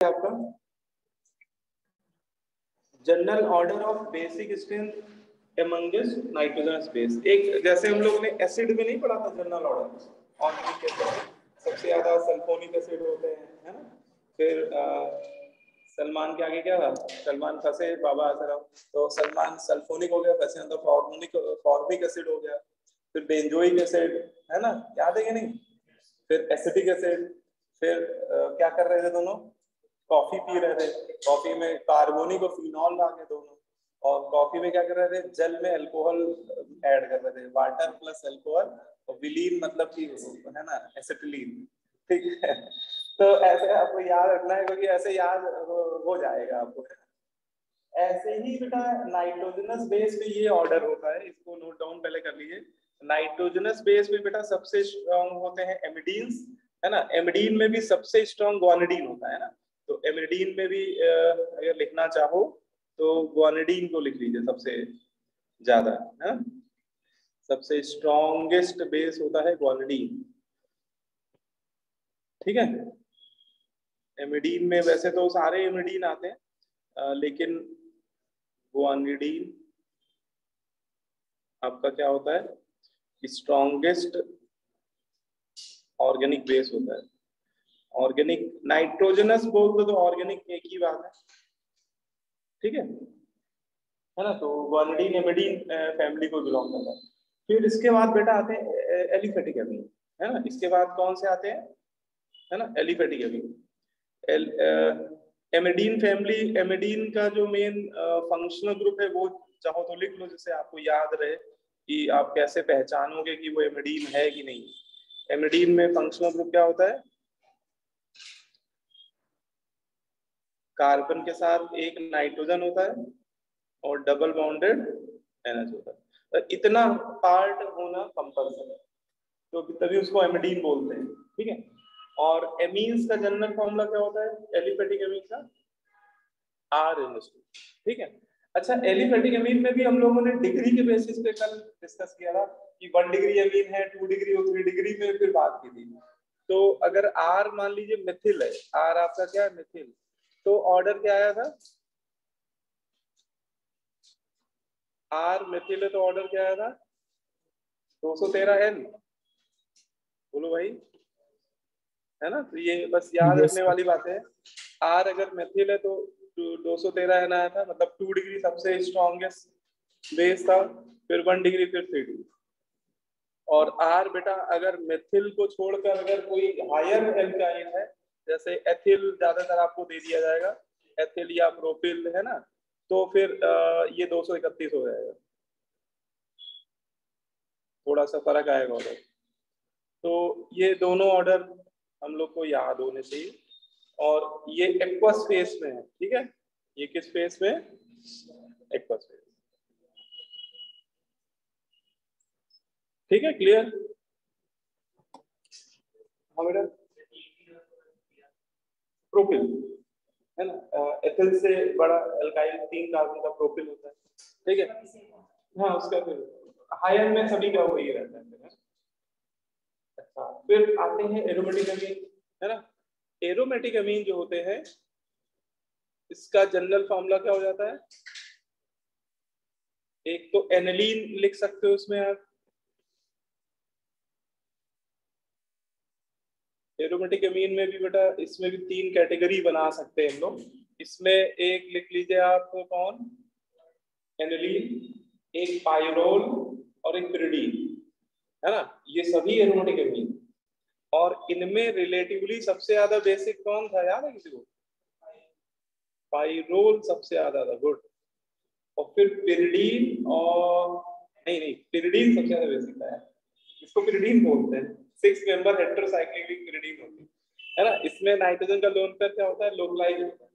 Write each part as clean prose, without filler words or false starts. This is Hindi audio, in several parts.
आपका general order of basic strength amongst nitrogenous base. एक जैसे हम लोग ने एसिड में नहीं पढ़ा था जनरल ऑर्डर, ऑर्गेनिक एसिड सबसे ज्यादा सल्फोनिक एसिड होते हैं, है ना। फिर सलमान के आगे क्या था, सलमान फंसे बाबा आसरा, तो सलमान सल्फोनिक हो गया, फंसे तो फॉर्मिक एसिड हो गया। फिर बेंजोइक एसिड, है ना, याद है कि नहीं। फिर एसिटिक एसिड, फिर क्या कर रहे थे दोनों, कॉफी पी रहे थे, कॉफी में कार्बोनिक और फिनॉल ला के दोनों, और कॉफी में क्या कर रहे थे, जल में अल्कोहल ऐड कर रहे थे, वाटर प्लस अल्कोहल, और विलीन मतलब कि है ना एसिटिलीन, ठीक है। तो ऐसे आपको याद रखना है, क्योंकि ऐसे याद हो जाएगा आपको। ऐसे ही बेटा नाइट्रोजनस बेस पे ये ऑर्डर होता है, इसको नोट डाउन पहले कर लीजिए। नाइट्रोजनस बेस पे बेटा सबसे स्ट्रॉन्ग होते हैं एमिडीन्स, है ना। एमिडीन में भी सबसे स्ट्रॉन्ग ग्वानिडीन होता है ना, तो एमिडीन में भी अगर लिखना चाहो तो ग्वानिडीन को लिख लीजिए सबसे ज्यादा, है। सबसे स्ट्रॉन्गेस्ट बेस होता है ग्वानिडीन, ठीक है। एमिडीन में वैसे तो सारे एमिडीन आते हैं, लेकिन ग्वानिडीन आपका क्या होता है, स्ट्रॉन्गेस्ट ऑर्गेनिक बेस होता है। ऑर्गेनिक नाइट्रोजनस बोल दो तो ऑर्गेनिक एक ही बात है, ठीक है ना। तो ग्वानिडीन एमिडीन फैमिली को बिलोंग करता है। फिर इसके बाद बेटा आते हैं एलिफेटिक एमीन, है ना। इसके बाद कौन से आते हैं, है ना, aliphatic amine. Amidine family, amidine का जो मेन फंक्शनल ग्रुप है वो चाहो तो लिख लो, जिससे आपको याद रहे कि आप कैसे पहचानोगे कि वो एमिडीन है कि नहीं। एमिडीन में फंक्शनल ग्रुप क्या होता है, कार्बन के साथ एक नाइट्रोजन होता है और डबल बॉन्डेड NH होता है। तो इतना पार्ट होना कंपल्सरी है, तो तभी उसको एमिडीन बोलते हैं, ठीक है। और एमीन्स का जनरल फॉर्मूला क्या होता है, एलिफेटिक एमीन का R-, ठीक है। अच्छा, एलिफेटिक एमीन में भी हम लोगों ने डिग्री के बेसिस पे कल डिस्कस किया था कि 1 डिग्री एमीन है, 2 डिग्री और 3 डिग्री में फिर बात की थी। तो अगर R मान लीजिए मिथिल है, R आपका क्या है, मिथिल, तो ऑर्डर क्या आया था, R मिथिल है तो ऑर्डर क्या आया था, 213N, बोलो भाई, है ना। तो ये बस याद रखने वाली बात है। R अगर मेथिल है तो 213N आया था, मतलब 2 डिग्री सबसे स्ट्रॉन्गेस्ट बेस था, फिर 1 डिग्री, फिर 3 डिग्री। और R बेटा अगर मेथिल को छोड़कर अगर कोई हायर एल्काइल है, जैसे एथिल ज्यादातर आपको दे दिया जाएगा, एथिल या प्रोपिल, है ना, तो फिर ये 231 हो जाएगा, थोड़ा सा फर्क आएगा ऑर्डर। तो ये दोनों ऑर्डर हम लोग को याद होने चाहिए। और ये एक्वस फेस में है, ठीक है, ये किस फेस में, एक्वस फेस, ठीक है, क्लियर। हाँ बेटा, प्रोपिल, है ना, एथिल से बड़ा एल्काइल 3 कार्बन का प्रोपिल होता है, ठीक है। हाँ, उसका फिर हायर में सभी का वही रहता है। अच्छा, फिर आते हैं एरोमेटिक अमीन, है ना। एरोमेटिक अमीन जो होते हैं, इसका जनरल फॉर्मूला क्या हो जाता है, एक तो एनिलीन लिख सकते हो उसमें आप, एरोमेटिक अमीन में भी बेटा इसमें भी 3 कैटेगरी बना सकते हैं हम लोग। इसमें एक लिख लीजिए आप, कौन, एनिलीन, एक पाइरोल और एक पिरिडीन, है ना, ये सभी एरोमेटिक अमीन। और इनमें रिलेटिवली सबसे ज्यादा बेसिक कौन था, याद है किसी को, पाइरोल सबसे ज्यादा था, गुड। और फिर पिरिडीन, और नहीं नहीं, पिरिडीन सबसे ज्यादा बेसिक था, इसको पिरिडीन बोलते हैं, 6 मेंबर हेटेरोसाइक्लिक पिरिडीन होती है ना। इसमें नाइट्रोजन का लोन पेयर क्या होता है, लोकलाइज होता है।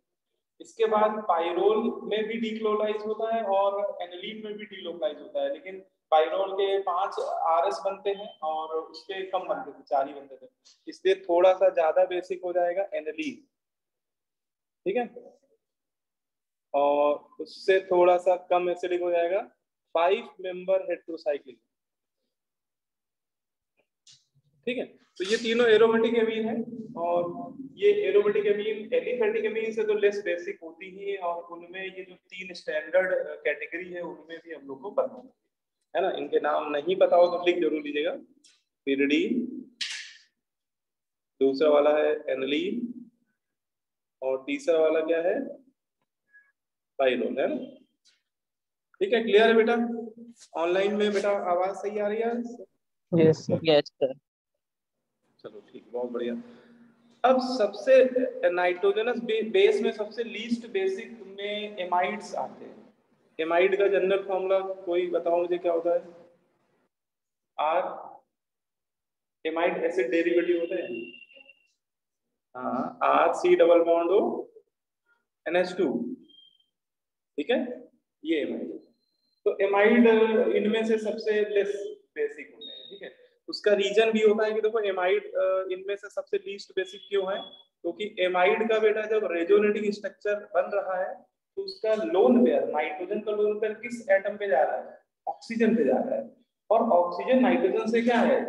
इसके बाद पाइरोल में भी डीक्लोलाइज होता है और एनिलीन में भी डीलोकलाइज होता है, लेकिन पाइरोल के 5 RS बनते हैं और उसके कम बनते थे, 4 ही बनते थे, इसलिए थोड़ा सा ज्यादा बेसिक हो जाएगा एनिलीन, ठीक है। और उससे थोड़ा सा कम एसिडिक हो जाएगा 5 मेंबर हेटेरोसाइक्लिक, ठीक है। तो ये तीनों एरोमेटिक एमीन है, और ये एरोमेटिक एमीन एलिफेटिक एमीन से तो लेस बेसिक होती ही है, और उनमें ये जो 3 स्टैंडर्ड कैटेगरी है उनमें भी हम लोग को पता है ना। इनके नाम नहीं पता हो तो लिख जरूर लीजिएगा। पिरिडीन, दूसरा वाला है एनिलीन, और तीसरा वाला क्या है, पाइरोल, है ना। ठीक है, क्लियर है बेटा। ऑनलाइन में बेटा आवाज सही आ रही है? Yes sir. चलो ठीक, बहुत बढ़िया। अब सबसे नाइट्रोजनस बेस में सबसे लीस्ट बेसिक में एमाइड्स आते हैं। एमाइड का जनरल फॉर्मूला कोई बताओ मुझे क्या होता है? आर, एमाइड एसिड डेरिवेटिव होते हैं। हाँ, R C double bond O NH2, ठीक है, ये एमाइड। तो एमाइड इनमें से सबसे लेस बेसिक होते हैं, ठीक है। उसका रीजन भी होता है कि देखो एमाइड इनमें से सबसे लीस्ट बेसिक क्यों है, क्योंकि एमाइड का बेटा जब रेजोनेटिंग स्ट्रक्चर बन रहा है तो उसका लोन पेयर, नाइट्रोजन का लोन पेयर किस एटम पे जा रहा है? ऑक्सीजन पे जा रहा है, और ऑक्सीजन नाइट्रोजन से क्या है,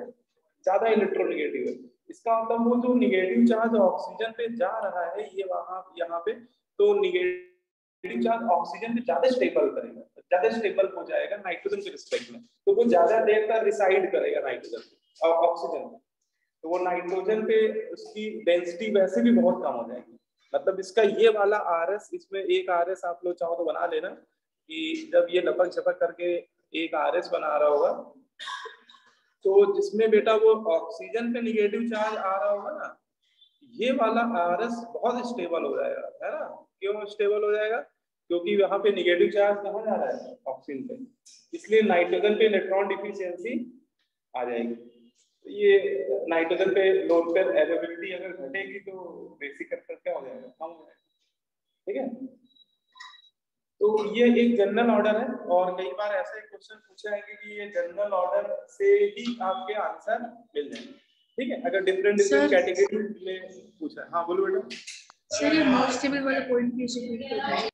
ज्यादा इलेक्ट्रोनेगेटिव है। इसका मतलब वो जो निगेटिव चार्ज ऑक्सीजन पे जा रहा है ये वहां यहाँ पे, तो निगेटिव चार्ज ऑक्सीजन पे ज्यादा स्टेबल करेगा, ज्यादा स्टेबल हो जाएगा नाइट्रोजन के रिस्पेक्ट में, तो वो ज्यादा देर तक रिसाइड करेगा नाइट्रोजन और ऑक्सीजन, तो वो नाइट्रोजन पे उसकी डेंसिटी वैसे भी बहुत कम हो जाएगी। मतलब इसका ये वाला RS, इसमें एक RS आप लोग चाहो तो बना लेना कि जब ये लपक झपक करके एक RS बना रहा होगा, तो जिसमें बेटा वो ऑक्सीजन पे निगेटिव चार्ज आ रहा होगा ना, ये वाला RS बहुत स्टेबल हो जाएगा, है ना। क्यों स्टेबल हो जाएगा? क्योंकि यहाँ पे निगेटिव चार्ज कहाँ जा रहा है? ऑक्सीजन पे, इसलिए नाइट्रोजन पे इलेक्ट्रॉन डिफिशियंसी आ जाएगी। तो ये नाइट्रोजन पे लोन पेयर अवेलेबिलिटी अगर घटेगी तो बेसिक कंडक्टर क्या हो जाएगा? कम हो जाएगा, ठीक है। तो ये एक जनरल ऑर्डर है, और कई बार ऐसे क्वेश्चन पूछे जाएंगे कि ये जनरल ऑर्डर से ही आपके आंसर मिल जाएंगे, ठीक है। अगर डिफरेंट कैटेगरी में पूछा है। हाँ बोलो बेटा। सर ये मोस्ट स्टेबल वाला पॉइंट कैसे रिपीट करना है?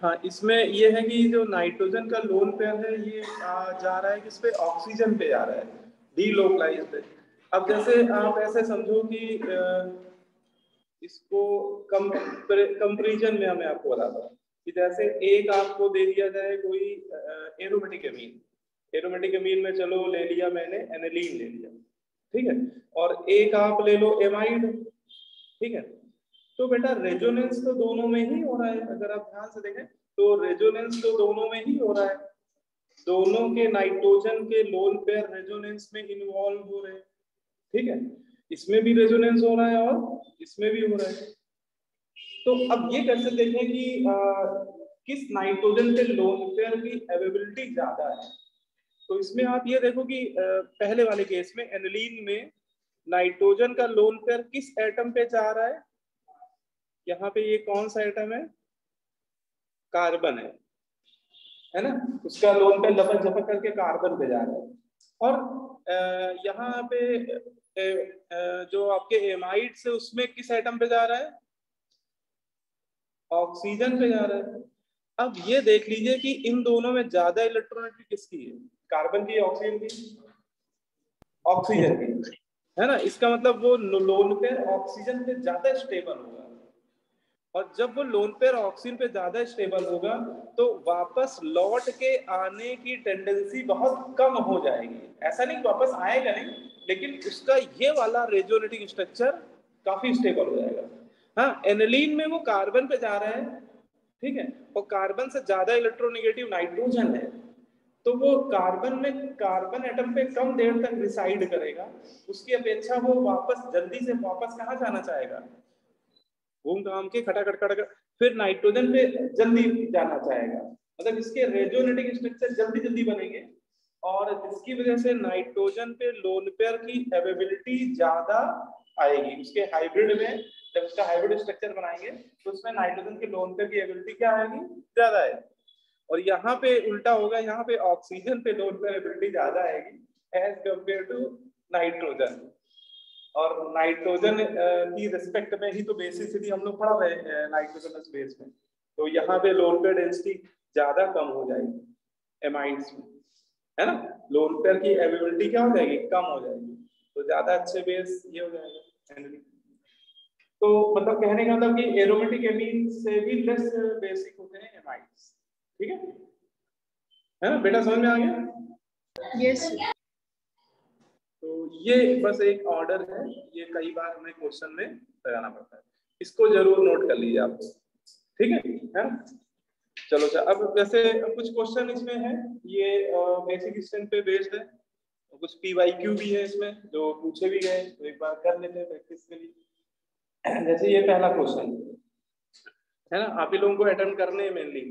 हाँ, इसमें ये है कि जो नाइट्रोजन का लोन पेयर है ये जा रहा है किस पे? ऑक्सीजन पे जा रहा है, डीलोकलाइज पे। अब जैसे आप ऐसे समझो कि इसको कंपैरिजन में मैं आपको बताता हूँ कि जैसे एक आपको दे दिया जाए कोई एरोमेटिक एमीन, एरोमेटिक एमीन में चलो ले लिया मैंने एनिलीन ले लिया, ठीक है, और एक आप ले लो एमाइड, ठीक है। तो बेटा रेजोनेंस तो दोनों में ही हो रहा है, अगर आप ध्यान से देखें तो रेजोनेंस तो दोनों में ही हो रहा है, दोनों के नाइट्रोजन के लोन पेयर रेजोनेंस में इन्वॉल्व हो रहे हैं, ठीक है। इसमें भी रेजोनेंस हो रहा है और इसमें भी हो रहा है। तो अब ये कैसे देखें कि किस नाइट्रोजन के लोन पेयर की अवेलेबिलिटी ज्यादा है? तो इसमें आप ये देखो कि पहले वाले केस में एनिलीन में नाइट्रोजन का लोन पेयर किस एटम पे जा रहा है? यहाँ पे ये कौन सा एटम है? कार्बन है ना। उसका लोन पेयर लपक झपक करके कार्बन पे जा रहा है, और यहाँ पे जो आपके एमाइड से उसमें किस एटम पे जा रहा है? ऑक्सीजन पे जा रहा है। अब ये देख लीजिए कि इन दोनों में ज्यादा इलेक्ट्रोनेगेटिव किसकी है? कार्बन की, ऑक्सीजन की? ऑक्सीजन की, है ना। इसका मतलब वो लोन पेयर ऑक्सीजन पे ज्यादा स्टेबल होगा, और जब वो लोन पेयर ऑक्सीजन पे ज्यादा स्टेबल होगा तो वापस लौट के आने की टेंडेंसी बहुत कम हो जाएगी। ऐसा नहीं वापस आएगा नहीं, लेकिन उसका ये वाला रेजोनेटिंग स्ट्रक्चर काफी स्टेबल हो जाएगा। हाँ, एनिलीन में वो कार्बन पे जा रहा है, ठीक है, और कार्बन से ज्यादा इलेक्ट्रोनेगेटिव नाइट्रोजन है, तो वो कार्बन में, कार्बन एटम पे कम देर तक रिसाइड करेगा, उसकी अपेक्षा वो वापस जल्दी से वापस कहाँ जाना चाहेगा? घूम घाम के खटाखट खटाखट फिर नाइट्रोजन पे जल्दी जाना चाहेगा। मतलब इसके रेजोनेटिंग स्ट्रक्चर जल्दी जल्दी बनेंगे, और जिसकी वजह से नाइट्रोजन पे लोन पेयर की अवेलेबिलिटी ज्यादा आएगी। उसके हाइब्रिड में जब उसका हाइब्रिड स्ट्रक्चर बनाएंगे तो उसमें नाइट्रोजन के लोन पेयर की अवेलेबिलिटी क्या आएगी? ज्यादा है। और यहाँ पे उल्टा होगा, यहाँ पे ऑक्सीजन पे लोन पेयर एबिलिटी ज्यादा आएगी एज कंपेयर टू नाइट्रोजन। और नाइट्रोजन की रिस्पेक्ट में ही तो बेसिसिटी हम लोग पढ़ा रहे हैं नाइट्रोजनस बेस में, तो यहाँ पे लोन पेयर डेंसिटी ज्यादा कम हो जाएगी एमाइड्स में, है ना। लोन पेयर की अवेलेबिलिटी क्या हो जाएगी? कम हो जाएगी। तो ज्यादा अच्छे बेस ये हो जाएगा। तो मतलब कहने का मतलब कि एरोमेटिक एमीन से भी लेस बेसिक होते हैं एमाइड्स। ठीक है ना बेटा, समझ में आ गया? यस। तो ये बस एक ऑर्डर है, ये कई बार हमें क्वेश्चन में लगाना पड़ता है, इसको जरूर नोट कर लीजिए आप। ठीक है ना? चलो अच्छा, अब वैसे कुछ क्वेश्चन इसमें है, ये बेसिक स्ट्रेंथ पे बेस्ड है, कुछ पीवाईक्यू भी है इसमें जो पूछे भी गए, तो एक बार कर लेते हैं प्रैक्टिस के लिए। जैसे ये पहला क्वेश्चन है ना, आप ही लोगों को अटेम्प्ट करने हैं मेनली।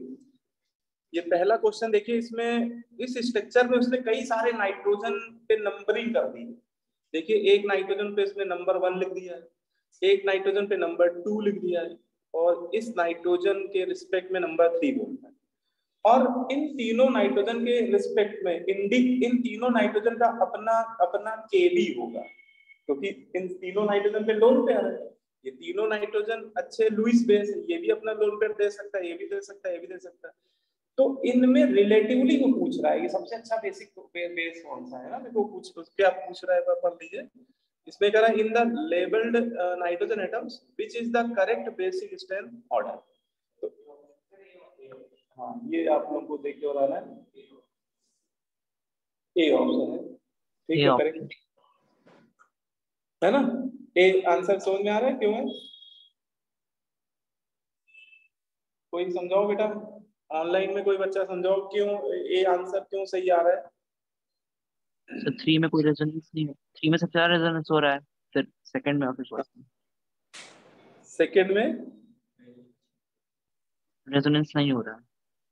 ये पहला क्वेश्चन देखिए, इसमें इस स्ट्रक्चर में उसने कई सारे नाइट्रोजन पे नंबरिंग कर दी। देखिए एक नाइट्रोजन पे इसने नंबर 1 लिख दिया है, एक नाइट्रोजन पे नंबर 2 लिख दिया है, और इस नाइट्रोजन के रिस्पेक्ट में नंबर 3 बोलता है। और इन तीनों नाइट्रोजन के रिस्पेक्ट में इन तीनों नाइट्रोजन का अपना अपना केबी होगा, क्योंकि इन तीनों नाइट्रोजन पे लोन पेयर है। ये तीनों नाइट्रोजन अच्छे लुईस बेस है, ये भी अपना लोन पेयर दे सकता है, ये भी दे सकता है, ये भी दे सकता है। तो इनमें रिलेटिवली वो पूछ रहा है ये सबसे अच्छा बेसिक बेस कौन सा है ना, देखो पूछ उस पे आप पूछ रहा है, पढ़ लीजिए। इसमें कह रहा है in the labelled nitrogen atoms which is the correct basic strength order. हाँ ये आप लोगों को देख के बताना है, ए ऑप्शन है। ठीक है, करेक्ट है ना? ए आंसर समझ में आ रहा है क्यों है? कोई समझाओ बेटा, ऑनलाइन में कोई बच्चा समझाओ क्यों ए आंसर क्यों सही आ रहा है? सर 3 में कोई रेजोनेंस नहीं है, 3 में सबसे ज्यादा रेजोनेंस हो रहा है, फिर सेकंड में और फिर फर्स्ट में सेकंड में रेजोनेंस नहीं हो रहा है।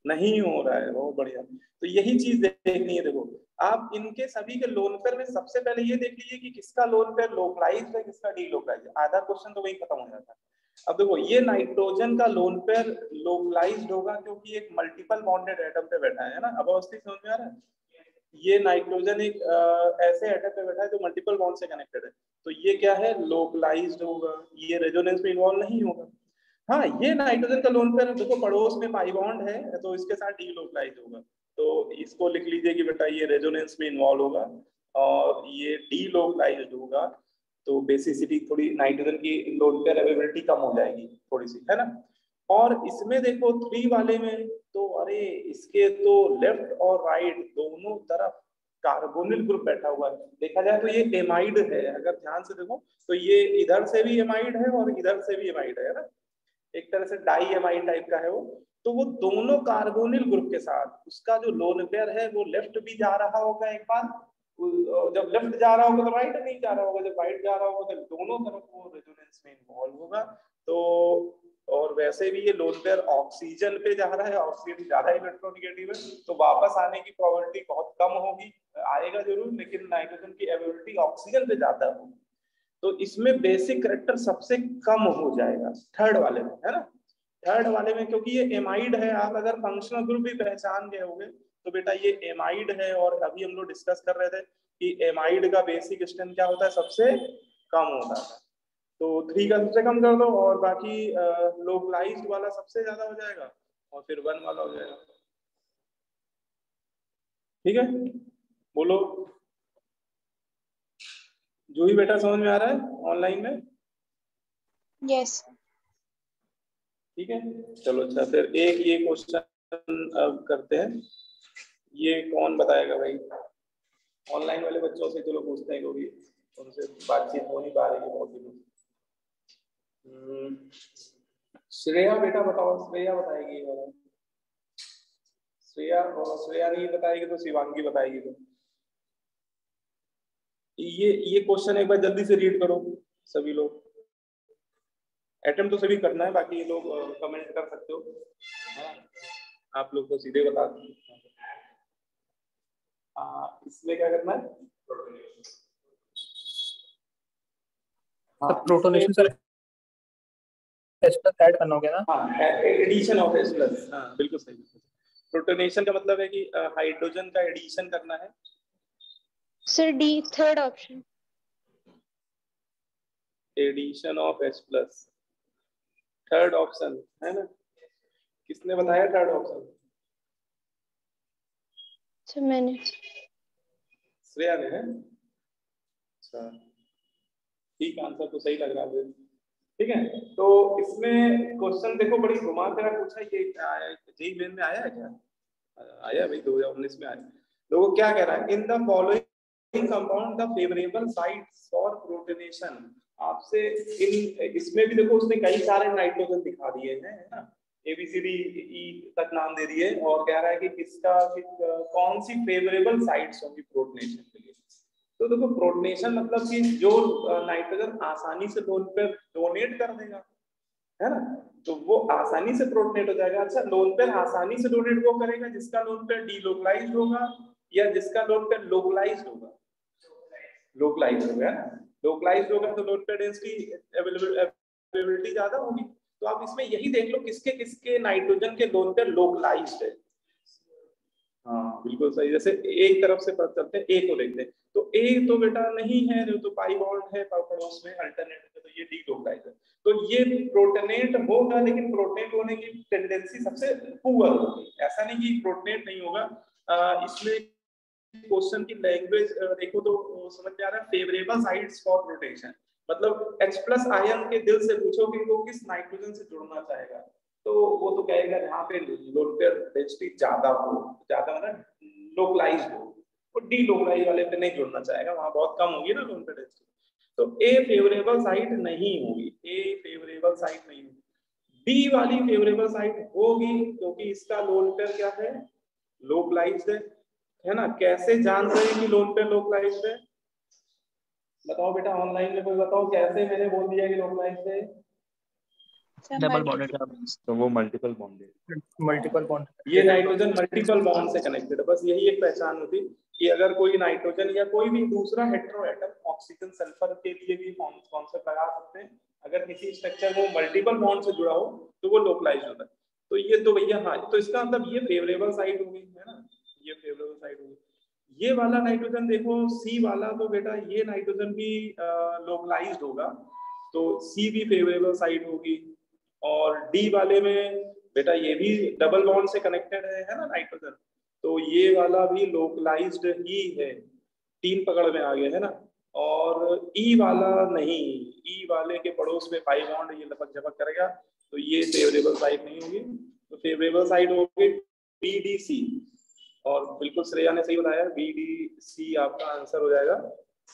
नहीं हो रहा है, बहुत बढ़िया। तो यही चीज देखनी है। देखो आप इनके सभी के लोन पेयर में सबसे पहले ये देख लीजिए कि किसका लोन पेयर लोकलाइज्ड है, किसका डीलोकलाइज्ड है। आधा क्वेश्चन तो वही खत्म हो जाता है। अब देखो ये नाइट्रोजन का लोन पेयर लोकलाइज्ड होगा क्योंकि एक मल्टीपल बॉन्डेड एटम पे बैठा है ना। अब अवस्थित समझ में आ रहा है? ये नाइट्रोजन एक ऐसे एटम पे बैठा है जो मल्टीपल बॉन्ड से कनेक्टेड है, तो ये क्या है, लोकलाइज्ड होगा, ये रेजोनेंस में इन्वॉल्व नहीं होगा। हाँ ये नाइट्रोजन का लोन पेयर देखो पड़ोस में पाई बॉन्ड है, तो इसके साथ डीलोकलाइज होगा, तो इसको लिख लीजिए कि बेटा ये रेजोनेंस में इन्वॉल्व होगा और ये डीलोकलाइज्ड होगा, तो बेसिसिटी थोड़ी नाइट्रोजन की लोन पेयर अवेलेबिलिटी कम हो जाएगी थोड़ी सी, है ना? और इसमें देखो 3 वाले में तो अरे इसके तो लेफ्ट और राइट दोनों तरफ कार्बोनिल ग्रुप बैठा हुआ है। देखा जाए तो ये एमाइड है, अगर ध्यान से देखो तो ये इधर से भी एमाइड है और इधर से भी एमाइड है ना, एक तरह से डाई एमाइड टाइप का है वो। तो वो दोनों कार्बोनिल ग्रुप के साथ उसका जो लोन पेयर है वो लेफ्ट भी जा रहा होगा एक बार, जब लेफ्ट जा रहा होगा तो राइट नहीं जा रहा होगा, जब राइट जा रहा होगा तो दोनों तरफ वो रेजोनेंस में इन्वॉल्व होगा। तो और वैसे भी ये लोन पेयर ऑक्सीजन पे जा रहा है, ऑक्सीजन ज्यादा इलेक्ट्रोनेगेटिव है, तो वापस आने की प्रोबेबिलिटी बहुत कम होगी, आएगा जरूर लेकिन नाइट्रोजन की अवेलेबिलिटी ऑक्सीजन पे ज्यादा होगी, तो इसमें बेसिक कैरेक्टर सबसे कम हो जाएगा थर्ड वाले में, है ना? थर्ड वाले में क्योंकि ये एमाइड है, आप अगर फंक्शनल ग्रुप भी पहचान गए होंगे तो बेटा ये एमाइड है, और अभी हम लोग डिस्कस कर रहे थे कि एमाइड का बेसिक स्ट्रेंथ क्या होता है, सबसे कम होता है। तो 3 का सबसे कम कर दो और बाकी लोकलाइज्ड वाला सबसे ज्यादा हो जाएगा और फिर 1 वाला हो जाएगा। ठीक है, बोलो जो ही बेटा समझ में आ रहा है ऑनलाइन में? यस। ठीक है, चलो अच्छा, फिर एक ये क्वेश्चन अब करते हैं, ये कौन बताएगा भाई? ऑनलाइन वाले बच्चों से चलो पूछते हैं क्योंकि उनसे बातचीत हो नहीं पा रही है बहुत दिनों से। श्रेया बेटा बताओ, श्रेया बताएगी ये वाला। श्रेया, और श्रेया नहीं बताएगी तो शिवांगी बताएगी। तो ये क्वेश्चन एक बार जल्दी से रीड करो सभी लोग, अटेम्प्ट तो सभी करना है, बाकी ये लोग कमेंट कर सकते हो, आप लोग तो सीधे बता दो। इसमें क्या करना है? Protonation sir H plus add करना होगा ना? हाँ एडिशन ऑफ एच प्लस, हाँ बिल्कुल सही। प्रोटोनेशन का मतलब है कि हाइड्रोजन का एडिशन करना है। Sir D third option. Addition of H plus third option है ना? किसने बताया थर्ड ऑप्शन? सर मैंने। श्रेया ने है? ठीक, आंसर तो सही लग रहा है। ठीक है, तो इसमें क्वेश्चन देखो बड़ी घुमा फिरा पूछा। ये जेईई मेन में आया है क्या? आया भाई, 2019 में आया। तो वो क्या कह रहा है, in the following compound the favourable sites for protonation. आपसे इन इसमें भी देखो उसने कई सारे नाइट्रोजन दिखा दिए हैं, है ना, ABCD E तक नाम दे दिए, और कह रहा है कि किसका कौन सी फेवरेबल साइट्स होंगी प्रोटोनेशन के लिए। तो देखो प्रोटोनेशन मतलब कि जो नाइट्रोजन आसानी से लोन पेयर डोनेट कर देगा, है ना, तो वो आसानी से प्रोटोनेट हो जाएगा। अच्छा, लोन पेयर आसानी से डोनेट वो करेगा जिसका लोन पेयर डीलोकलाइज्ड होगा या जिसका लोन पेयर लोकलाइज्ड होगा? लोकलाइज्ड होगा ना, लोकलाइज्ड होगा तो लोन पेयर डेंसिटी अवेलेबिलिटी ज्यादा होगी। तो आप इसमें यही देख लो किसके किसके नाइट्रोजन के लोन पेयर लोकलाइज्ड है। हाँ बिल्कुल सही। जैसे एक तरफ से चलते हैं, ए को देखते हैं, तो ए तो बेटा नहीं है, जो तो पाई बॉन्ड है पड़ोस में अल्टरनेट में, तो ये डीलोकलाइज्ड है। तो ये प्रोटोनेट होगा, लेकिन प्रोटोनेट होने की टेंडेंसी सबसे पुअर होगी। ऐसा नहीं कि प्रोटोनेट नहीं होगा। इसमें क्वेश्चन की लैंग्वेज देखो तो समझ में आ रहा है, फेवरेबल साइट्स फॉर रोटेशन, मतलब H+ आयन के दिल से पूछो कि वो किस नाइट्रोजन से जुड़ना चाहेगा, तो वो तो कहेगा जहाँ पे लोन पेयर डेंसिटी ज्यादा हो, ज्यादा मतलब लोकलाइज्ड हो, और डीलोकलाइज्ड वाले पे नहीं जुड़ना चाहेगा, वहां बहुत कम होगी ना लोन पेयर डेंसिटी। तो ए फेवरेबल साइट नहीं होगी, ए फेवरेबल साइट नहीं होगी। बी वाली फेवरेबल साइट होगी क्योंकि इसका लोन पेयर क्या है, लोकलाइज्ड है ना। कैसे जान रहे हैं कि लोन पेयर लोकलाइज्ड है? बताओ बेटा, ऑनलाइन में कोई बताओ कैसे मैंने बोल दिया कि लोकलाइज्ड है? डबल बॉन्डेड, तो वो मल्टीपल बॉन्डेड, मल्टीपल बॉन्ड, ये नाइट्रोजन मल्टीपल बॉन्ड से कनेक्टेड है। बस यही एक पहचान होती कि अगर कोई नाइट्रोजन या कोई भी दूसरा हेटेरो एटम ऑक्सीजन सल्फर के लिए भी कॉन्सेप्ट लगा सकते हैं, अगर किसी स्ट्रक्चर में मल्टीपल बॉन्ड से जुड़ा हो तो वो लोकलाइज्ड होता है। तो ये तो भैया, हाँ, तो इसका मतलब ये फेवरेबल साइड होगी, है ना, ये फेवरेबल साइड होगी। ये वाला नाइट्रोजन देखो, सी वाला, तो बेटा ये नाइट्रोजन भी लोकलाइज्ड होगा, तो सी भी फेवरेबल साइड होगी। और डी वाले में बेटा ये भी डबल बॉन्ड से कनेक्टेड है ना नाइट्रोजन, तो ये वाला भी लोकलाइज्ड ही है, 3 पकड़ में आ गए, है ना। और ई वाला नहीं, ई वाले के पड़ोस में पाई बॉन्ड ये लपक झपक करेगा, तो ये फेवरेबल साइड नहीं होगी। तो फेवरेबल साइड होगी BDC, और बिल्कुल श्रेया ने सही बताया, BDC आपका आंसर हो जाएगा,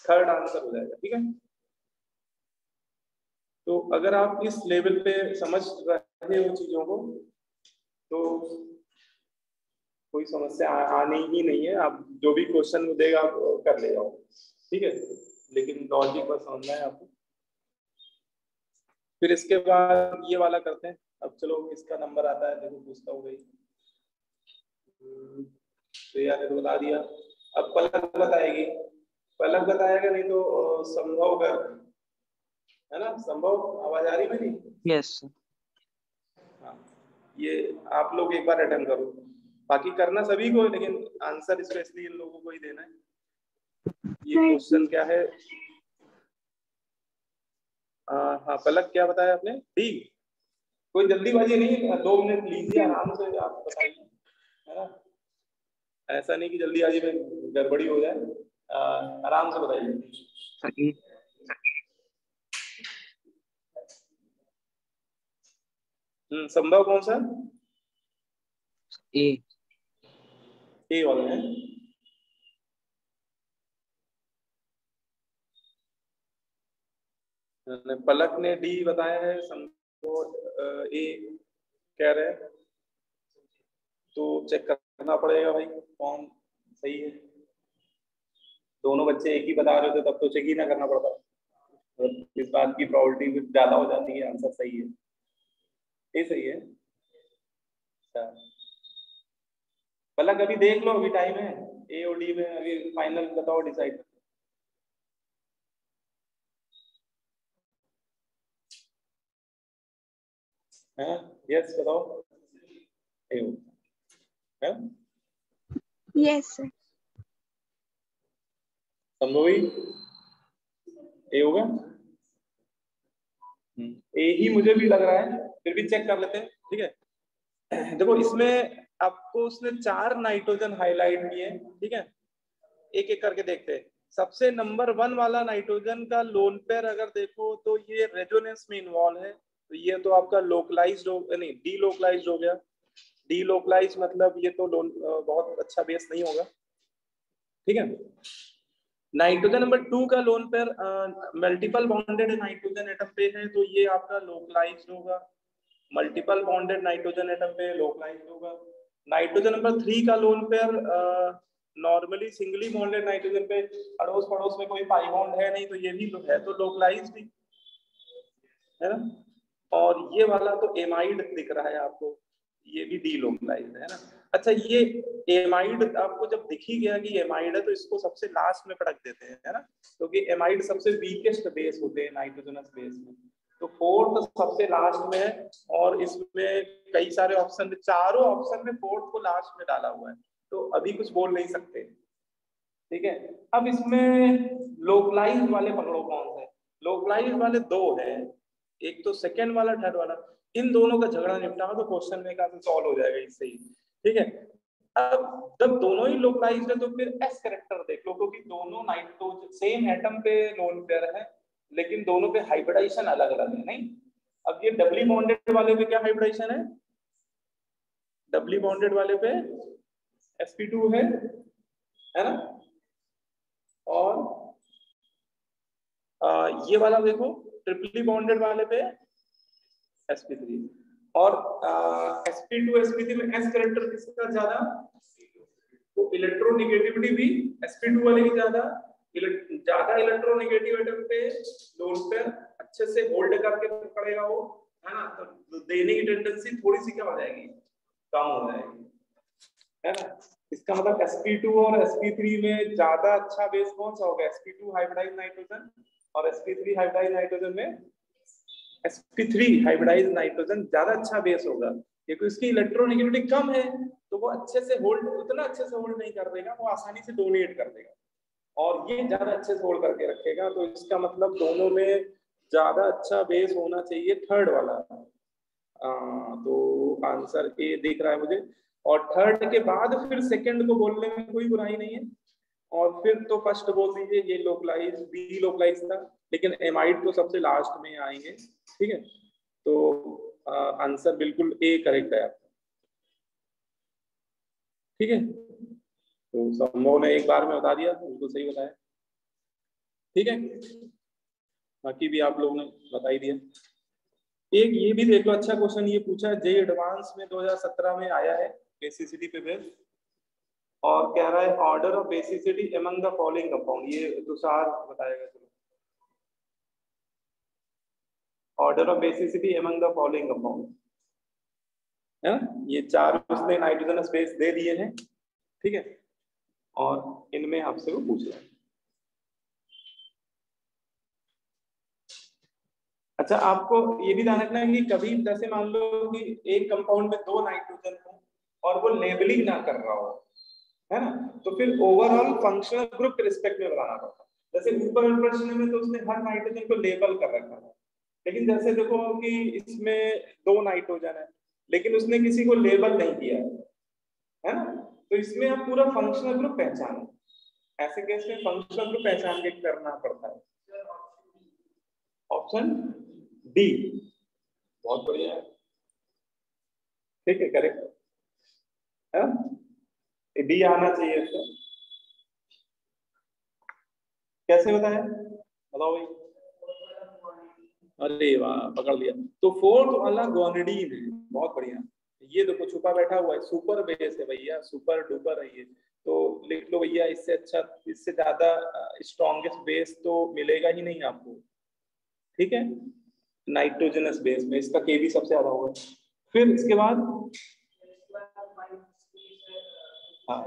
थर्ड आंसर हो जाएगा। ठीक है, तो अगर आप इस लेवल पे समझ रहे हो चीजों को तो कोई समस्या आनी ही नहीं है। आप जो भी क्वेश्चन देगा आप कर ले जाओ, ठीक है, लेकिन लॉजिक बस समझना है आपको। फिर इसके बाद ये वाला करते हैं। अब चलो इसका नंबर आता है, देखो पूछता हूँ भाई, श्रेया ने तो बता दिया, अब पलक बताएगी, पलक बताएगा, नहीं तो संभव कर, है ना, संभव आवाज आ रही मेरी? यस। हाँ, ये आप लोग एक बार अटेम्प्ट करो, बाकी करना सभी को, लेकिन आंसर स्पेशली इन लोगों को ही देना है। ये क्वेश्चन क्या है? हाँ पलक, क्या बताया आपने? डी, कोई जल्दीबाजी नहीं, 2 मिनट लीजिए आराम से, आप बताइए, है ना, ऐसा नहीं कि जल्दीबाजी में गड़बड़ी हो जाए, आराम से बताइए। संभव कौन सा? ए वाला है। पलक ने डी बताया है, संभव ए कह रहे हैं, तो चेक करना पड़ेगा भाई कौन सही है। दोनों बच्चे एक ही बता रहे थे तब तो चेक ही ना करना पड़ता, तो इस बात की प्रोबेबिलिटी ज्यादा हो जाती है आंसर सही है। ये सही है। अच्छा पलक अभी देख लो, अभी टाइम है, ए और डी में अभी फाइनल बताओ, डिसाइड। हाँ यस बताओ, ए है, यस सर। संभवी ए होगा, ए ही मुझे भी लग रहा है, फिर भी चेक कर लेते हैं, ठीक है। देखो इसमें आपको उसने 4 नाइट्रोजन हाईलाइट किए, ठीक है, एक एक करके देखते हैं। सबसे नंबर 1 वाला नाइट्रोजन का लोन पेयर अगर देखो तो ये रेजोनेंस में इन्वॉल्व है, तो ये तो आपका लोकलाइज्ड हो, नहीं डीलोकलाइज्ड हो गया। डीलोकलाइज मतलब ये तो बहुत अच्छा बेस नहीं होगा, ठीक है। नाइट्रोजन नंबर 2 का lone pair multiple bonded nitrogen atom पे है, तो ये आपका लोकलाइज्ड होगा। मल्टीपल बॉन्डेड नाइट्रोजन एटम पे लोकलाइज्ड होगा। नाइट्रोजन नंबर 3 का lone pair normally singly bonded nitrogen पे अड़ोस पड़ोस में कोई पाई बॉन्ड है नहीं, तो ये भी है तो लोकलाइज्ड है ना। और ये वाला तो एमाइड दिख रहा है आपको, ये भी डीलोकलाइज्ड है ना। अच्छा, ये एमाइड आपको जब दिख ही गया कि एमाइड है तो इसको सबसे लास्ट में पटक देते हैं, है ना, क्योंकि एमाइड सबसे वीकेस्ट बेस होते हैं नाइट्रोजनस बेस में। तो फोर्थ सबसे लास्ट में है, और इसमें कई सारे ऑप्शन, चारों ऑप्शन में फोर्थ को लास्ट में डाला हुआ है, तो अभी कुछ बोल नहीं सकते, ठीक है। अब इसमें लोकलाइज्ड वाले पकड़ो कौन से। लोकलाइज्ड वाले दो हैं, एक तो सेकंड वाला, थर्ड वाला। इन दोनों का झगड़ा निपटा तो क्वेश्चन में काफी सॉल्व हो जाएगा इससे ही, ठीक है। अब जब दोनों ही लोकलाइज्ड है तो फिर एस कैरेक्टर देख लो, क्योंकि दोनों नाइट्रोजन सेम एटम पे लोन पेयर है, लेकिन दोनों पे हाइब्रिडाइजेशन अलग अलग है, नहीं। अब ये डबली बॉन्डेड वाले पे क्या हाइब्रिडाइजेशन है, डबली बॉन्डेड वाले पे sp2 है ना। और ये वाला देखो ट्रिपली बॉन्डेड वाले पे sp3, और sp2 sp3 में s कैरेक्टर किसका ज्यादा, तो इलेक्ट्रोनेगेटिविटी भी sp2 वाले की ज्यादा इलेक्ट्रोनेगेटिव एटम पे लोन पेयर अच्छे से होल्ड करके पड़ेगा वो, है ना, तो देने की टेंडेंसी थोड़ी सी क्या हो जाएगी, कम हो जाएगी, है ना। इसका मतलब sp2 और sp3 में ज्यादा अच्छा बेस कौन सा होगा, sp2 हाइब्रिडाइज्ड नाइट्रोजन, और sp3 हाइब्रिडाइज्ड नाइट्रोजन में sp3 हाइब्रिडाइज्ड नाइट्रोजन ज्यादा अच्छा बेस होगा, क्योंकि इसकी इलेक्ट्रोनेगेटिविटी कम है, तो वो अच्छे से होल्ड, उतना अच्छे से होल्ड नहीं कर देगा, वो आसानी से डोनेट कर देगा, और ये ज्यादा अच्छे से होल्ड करके रखेगा। तो इसका मतलब दोनों में ज्यादा अच्छा बेस होना चाहिए थर्ड वाला। तो आंसर ए दिख रहा है मुझे, और थर्ड के बाद फिर सेकंड को बोलने में कोई बुराई नहीं है, और फिर तो फर्स्ट बोल दीजिए, ये लोकलाइज डी लोकलाइज था, लेकिन एमाइड तो सबसे लास्ट में आएंगे, ठीक है। तो आंसर बिल्कुल ए करेक्ट है आपका, ठीक है। तो संभव ने एक बार में बता दिया, बिल्कुल सही बताया, ठीक है। बाकी भी आप लोगों ने बता ही दिया। एक ये भी देख लो, अच्छा क्वेश्चन ये पूछा है, जे एडवांस में 2017 में आया है बेसिसिटी पे बेस, और कह रहा है order of basicity among the following compound, ये तुषार बताएगा। चलो, order of basicity among the following compound, है ना, ये चार उसने नाइट्रोजनस बेस दे दिए हैं, ठीक है, और इनमें आपसे वो पूछ रहा है। अच्छा, आपको ये भी ध्यान रखना है कि कभी जैसे मान लो कि एक कंपाउंड में दो नाइट्रोजन हो और वो लेबलिंग ना कर रहा हो, है ना, तो फिर ओवरऑल फंक्शनल ग्रुप के रिस्पेक्ट में बनाना पड़ता है। जैसे ऊपर प्रश्न में तो उसने हर नाइट्रोजन को लेबल कर रखा है, लेकिन जैसे देखो कि इसमें दो नाइट्रोजन है लेकिन उसने किसी को लेबल नहीं किया है ना, तो इसमें आप पूरा फंक्शनल ग्रुप पहचानो, ऐसे केस में फंक्शनल ग्रुप पहचान के करना पड़ता है। ऑप्शन डी, बहुत बढ़िया है, ठीक है, करेक्ट है, डी आना चाहिए इसका। कैसे होता है बताओ भाई, अरे वाह पकड़ लिया। तो फोर्थ वाला गुआनिडीन है, बहुत बढ़िया, ये देखो छुपा बैठा हुआ है, सुपर बेस है भैया, सुपर डुपर है ये, तो लिख लो भैया, इससे अच्छा, इससे ज्यादा स्ट्रॉन्गेस्ट बेस तो मिलेगा ही नहीं आपको, ठीक है, नाइट्रोजनस बेस में इसका के भी सबसे ज्यादा होगा। फिर इसके बाद हाँ,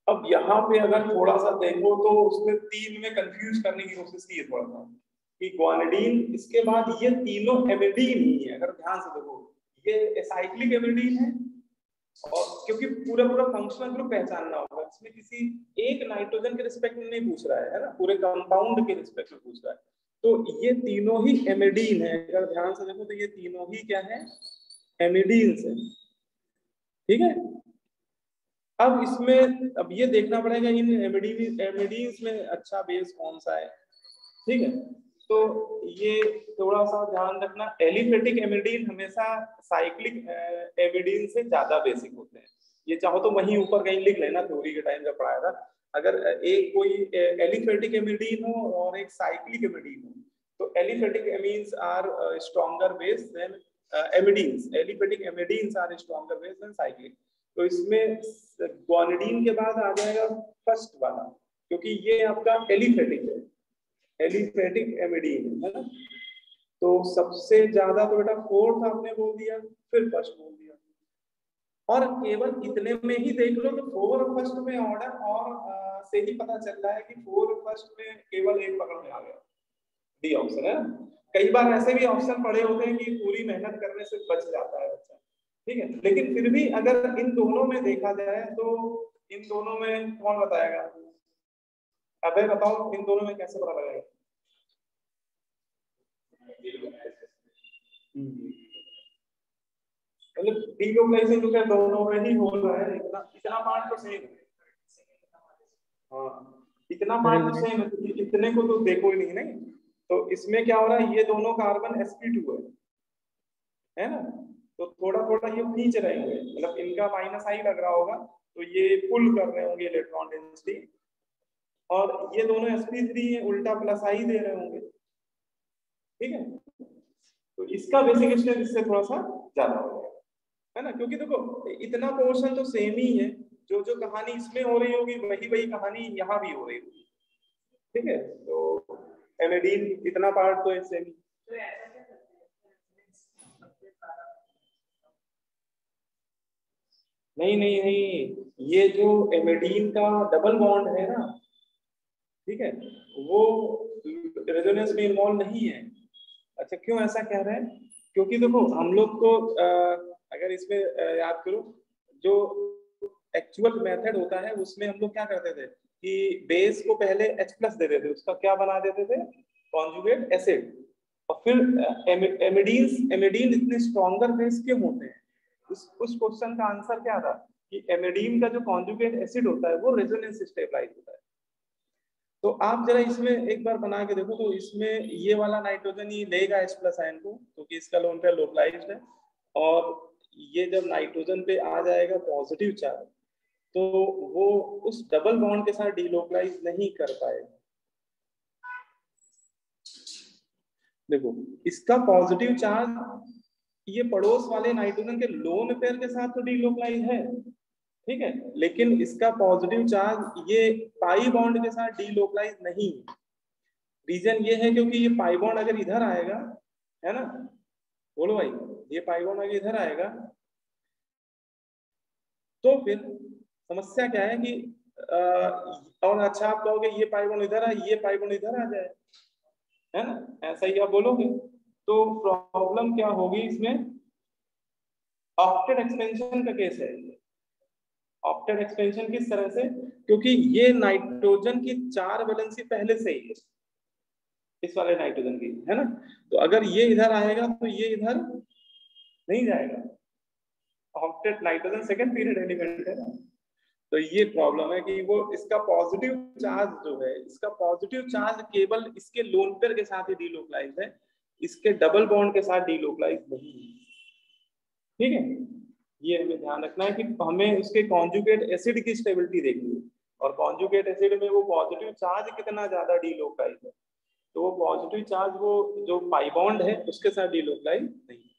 अब यहाँ पे अगर थोड़ा सा देखो तो उसने तीन में कंफ्यूज करने की कोशिश की है थोड़ा सा, कि ग्वानिडीन इसके बाद ये तीनों एमिडीन ही है, अगर ध्यान से देखो ये एसाइक्लिक एमिडीन है, और क्योंकि पूरा पूरा फंक्शनल ग्रुप पहचानना होगा, इसमें किसी एक नाइट्रोजन के रिस्पेक्ट में नहीं पूछ रहा है ना, पूरे कंपाउंड के रिस्पेक्ट में पूछ रहा है, तो ये तीनों ही एमिडीन है, अगर ध्यान से देखो तो ये तीनों ही क्या है, एमिडीन्स है। ठीक है, अब इसमें अब ये देखना पड़ेगा इन एमिडीन्स में अच्छा बेस कौन सा है। ठीक है, तो ये थोड़ा सा ध्यान रखना, एलिफेटिक एमिडीन हमेशा साइक्लिक एमिडीन से ज्यादा बेसिक होते हैं। ये चाहो तो वहीं ऊपर कहीं लिख लेना, थ्योरी के टाइम जब पढ़ाया था, अगर एक कोई एलिफेटिक एमिडीन हो और एक साइक्लिक एमिडीन हो, तो aliphatic amines are stronger base than amidines, aliphatic amidines are stronger base than cyclic. तो इसमें ग्वानिडीन के बाद आ जाएगा फर्स्ट वाला, क्योंकि ये आपका एलिफेटिक है, एलिफेटिक एमिडीन है ना। तो सबसे ज्यादा तो बेटा फोर्थ आपने बोल दिया, फिर फर्स्ट बोल दिया, और केवल इतने में ही देख लो तो फोर फर्स्ट में ऑर्डर और से ही पता चल रहा है कि फोर फर्स्ट में केवल एक पकड़ में आ गया, डी ऑप्शन है। कई बार ऐसे भी ऑप्शन पड़े होते हैं कि पूरी मेहनत करने से बच जाता है बच्चा, ठीक है, लेकिन फिर भी अगर इन दोनों में देखा जाए तो इन दोनों में कौन बताएगा, अबे बताओ इन दोनों में कैसे पता लगेगा। मतलब डीलोकलाइजेशन तो क्या दोनों में ही हो रहा है, इतना पार्ट तो सेम है। हाँ, इतना पार्ट तो सेम है, इतने को तो देखो ही नहीं। तो इसमें क्या हो रहा है, ये दोनों कार्बन sp2 है ना, तो थोड़ा थोड़ा ये खींच रहे होंगे, मतलब इनका माइनस आई लग रहा होगा तो ये पुल कर रहे होंगे इलेक्ट्रॉन डेंसिटी, और ये दोनों sp3 है, उल्टा प्लस आई दे रहे होंगे। ठीक है, तो इसका बेसिक स्ट्रेंथ इससे थोड़ा सा ज्यादा हो जाएगा, है ना, क्योंकि देखो इतना पोर्शन तो सेम ही है, जो जो कहानी इसमें हो रही होगी वही वही कहानी यहाँ भी हो रही होगी। ठीक है, तो एमिडीन इतना पार्ट तो सेम ही। नहीं नहीं नहीं, ये जो एमिडीन का डबल बॉन्ड है ना, ठीक है, वो रेजोनेंस में इन्वॉल्व नहीं है। अच्छा, क्यों ऐसा कह रहे हैं, क्योंकि देखो हम लोग को अगर इसमें याद करो, जो एक्चुअल मेथड होता है उसमें हम लोग क्या करते थे कि बेस को पहले H+ दे देते थे, उसका क्या बना देते थे, कॉन्जुगेट एसिड, और फिर एमिडीन इतने स्ट्रॉन्गर बेस क्यों होते हैं, उस क्वेश्चन का आंसर क्या था कि एमिडीन का जो कॉन्जुगेट एसिड होता है वो रेजोनेंस स्टेबलाइज होता है। तो आप जरा इसमें एक बार बना के देखो, तो इसमें ये वाला नाइट्रोजन ही लेगा H+ आयन को, क्योंकि इसका लोन पेयर लोकलाइज्ड है, और ये जब नाइट्रोजन पे आ जाएगा पॉजिटिव चार्ज, तो वो उस डबल बॉन्ड के साथ डीलोकलाइज नहीं कर पाएगा। देखो इसका पॉजिटिव चार्ज ये पड़ोस वाले नाइट्रोजन के लोन पेयर के साथ तो डीलोकलाइज है, ठीक है, लेकिन इसका पॉजिटिव चार्ज ये पाई बॉन्ड के साथ डीलोकलाइज नहीं। रीजन ये है क्योंकि ये पाई बॉन्ड अगर इधर आएगा, है ना, बोलो भाई, ये पाई बॉन्ड अगर इधर आएगा तो फिर समस्या क्या है कि और अच्छा आप कहोगे ये पाई बॉन्ड इधर है, ये पाई बॉन्ड इधर आ जाए, है ना, ऐसा ही आप बोलोगे, तो प्रॉब्लम क्या होगी इसमें, ऑक्टेट एक्सपेंशन का केस है। ऑक्टेट एक्सपेंशन किस तरह से, क्योंकि ये नाइट्रोजन की 4 वैलेंसी पहले से ही है इस वाले नाइट्रोजन की, है ना, तो अगर ये इधर आएगा तो ये इधर नहीं जाएगा, octet nitrogen second period element है ना, तो ये प्रॉब्लम है कि वो इसका पॉजिटिव चार्ज जो है, इसका पॉजिटिव चार्ज केवल इसके लोन पेयर के साथ ही डीलोकलाइज है, इसके डबल बॉन्ड के साथ डीलोकलाइज नहीं है। ठीक है, ये हमें ध्यान रखना है कि हमें उसके कॉन्जुगेट एसिड की स्टेबिलिटी देखनी है, और कॉन्जुगेट एसिड में वो पॉजिटिव चार्ज कितना ज्यादा डीलोकलाइज है, तो वो पॉजिटिव चार्ज वो जो पाई बॉन्ड है उसके साथ डीलोकलाइज नहीं।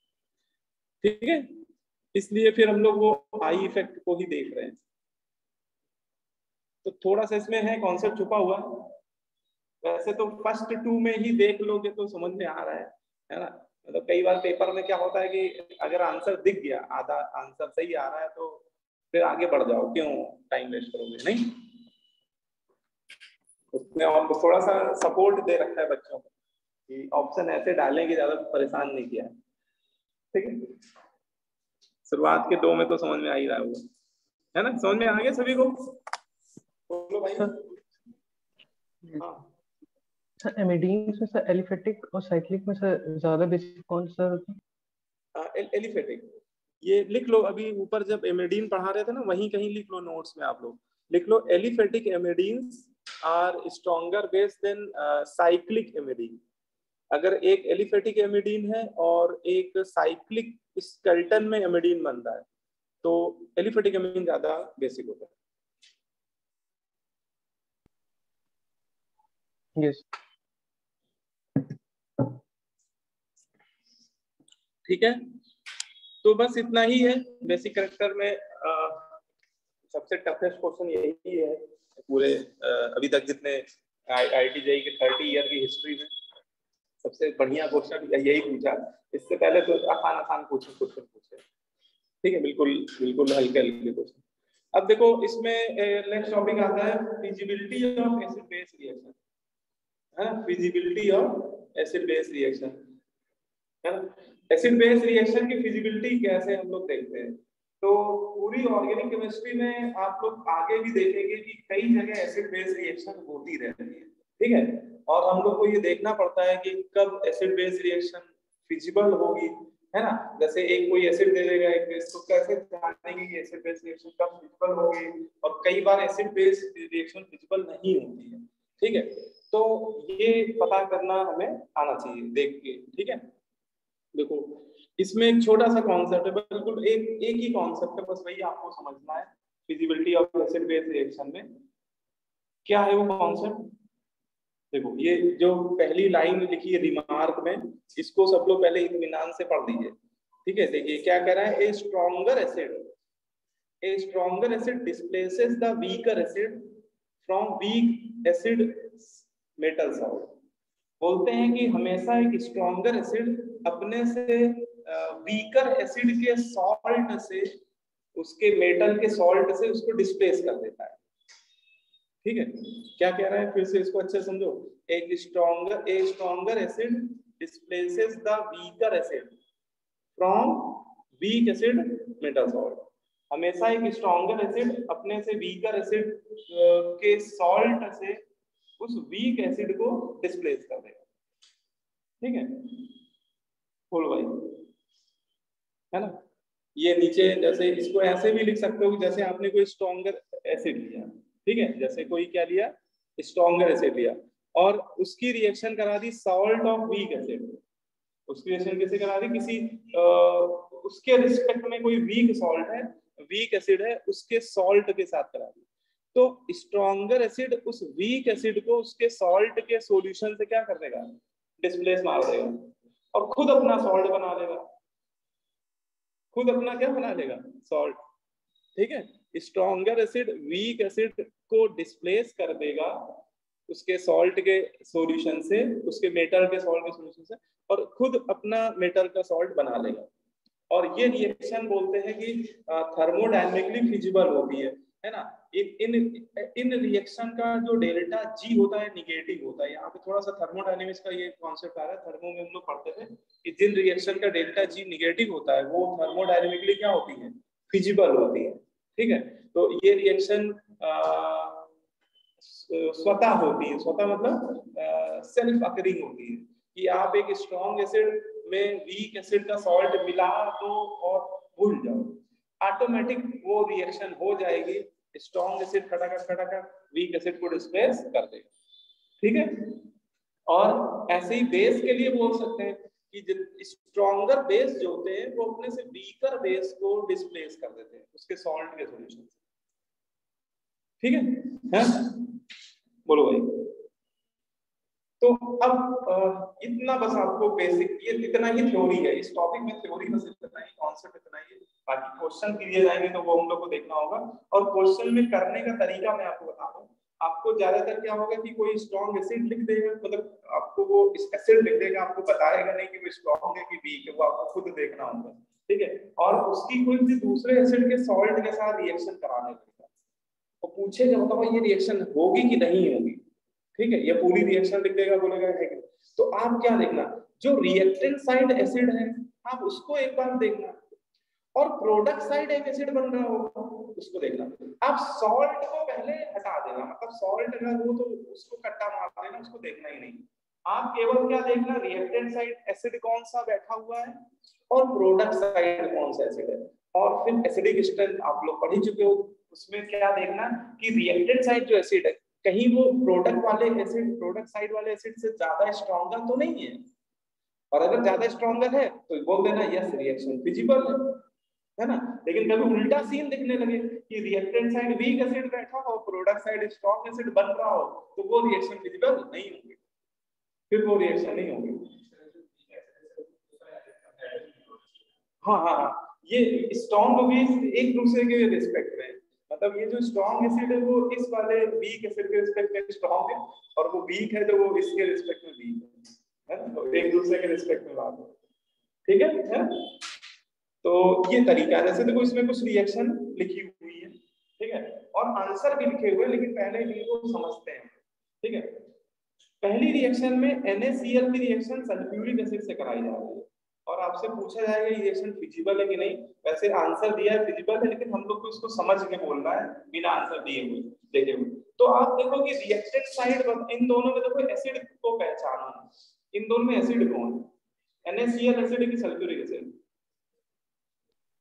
ठीक है, इसलिए फिर हम लोग वो आई इफेक्ट को ही देख रहे हैं, तो थोड़ा सा इसमें है कॉन्सेप्ट छुपा हुआ। वैसे तो फर्स्ट 2 में ही देख लोगे तो समझ में आ रहा है ना, मतलब कई बार पेपर में क्या होता है कि अगर आंसर दिख गया, आधा आंसर सही आ रहा है, तो फिर आगे बढ़ जाओ, क्यों टाइम वेस्ट करोगे, नहीं, उसमें और थोड़ा सा सपोर्ट दे रखा है बच्चों को कि ऑप्शन ऐसे डालेंगे, ज्यादा परेशान नहीं किया है। ठीक है, शुरुआत के 2 में तो समझ में आ ही रहा है ना, समझ में आ गया सभी को, बोलो भाई। हाँ, सर एमिडीन्स में सर एलिफेटिक और साइक्लिक में सर ज्यादा बेसिक कौन सा होता है? एलिफेटिक ये लिख लो, अभी ऊपर जब एमिडीन पढ़ा रहे थे ना वहीं कहीं लिख लो, नोट्स में आप लोग लिख लो aliphatic amidines are stronger base than cyclic amidine. अगर एक एलिफेटिक एमिडीन है और एक साइक्लिक स्केलेटन में एमिडीन बन रहा है तो एलिफेटिक एमिडीन ज्यादा बेसिक होता है। यस। ठीक है, तो बस इतना ही है बेसिक कैरेक्टर में। सबसे टफेस्ट क्वेश्चन यही है पूरे अभी तक जितने IIT JEE के 30 ईयर की हिस्ट्री में सबसे बढ़िया क्वेश्चन यही पूछा। इससे पहले तो आसान आसान क्वेश्चन पूछे, ठीक है, बिल्कुल बिल्कुल हल्के हल्के क्वेश्चन। अब देखो इसमें नेक्स्ट टॉपिक आता है feasibility of acid base reaction, है ना, feasibility of acid base reaction, है ना। एसिड बेस रिएक्शन की फिजिबिलिटी कैसे हम लोग देखते हैं, तो पूरी ऑर्गेनिक केमिस्ट्री में आप लोग आगे भी देखेंगे कि कई जगह एसिड बेस रिएक्शन होती रहती है, ठीक है, और हम लोग को ये देखना पड़ता है कि कब एसिड बेस रिएक्शन फिजिबल होगी, है ना। जैसे एक कोई एसिड दे देगा एक बेस, तो कैसे जानेंगे कि एसिड बेस रिएक्शन कब फिजिबल होगी, और कई बार एसिड बेस रिएक्शन फिजिबल नहीं होती है, ठीक है, तो ये पता करना हमें आना चाहिए देख के, ठीक है। देखो इसमें एक छोटा सा कॉन्सेप्ट है, बिल्कुल एक ही कॉन्सेप्ट है, बस वही आपको समझना है। Feasibility of acid base reaction में क्या है वो कॉन्सेप्ट, देखो ये जो पहली लाइन लिखी है रिमार्क में, इसको सब लोग पहले इत्मीनान से पढ़ लीजिए, ठीक है। देखिए क्या कह रहा है, a stronger acid displaces the weaker acid from weak acid metal salt. बोलते हैं कि हमेशा एक स्ट्रॉन्गर एसिड अपने से वीकर एसिड के सॉल्ट से, उसके मेटल के सॉल्ट से उसको डिस्प्लेस कर देता है, ठीक है। क्या कह रहा है फिर से इसको अच्छे समझो, एक stronger acid displaces the weaker acid from weak acid metal salt. हमेशा एक स्ट्रॉन्गर एसिड अपने से वीकर एसिड के सॉल्ट से उस वीक एसिड को डिस्प्लेस कर देगा, ठीक है, फुल भाई, है ना। ये नीचे जैसे इसको ऐसे भी लिख सकते हो, जैसे आपने कोई स्ट्रॉन्गर एसिड लिया, ठीक है, जैसे कोई क्या लिया, स्ट्रॉन्गर एसिड लिया और उसकी रिएक्शन करा दी सॉल्ट ऑफ वीक एसिड। उसकी रिएक्शन कैसे करा दी, किसी उसके रिस्पेक्ट में कोई वीक सॉल्ट है, वीक एसिड है, उसके सॉल्ट के साथ करा दी, तो स्ट्रॉन्गर एसिड उस वीक एसिड को उसके सॉल्ट के सॉल्यूशन से क्या कर देगा, डिस्प्लेस मार देगा और खुद अपना सॉल्ट बना लेगा, खुद अपना क्या बना लेगा, सॉल्ट, ठीक है। स्ट्रॉन्गर एसिड वीक एसिड को डिस्प्लेस कर देगा उसके सॉल्ट के सॉल्यूशन से, उसके मेटल के सॉल्ट के सॉल्यूशन से, और खुद अपना मेटल का सॉल्ट बना लेगा। और ये रिएक्शन बोलते हैं कि थर्मोडायनेमिकली फिजिबल होती है ना। इन रिएक्शन का जो डेल्टा जी होता है निगेटिव होता है। यहाँ पे थोड़ा सा थर्मोडायनेमिक्स का ये कॉन्सेप्ट आ रहा है, थर्मो में हम लोग पढ़ते थे कि जिन रिएक्शन का डेल्टा जी निगेटिव होता है वो थर्मोडायनेमिकली क्या होती है, फिजिबल होती है, ठीक है। तो ये रिएक्शन स्वतः होती है, स्वतः मतलब सेल्फ अकरिंग होती है कि आप एक स्ट्रॉन्ग एसिड में वीक एसिड का सॉल्ट मिला दो और भूल जाओ, ऑटोमेटिक वो रिएक्शन हो जाएगी, स्ट्रॉन्ग एसिड खटाखट वीक एसिड को डिस्प्लेस कर देगा, ठीक है। और ऐसे ही बेस के लिए बोल सकते हैं कि स्ट्रॉन्गर बेस जो होते हैं वो अपने से वीकर बेस को डिस्प्लेस कर देते हैं उसके सॉल्ट के सॉल्यूशन से, ठीक है? बोलो भाई। तो अब इतना बस आपको बेसिक, ये इतना ही थ्योरी है इस टॉपिक में, थ्योरी बस इतना ही, कॉन्सेप्ट इतना ही है। बाकी क्वेश्चन दिए जाएंगे तो वो हम लोग को देखना होगा, और क्वेश्चन में करने का तरीका मैं आपको बता दूं। आपको ज्यादातर क्या होगा कि कोई स्ट्रॉन्ग एसिड लिख देगा, मतलब आपको वो एसिड लिख देगा, आपको बताएगा नहीं कि वो स्ट्रॉन्ग है कि वीक है, वो आपको खुद देखना होगा, ठीक है। और उसकी कोई भी दूसरे एसिड के सॉल्ट के साथ रिएक्शन कराने लगेगा, तो पूछेगा बताओ ये रिएक्शन होगी कि नहीं होगी, ठीक है। ये पूरी रिएक्शन लिख देगा, बोलेगा है कि, तो आप क्या देखना, जो रिएक्टेंट साइड एसिड है आप उसको एक बार देखना, और प्रोडक्ट साइड एक एसिड बन रहा होगा उसको देखना। आप सॉल्ट को पहले हटा देना, मतलब सॉल्ट अगर हो तो उसको कट्टा मार देना, उसको देखना ही नहीं, आप केवल क्या देखना, रिएक्टेंट साइड एसिड कौन सा बैठा हुआ है और प्रोडक्ट साइड कौन सा एसिड है, और फिर एसिडिक स्ट्रेंथ आप लोग पढ़ ही चुके हो, उसमें क्या देखना कि रिएक्टेंट साइड जो एसिड है कहीं वो प्रोडक्ट वाले एसिड, प्रोडक्ट साइड वाले एसिड से ज्यादा स्ट्रॉन्गर तो नहीं है, और अगर ज्यादा स्ट्रॉन्गर है तो बोल देना यस रिएक्शन फिजिबल है ना। लेकिन कभी उल्टा सीन दिखने लगे कि रिएक्टेंट साइड वीक एसिड बैठा हो, प्रोडक्ट साइड स्ट्रॉन्ग एसिड बन रहा हो, तो वो रिएक्शन फिजिबल नहीं होगी, फिर वो रिएक्शन नहीं होगी। हाँ हाँ हाँ, ये स्ट्रॉन्ग भी एक दूसरे के रिस्पेक्ट में, मतलब ये जो स्ट्रॉन्ग एसिड है वो इस वाले वीक एसिड के रिस्पेक्ट में स्ट्रॉन्ग है, और वो वीक है तो वो इसके रिस्पेक्ट में वीक है ना, तो एक दूसरे के रिस्पेक्ट में बात है, ठीक है? तो ये तरीका है। जैसे देखो इसमें कुछ रिएक्शन लिखी हुई है, ठीक है, और आंसर भी लिखे हुए हैं, लेकिन पहले इनको समझते हैं, ठीक है। पहली रिएक्शन में NaCl की रिएक्शन सल्फ्यूरिक एसिड से कराई जा रही है, और आपसे पूछा जाएगा ये रिएक्शन फिजिबल है कि नहीं। वैसे आंसर दिया है फिजिबल है, लेकिन हम लोग को इसको समझ के बोलना है बिना आंसर दिए हुए, देखे हुए। तो आप देखो कि रिएक्टेंट साइड इन दोनों में देखो एसिड को पहचानो, इन दोनों में एसिड कौन है, NaCl एसिड की सल्फ्यूरिक एसिड।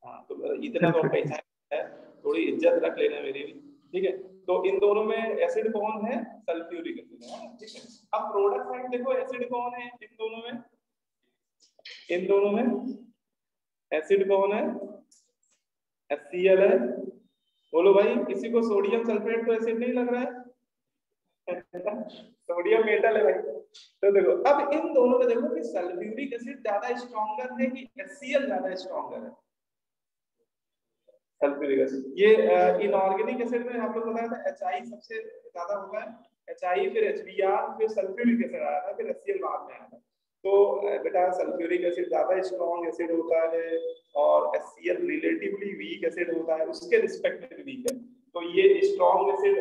हाँ, तो इतना तो पहचान है, थोड़ी इज्जत रख लेना मेरी भी, ठीक है। तो इन दोनों में एसिड कौन है, सल्फ्यूरिक एसिड है, ठीक है। अब प्रोडक्ट साइड देखो एसिड कौन है इन दोनों में, इन दोनों में एसिड कौन है, HCl है। बोलो भाई, किसी को सोडियम सल्फेट तो एसिड नहीं लग रहा है? सोडियम मेटल है भाई। तो देखो अब इन दोनों में देखो कि सल्फ्यूरिक एसिड ज्यादा स्ट्रॉन्गर है कि HCl ज्यादा स्ट्रॉन्गर है, सल्फ्यूरिक एसिड। ये इनऑर्गेनिक एसिड में हम लोग बताया था HI सबसे ज्यादा होता है, HI फिर HBr फिर सल्फ्यूरिक एसिड आया था, फिर HCl बाद में आया था। तो बेटा सल्फ्यूरिक एसिड ज्यादा स्ट्रॉन्ग एसिड होता है और HCl रिलेटिवली वीक एसिड होता है, उसके रिस्पेक्ट में वीक है। तो ये स्ट्रॉन्ग एसिड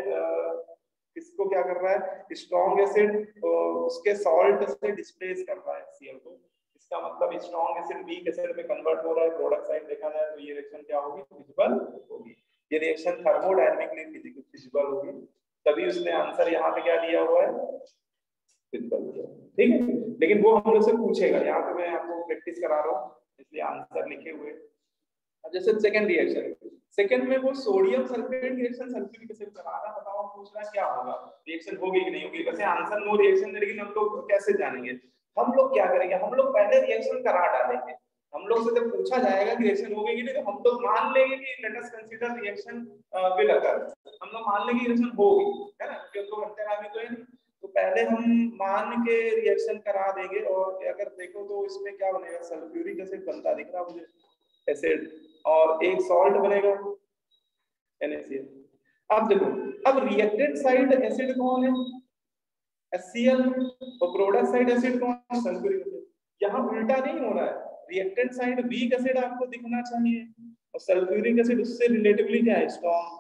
किसको क्या कर रहा है, स्ट्रॉन्ग एसिड उसके सॉल्ट से डिस्प्लेस कर रहा है HCl को, इसका मतलब स्ट्रॉन्ग एसिड वीक एसिड में कन्वर्ट हो रहा है। प्रोडक्ट साइड देखा जाए तो ये रिएक्शन क्या होगी, फिजिबल होगी। ये रिएक्शन थर्मोडायनामिकली फिजिबल होगी, तभी उसने आंसर यहाँ पे क्या दिया हुआ है, फिजिबल, ठीक है। लेकिन वो हम लोग से पूछेगा, यहाँ पे मैं आपको प्रैक्टिस करा रहा हूँ इसलिए आंसर लिखे हुए। जैसे सेकंड रिएक्शन, सेकंड में वो sodium sulphate reaction sulphuric acid करा रहा, बताओ पूछ रहा क्या होगा, रिएक्शन होगी कि नहीं होगी। वैसे आंसर नो रिएक्शन, लेकिन हम लोग कैसे जानेंगे, हम लोग क्या करेंगे, हम लोग पहले रिएक्शन करा डालेंगे। हम लोग से जब पूछा जाएगा कि रिएक्शन होगी कि नहीं, तो हम लोग मान लेंगे कि let us consider reaction will occur, हम लोग मान लेंगे रिएक्शन होगी, है ना, क्योंकि हम लोग अंतरामी तो है नहीं। तो पहले हम मान के रिएक्शन करा देंगे, और अगर देखो तो इसमें क्या बनेगा, सल्फ्यूरिक एसिड बनता दिख रहा मुझे एसिड, और एक सॉल्ट बनेगा NaCl। अब देखो, अब रिएक्टेंट साइड एसिड कौन है, HCl, और प्रोडक्ट साइड एसिड कौन है, सल्फ्यूरिक एसिड। यहाँ उल्टा नहीं हो रहा है, रिएक्टेंट साइड वीक एसिड आपको दिखना चाहिए और सल्फ्यूरिक एसिड उससे रिलेटिवली क्या है, स्ट्रॉन्ग।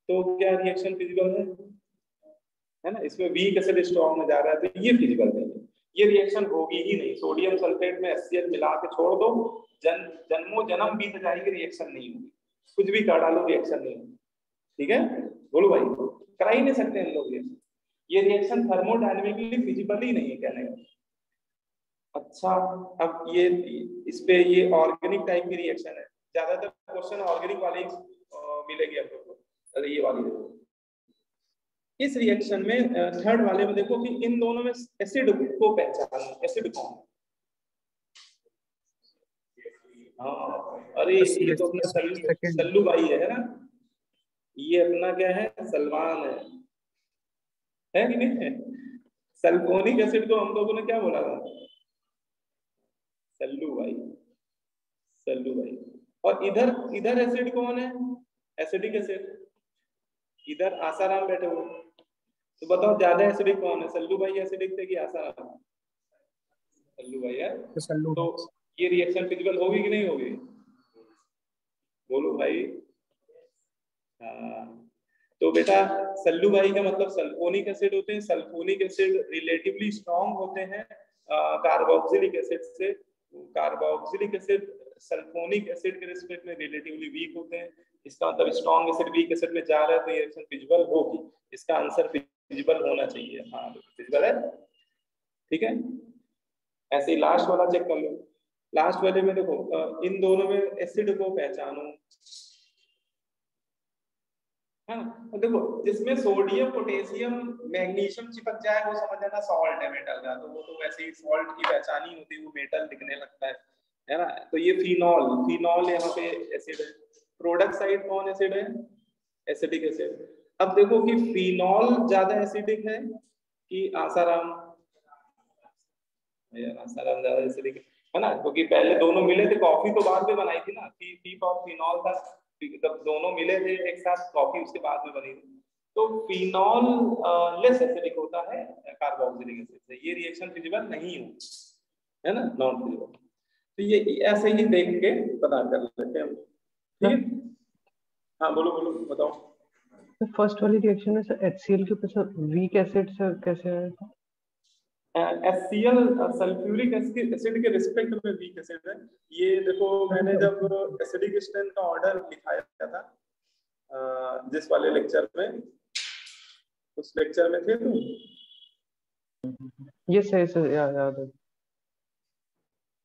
तो क्या रिएक्शन फिजिबल है ना, इसमें वीक एसिड स्ट्रॉन्ग में जा रहा है, तो ये फिजिबल नहीं है, ये रिएक्शन होगी ही नहीं। सोडियम सल्फेट में HCl मिला के छोड़ दो, जन्मों जन्म बीत जाएगी, रिएक्शन नहीं होगी, कुछ भी कर डालो रिएक्शन नहीं होगी, ठीक है। बोलो भाई, करा ही नहीं सकते हम लोग रिएक्शन, ये रिएक्शन थर्मोडायनामिकली फिजिबल ही नहीं है कहने का। अच्छा, अब ये इस पे ये ऑर्गेनिक टाइप की रिएक्शन है, ज्यादातर क्वेश्चन ऑर्गेनिक वाले मिलेंगे आप लोग को। अरे ये वाली देखो, इस रिएक्शन में थर्ड वाले में देखो कि इन दोनों में एसिड को पहचानो, एसिड कौन है। हाँ, अरे ये तो अपना सल्लू भाई है ना, ये अपना क्या है, सलमान है कि नहीं है। सल्फोनिक एसिड को हम लोगों ने क्या बोला था, सल्लू भाई, सल्लू भाई। और इधर इधर एसिड कौन है, एसिडिक एसिड, इधर आसाराम बैठे हुए, तो बताओ ज्यादा एसिडिक कौन है, सल्लू भाई एसिडिक थे कि आसाराम, सल्लू भाई है। तो ये रिएक्शन फिजिबल होगी कि नहीं होगी, बोलो भाई। हाँ, तो बेटा सल्लू भाई का मतलब सल्फोनिक एसिड होते हैं, सल्फोनिक एसिड रिलेटिवली स्ट्रॉन्ग होते हैं कार्बोक्सिलिक एसिड से, कार्बोक्सिलिक एसिड सल्फोनिक एसिड के रिस्पेक्ट में रिलेटिवली वीक होते हैं। इसका मतलब स्ट्रॉन्ग एसिड वीक एसिड में जा रहा है तो ये रिएक्शन फिजिबल होगी, इसका आंसर फिजिबल होना चाहिए। हाँ फिजिबल है, ठीक है। ऐसे ही लास्ट वाला चेक कर लो। लास्ट वाले में देखो इन दोनों में एसिड को पहचानो, है ना। तो देखो जिसमें सोडियम पोटेशियम मैग्नीशियम चिपक जाए वो समझ लेना सॉल्ट है मेटल का, तो वो तो वैसे ही सॉल्ट की पहचान ही होती है, वो मेटल दिखने लगता है ना। तो ये फिनॉल, फिनॉल यहाँ पे एसिड है। प्रोडक्ट साइड कौन एसिड है? Acidic acid. अब देखो कि फिनॉल ज्यादा एसिडिक है कि आसाराम? आसाराम ज्यादा एसिडिक है ना, क्योंकि पहले दोनों मिले थे, कॉफी तो बाद में बनाई थी ना, फी और फिनॉल था, जब दोनों मिले थे एक साथ कॉफी उसके बाद में बनी थी। तो फिनॉल लेस एसिडिक होता है कार्बोक्सिलिक एसिड से, ये रिएक्शन फिजिबल नहीं होती है ना, नॉन फिजिबल। तो ये ऐसे ही देख के पता कर लेते हैं, ठीक है। हाँ बोलो बोलो बताओ। तो फर्स्ट वाली रिएक्शन में सर HCl के ऊपर सर वीक एसिड सर कैसे आया था? HCl सल्फ्यूरिक एसिड के रिस्पेक्ट में वीक एसिड है। ये देखो मैंने जब एसिडिक स्ट्रेंथ का ऑर्डर लिखाया था जिस वाले लेक्चर में, उस लेक्चर में थे तुम? ये सही सर याद है,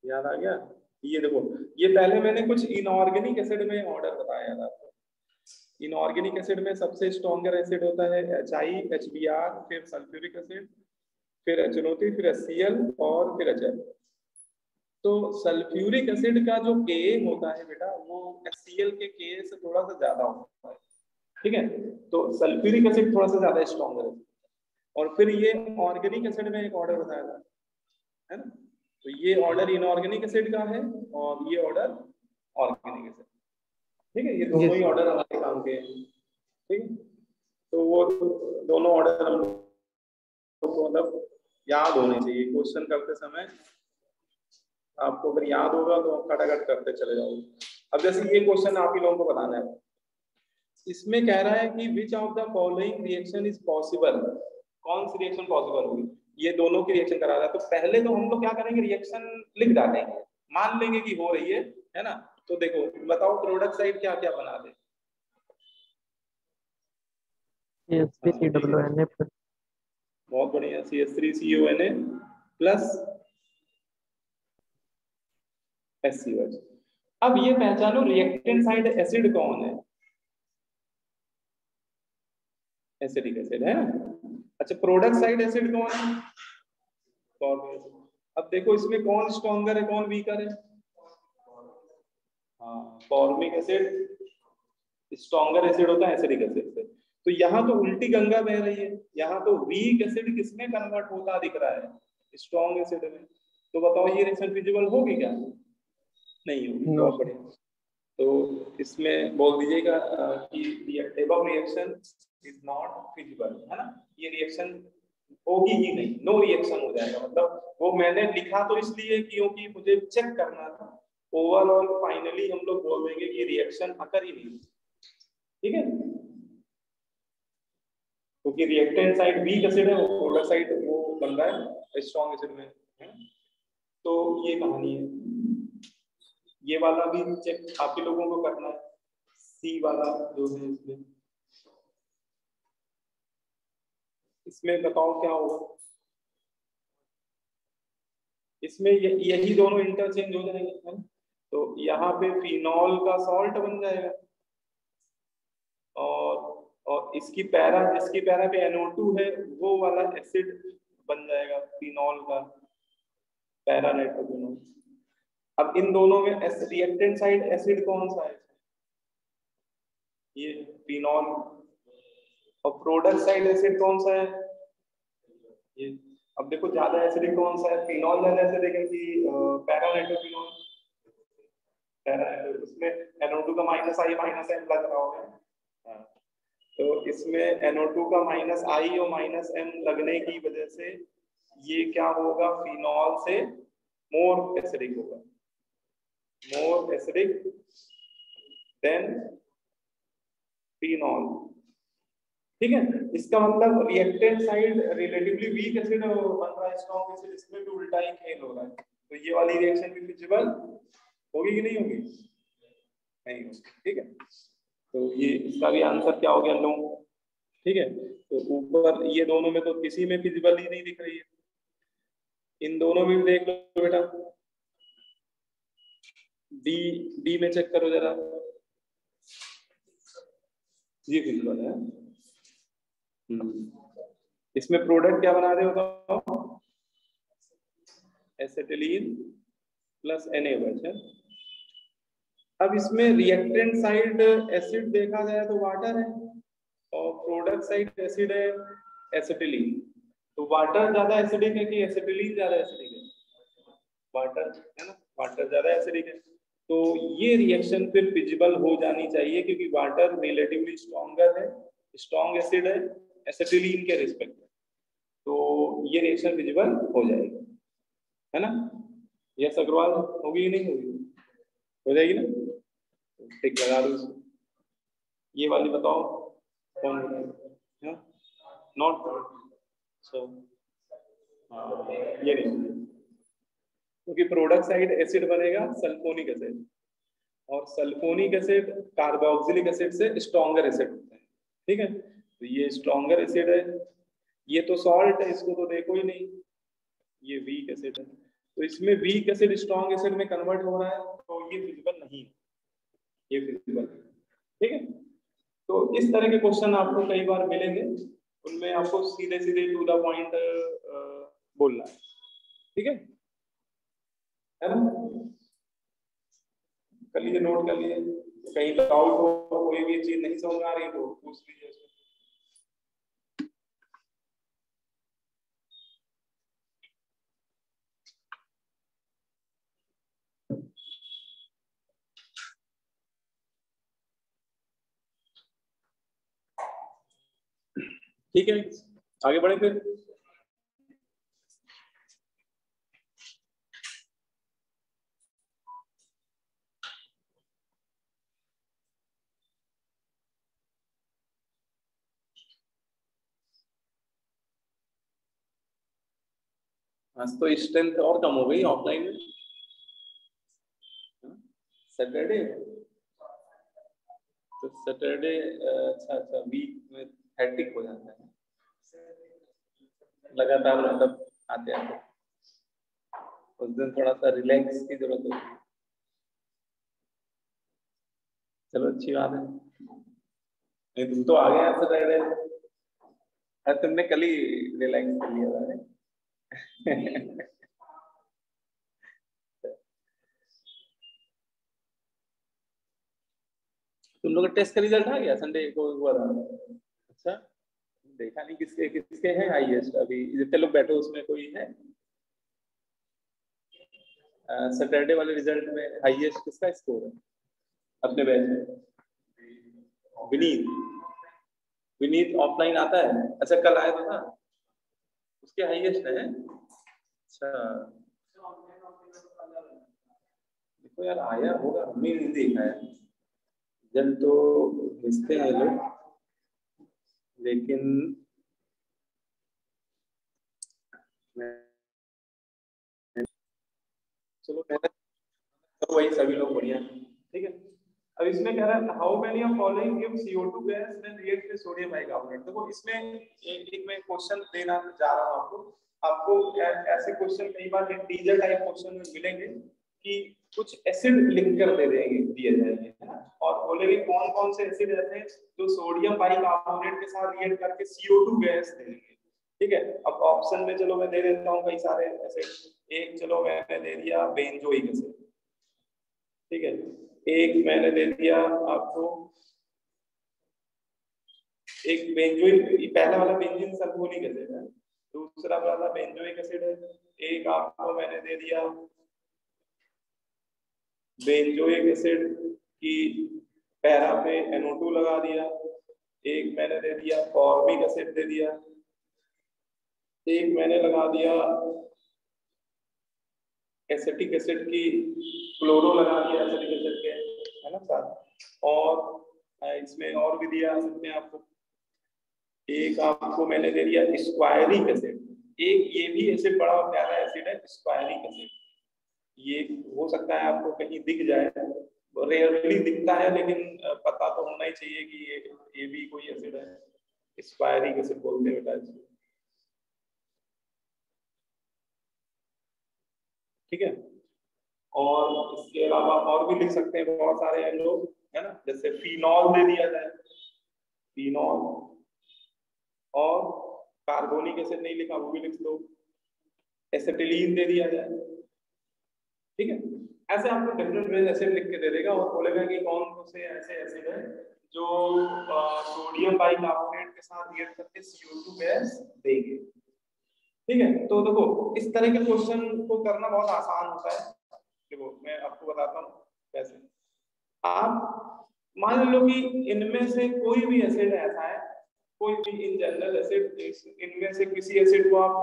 याद आ गया। ये देखो ये पहले मैंने कुछ इनऑर्गेनिक एसिड में ऑर्डर बताया था। इनऑर्गेनिक एसिड में सबसे स्ट्रॉन्गर एसिड होता है HI, HBr, फिर सल्फ्यूरिक एसिड, फिर HNO3, फिर HCl और फिर HF। तो सल्फ्यूरिक एसिड का जो Ka होता है बेटा वो HCl के Ka से थोड़ा सा ज्यादा होता है, ठीक है। तो सल्फ्यूरिक एसिड थोड़ा सा ज्यादा स्ट्रॉन्गर है। और फिर ये ऑर्गेनिक एसिड में एक ऑर्डर बताया था, है ना। तो ये ऑर्डर इनऑर्गेनिक एसिड का है और ये ऑर्डर ऑर्गेनिक एसिड, ठीक है। ये दोनों ही ऑर्डर हमारे काम के हैं, ठीक है। तो वो दोनों ऑर्डर हम लोग को मतलब याद होने चाहिए। क्वेश्चन करते समय आपको अगर याद होगा तो खटाखट करते चले जाओगे। अब जैसे ये क्वेश्चन आप ही लोगों को बताना है, इसमें कह रहा है कि विच of the following reaction is possible, कौन सी रिएक्शन पॉसिबल होगी। ये दोनों की रिएक्शन करा रहा है, तो पहले तो हम लोग क्या करेंगे, रिएक्शन लिख डालेंगे, मान लेंगे कि हो रही है ना। तो देखो बताओ प्रोडक्ट साइड क्या क्या बना दे। CH3COONA बहुत बढ़िया, CH3CONA प्लस HCOH। अब ये पहचानो रिएक्टेंट साइड एसिड कौन है, एसिडिक एसिड है। अच्छा प्रोडक्ट साइड एसिड कौन है, फॉर्मिक। अब देखो इसमें कौन स्ट्रॉन्गर है कौन वीकर है, हाँ फॉर्मिक एसिड स्ट्रॉन्गर एसिड होता है एसिडिक एसिड से। तो यहाँ तो उल्टी गंगा बह रही है, यहाँ तो वीक एसिड किसमें कन्वर्ट होता दिख रहा है, स्ट्रॉन्ग एसिड में। तो बताओ ये रिएक्शन फिजिबल होगी क्या? नहीं होगी। बहुत बढ़िया। तो इसमें बोल दीजिएगा कि above reaction is not feasible, है ना। ये रिएक्शन होगी ही नहीं, नो रिएक्शन हो जाएगा। मतलब वो मैंने लिखा तो इसलिए क्योंकि मुझे चेक करना था, ओवरऑल फाइनली हम लोग बोल देंगे कि रिएक्शन अकर ही नहीं, ठीक है। क्योंकि रिएक्टेंट साइड वीक एसिड है, प्रोडक्ट साइड वो बन रहा है स्ट्रॉन्ग एसिड में, है। तो ये कहानी है। ये वाला भी चेक आप ही लोगों को करना है, सी वाला जो है इसमें बताओ क्या होगा। इसमें यही दोनों इंटरचेंज हो जाएंगे, है। तो यहाँ पे फिनॉल का सॉल्ट बन जाएगा और इसकी पैरा, जिसकी पैरा पे NO2 है वो वाला एसिड बन जाएगा फिनॉल का पैरा नाइट्रोफिनॉल। अब इन दोनों में रिएक्टेंट साइड एसिड कौन सा है, ये फिनॉल। और प्रोडक्ट साइड एसिड कौन सा है, ये। अब देखो ज्यादा एसिडिक कौन सा है, फिनॉल ज्यादा एसिडिक है कि पैरा नाइट्रोफिनॉल। उसमें NO2 का -I -M लग रहा होगा, तो इसमें NO2 का -I और -M लगने की वजह से ये क्या होगा, फिनॉल से मोर एसिडिक होगा, मोर एसिडिक देन फिनॉल, ठीक है। इसका मतलब reactant side relatively weak acid बन रहा है, स्ट्रॉन्ग एसिड, इसमें भी उल्टा ही खेल हो रहा है। तो ये वाली रिएक्शन भी फिजिबल होगी कि नहीं होगी? नहीं होगी, ठीक है। तो ये इसका भी आंसर क्या हो गया नो, ठीक है। तो ऊपर ये दोनों में तो किसी में फिजिबल ही नहीं दिख रही है। इन दोनों में देख लो बेटा, डी डी में चेक करो जरा, ये फिजिबल है। इसमें प्रोडक्ट क्या बना रहे हो, एसिटिलीन प्लस NaOH है। अब इसमें रिएक्टेंट साइड एसिड देखा जाए तो वाटर है और प्रोडक्ट साइड एसिड है एसिटिलीन। तो वाटर ज्यादा एसिडिक है कि एसिटिलीन ज्यादा एसिडिक है? वाटर है ना, वाटर ज्यादा एसिडिक है। तो ये रिएक्शन फिर फिजिबल हो जानी चाहिए क्योंकि वाटर रिलेटिवली स्ट्रॉन्गर है, स्ट्रॉन्ग एसिड है एसिटिलीन के रिस्पेक्ट में, तो ये रिएक्शन फिजिबल हो जाएगी, है ना। यस अग्रवाल, होगी नहीं होगी? हो जाएगी ना, टिक लगा दो इसको। ये वाली बताओ कौन है? नॉट सो ये नहीं, क्योंकि प्रोडक्ट साइड एसिड बनेगा सल्फोनिक एसिड और सल्फोनिक एसिड कार्बोक्सिलिक एसिड से स्ट्रॉन्गर एसिड होता है, ठीक है। तो ये स्ट्रॉन्गर एसिड है, ये तो सॉल्ट है, इसको तो देखो ही नहीं, ये वीक एसिड है। तो इसमें वीक एसिड स्ट्रॉन्ग एसिड में कन्वर्ट हो रहा है, तो ये फिजिबल नहीं है, ये फिजिबल, ठीक है। तो इस तरह के क्वेश्चन आपको कई बार मिलेंगे, उनमें आपको सीधे सीधे टू द पॉइंट बोलना है, ठीक है ना। कर लीजिए, नोट कर लीजिए, कहीं डाउट हो, कोई भी चीज नहीं समझ आ रही तो पूछ लीजिए। ठीक है, आगे बढ़े फिर। आज तो स्ट्रेंथ और कम हो गई ऑफलाइन में, सैटरडे तो सैटरडे अच्छा अच्छा वीक में हैट्रिक हो जाता है लगातार, मतलब आते आते उस दिन थोड़ा सा रिलैक्स की जरूरत होती है। चलो अच्छी बात है, नहीं तुम तो आ गए सैटरडे, अरे तुमने कल ही रिलैक्स कर लिया था। तुम लोग का टेस्ट का रिजल्ट आ गया संडे को हुआ था? अच्छा, देखा नहीं किसके किसके हैं हाईएस्ट? अभी जितने लोग बैठे उसमें कोई है? सैटरडे वाले रिजल्ट में हाईएस्ट किसका स्कोर है अपने बैच में? विनीत, विनीत ऑफलाइन आता है? अच्छा कल आया था, उसके हाईएस्ट है। अच्छा देखो यार, आया होगा, हमने नहीं देखा है, जल तो भेजते हैं लोग, लेकिन चलो मेहनत तो वही सभी लोग बढ़िया, ठीक है। अब इसमें कह रहा है how many of following give CO2 gas when react with sodium bicarbonate. देखो इसमें एक मैं क्वेश्चन देना जा रहा हूं आपको, आपको ऐसे क्वेश्चन कई बार टीजर टाइप क्वेश्चन में मिलेंगे कि कुछ एसिड लिखकर दे देंगे, दिए जाएंगे, है ना, और बोलेंगे कौन कौन से एसिड ऐसे हैं जो सोडियम बाइकार्बोनेट के साथ रिएक्ट करके CO2 गैस देंगे, ठीक है। अब ऑप्शन में चलो मैं दे देता हूं कई सारे एसिड, एक चलो मैंने दे दिया बेंजोइक एसिड, ठीक है, एक मैंने दे दिया आपको, एक बेंजोइक, पहला वाला बेंजीन सल्फोनिक एसिड है, दूसरा वाला बेंजोइक एसिड है, एक आपको मैंने दे दिया बेंजोइक एसिड की पैरा पे NO2 लगा दिया, एक मैंने दे दिया फॉर्मिक एसिड दे दिया, एक मैंने लगा दिया एसिटिक एसिड की क्लोरो लगा दिया एसिटिक एसिड के, है ना साथ, और इसमें और भी दिया सकते हैं आपको, एक आपको मैंने दे दिया स्क्वायरिक एसिड, एक ये भी एसिड बड़ा प्यारा एसिड है स्क्वायरिक एसिड, ये हो सकता है आपको कहीं दिख जाए, रेयरली दिखता है लेकिन पता तो होना ही चाहिए कि ये भी कोई एसिड है, स्क्वायरिक एसिड बोलते हैं बेटा इसको। ठीक है। और इसके अलावा और भी लिख सकते हैं बहुत सारे हम लोग, है ना, जैसे फिनॉल दे दिया जाए, फिनॉल, और कार्बोनिक एसिड नहीं लिखा वो भी लिख लो, एसिटिलीन दे दिया जाए, ठीक है। ऐसे आपको डिफरेंट वेज एसिड लिख के दे देगा और बोलेगा कि कौन से ऐसे एसिड है जो सोडियम बाइकार्बोनेट के साथ रिएक्ट करके CO2 गैस देंगे, ठीक है। तो देखो इस तरह के क्वेश्चन को करना बहुत आसान होता है। देखो मैं आपको बताता हूँ कैसे। आप मान लो कि इनमें से कोई भी एसिड ऐसा है, कोई भी इन जनरल एसिड, इनमें से किसी एसिड को आप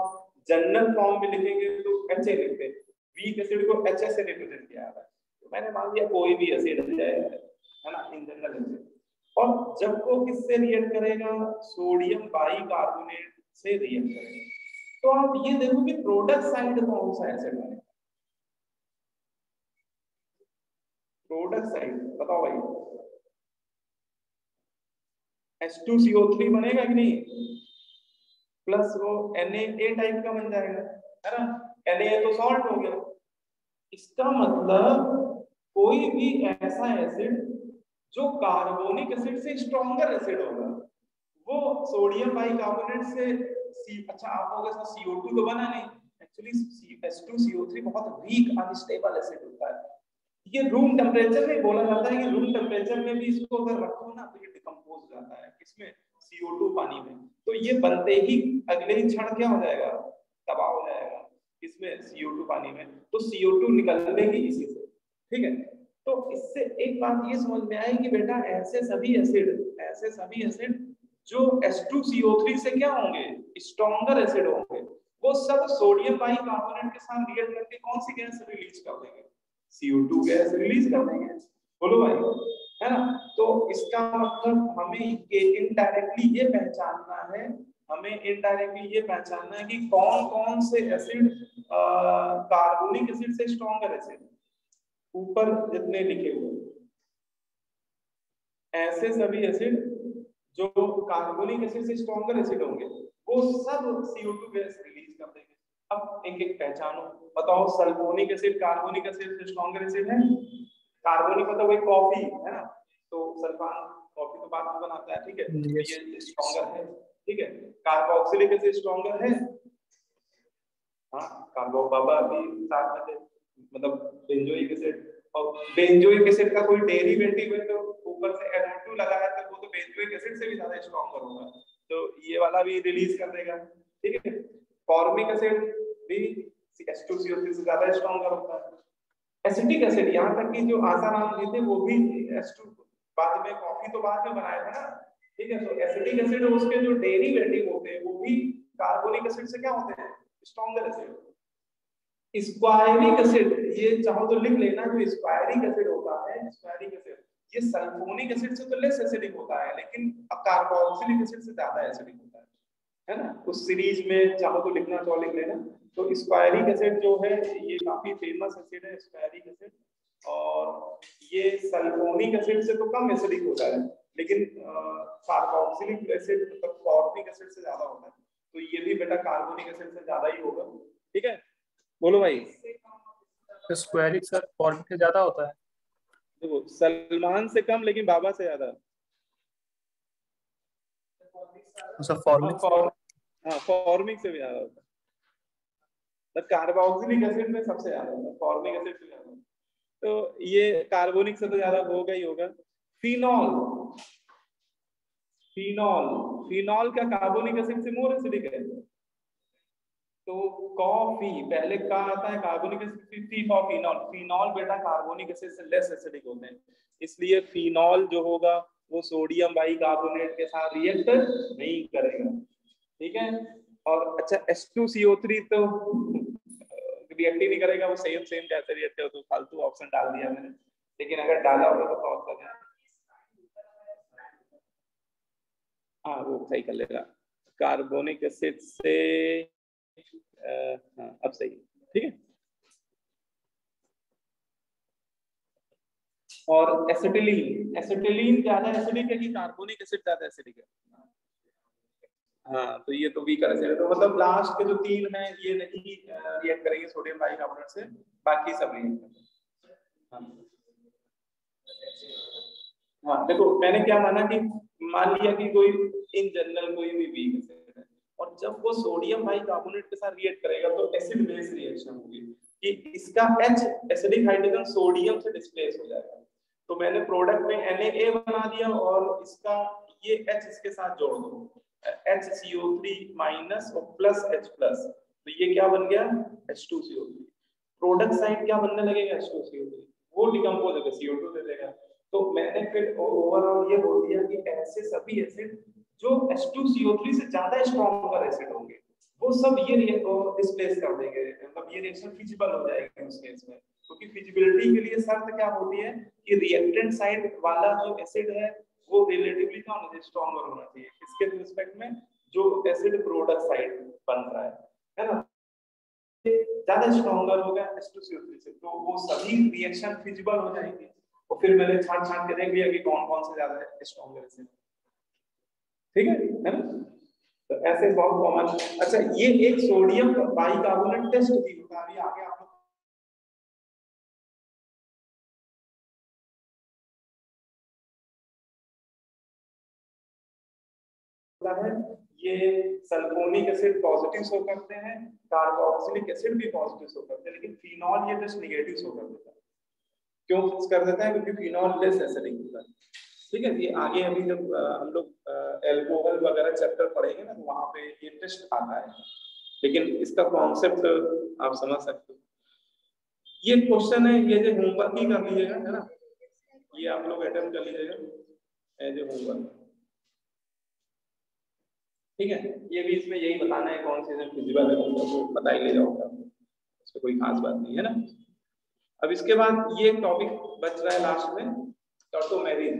जनरल फॉर्म में लिखेंगे तो HA लिखते हैं, वीक एसिड को HS से रिप्रेजेंट किया जाता है। तो मैंने मान लिया कोई भी एसिड है ना, इन जनरल एसिड, और जब वो किससे रिएक्ट करेगा, सोडियम बाइकार्बोनेट से रिएक्ट करेगा, तो आप ये देखो कि प्रोडक्ट साइड कौन सा एसिड बनेगा, प्रोडक्ट साइड बताओ भाई, H2CO3 बनेगा कि नहीं, प्लस वो Na टाइप का बन जाएगा, है ना, Na तो सॉल्ट हो गया। इसका मतलब कोई भी ऐसा एसिड जो कार्बोनिक एसिड से स्ट्रॉन्गर एसिड होगा, वो सोडियम बाइकार्बोनेट से अच्छा आप होगा CO2 तो बना नहीं, एक्चुअली H2CO3 बहुत वीक अनस्टेबल एसिड होता है। ये रूम टेम्परेचर में बोला जाता है कि रूम टेम्परेचर में भी इसको अगर रखो ना तो ये डिकम्पोज हो जाता है, किसमें, CO2 पानी में। तो ये बनते ही अगले ही क्षण क्या हो जाएगा, तबाह हो जाएगा, इसमें CO2 पानी में, तो CO2 निकलने की इसी से, ठीक है। तो इससे एक बात ये समझ में आई कि बेटा ऐसे सभी एसिड जो H2CO3 से क्या होंगे, स्ट्रॉन्गर एसिड होंगे, वो सब सोडियम बाइकार्बोनेट के साथ रिएक्ट करके कौन सी गैस रिलीज कर देंगे, CO2 गैस रिलीज कर देंगे। बोलो भाई, है ना। तो इसका मतलब हमें इनडायरेक्टली ये पहचानना है, कि कौन कौन से एसिड कार्बोनिक एसिड से स्ट्रॉन्गर एसिड, ऊपर जितने लिखे हुए ऐसे सभी एसिड जो कार्बोनिक एसिड से स्ट्रॉन्गर एसिड होंगे वो सब CO2 गैस रिलीज कर देंगे। अब एक एक पहचानो, बताओ सल्फोनिक एसिड कार्बोनिक एसिड से स्ट्रॉन्गर एसिड है, कार्बोनिक मतलब वही कॉफी है ना, तो सल्फान कॉफी तो बाद में बनाता है, ठीक है, तो ये स्ट्रॉन्गर है, ठीक है। कार्बोक्सिलिक एसिड स्ट्रॉन्गर है, हाँ कार्बो बाबा भी साथ में थे, मतलब बेंजोइक एसिड, और बेंजोइक एसिड का कोई डेरिवेटिव है तो ऊपर से NO2 लगाया तो वो तो बेंजोइक एसिड से भी ज्यादा स्ट्रॉन्गर होगा, तो ये वाला भी रिलीज कर देगा, ठीक है। फॉर्मिक एसिड भी H2CO3 से ज्यादा स्ट्रॉन्गर होता है। एसिटिक एसिड, यहाँ तक कि जो आसाराम जी थे वो भी H2 बाद में, कॉफी तो बाद में बनाया था ना, ठीक है। तो एसिटिक एसिड उसके जो डेरिवेटिव होते हैं वो भी कार्बोनिक एसिड से क्या होते हैं, स्ट्रॉन्गर एसिड। स्क्वायरिक एसिड, ये चाहो तो लिख लेना, जो स्क्वायरिक एसिड होता है, स्क्वायरिक एसिड ये सल्फोनिक एसिड से तो लेस एसिडिक होता है, लेकिन कार्बोक्सिलिक एसिड से ज्यादा एसिडिक होता है ना। उस सीरीज में चाहो तो लिखना, चाहो लिख लेना। तो स्क्वायरिक एसिड जो है ये काफी फेमस एसिड है, स्क्वायरिक एसिड, और ये सल्फोनिक एसिड से तो कम एसिडिक होता है, लेकिन कार्बोक्सिलिक एसिड मतलब फॉर्मिक एसिड से ज्यादा होता है, तो ये भी बेटा कार्बोनिक एसिड से ज्यादा ही होगा, ठीक है। बोलो भाई, तो स्क्वायरिक सर फॉर्मिक से ज्यादा होता है, देखो सलमान से कम लेकिन बाबा से ज्यादा, तो फॉर्मिक, हाँ फॉर्मिक से भी ज्यादा होता है, तो कार्बोक्सिलिक एसिड में सबसे ज्यादा होता है, फॉर्मिक एसिड से ज्यादा, तो ये कार्बोनिक से तो ज्यादा होगा ही होगा। फिनॉल, फिनॉल, फिनॉल का कार्बोनिक एसिड से मोर एसिडिक है, तो कॉफी पहले का आता है कार्बोनिक एसिड, फिनॉल, फिनॉल बेटा कार्बोनिक एसिड से लेस एसिडिक होते हैं, इसलिए फिनॉल जो होगा वो सोडियम बाइकार्बोनेट के साथ रिएक्ट नहीं करेगा, ठीक है। और अच्छा H2CO3 तो रिएक्ट ही नहीं करेगा, वो सेम सेम कैसे रिएक्ट करे, तो फालतू ऑप्शन डाल दिया मैंने, लेकिन अगर डाला होगा तो सॉल्व कर देना, हाँ वो सही कर लेगा, कार्बोनिक एसिड से हाँ अब सही, ठीक है। और एसिटिलीन, एसिटिलीन ज्यादा एसिडिक है कि कार्बोनिक एसिड ज्यादा एसिडिक है, हाँ, तो ये तो वीकर एसिड है, तो मतलब लास्ट के जो 3 हैं ये नहीं रिएक्ट करेंगे सोडियम बाइकार्बोनेट से, बाकी सब रिएक्ट करेंगे। हाँ हाँ, देखो मैंने क्या माना कि मान लिया कि कोई इन जनरल कोई भी वीक एसिड है, और जब वो सोडियम बाइकार्बोनेट के साथ रिएक्ट करेगा तो एसिड बेस रिएक्शन होगी कि इसका H एसिडिक हाइड्रोजन सोडियम से डिस्प्लेस हो जाएगा। तो मैंने प्रोडक्ट में Na बना दिया और इसका ये H इसके साथ जोड़ दो, HCO3 माइनस और प्लस H प्लस, तो ये क्या बन गया H2CO3। प्रोडक्ट साइड क्या बनने लगेगा H2CO3, वो डिकम्पोज होकर CO2 दे देगा। तो मैंने फिर ओवरऑल ये बोल दिया कि ऐसे सभी एसिड जो H2CO3 से ज्यादा स्ट्रॉन्गर एसिड होंगे वो सब ये डिस्प्लेस कर देंगे, मतलब ये रिएक्शन फिजिबल हो जाएगी उस केस में, क्योंकि फिजिबिलिटी के लिए शर्त क्या होती है कि रिएक्टेंट साइड वाला जो एसिड है वो रिलेटिवली क्या होना चाहिए, स्ट्रॉन्गर होना चाहिए इसके रिस्पेक्ट में जो एसिड प्रोडक्ट साइड बन रहा है ना, ज्यादा स्ट्रॉन्गर होगा H2CO3 से, तो वो सभी रिएक्शन फिजिबल हो जाएंगे। और फिर मैंने छांट छांट के देख लिया कि कौन कौन से ज्यादा स्ट्रॉन्गर एसिड, ठीक है ना। तो ऐसे बहुत कॉमन। अच्छा, ये एक सोडियम बाइकार्बोनेट टेस्ट भी होता है, अभी आगे आप है, ये सल्फोनिक एसिड पॉजिटिव शो करते हैं, कार्बोक्सिलिक एसिड भी पॉजिटिव शो करते हैं, लेकिन फिनॉल ये टेस्ट नेगेटिव शो कर देता है। क्यों कर देता है? क्योंकि फिनॉल लेस एसिडिक होता है, ठीक है। ये आगे अभी जब हम लोग एल्कोहल वगैरह चैप्टर पढ़ेंगे ना तो वहां पे ये टेस्ट आता है, लेकिन इसका कॉन्सेप्ट आप समझ सकते हो। ये क्वेश्चन है, ये जो होमवर्क ही कर लीजिएगा, है ना, ये आप लोग अटेम्प्ट कर लीजिएगा एज ए होमवर्क, ठीक है। ये भी इसमें यही बताना है कौन से फिजिबल है, तो पता ही ले जाओगे, इसमें कोई खास बात नहीं है ना। अब इसके बाद ये टॉपिक बच रहा है लास्ट में, टॉटोमेरिज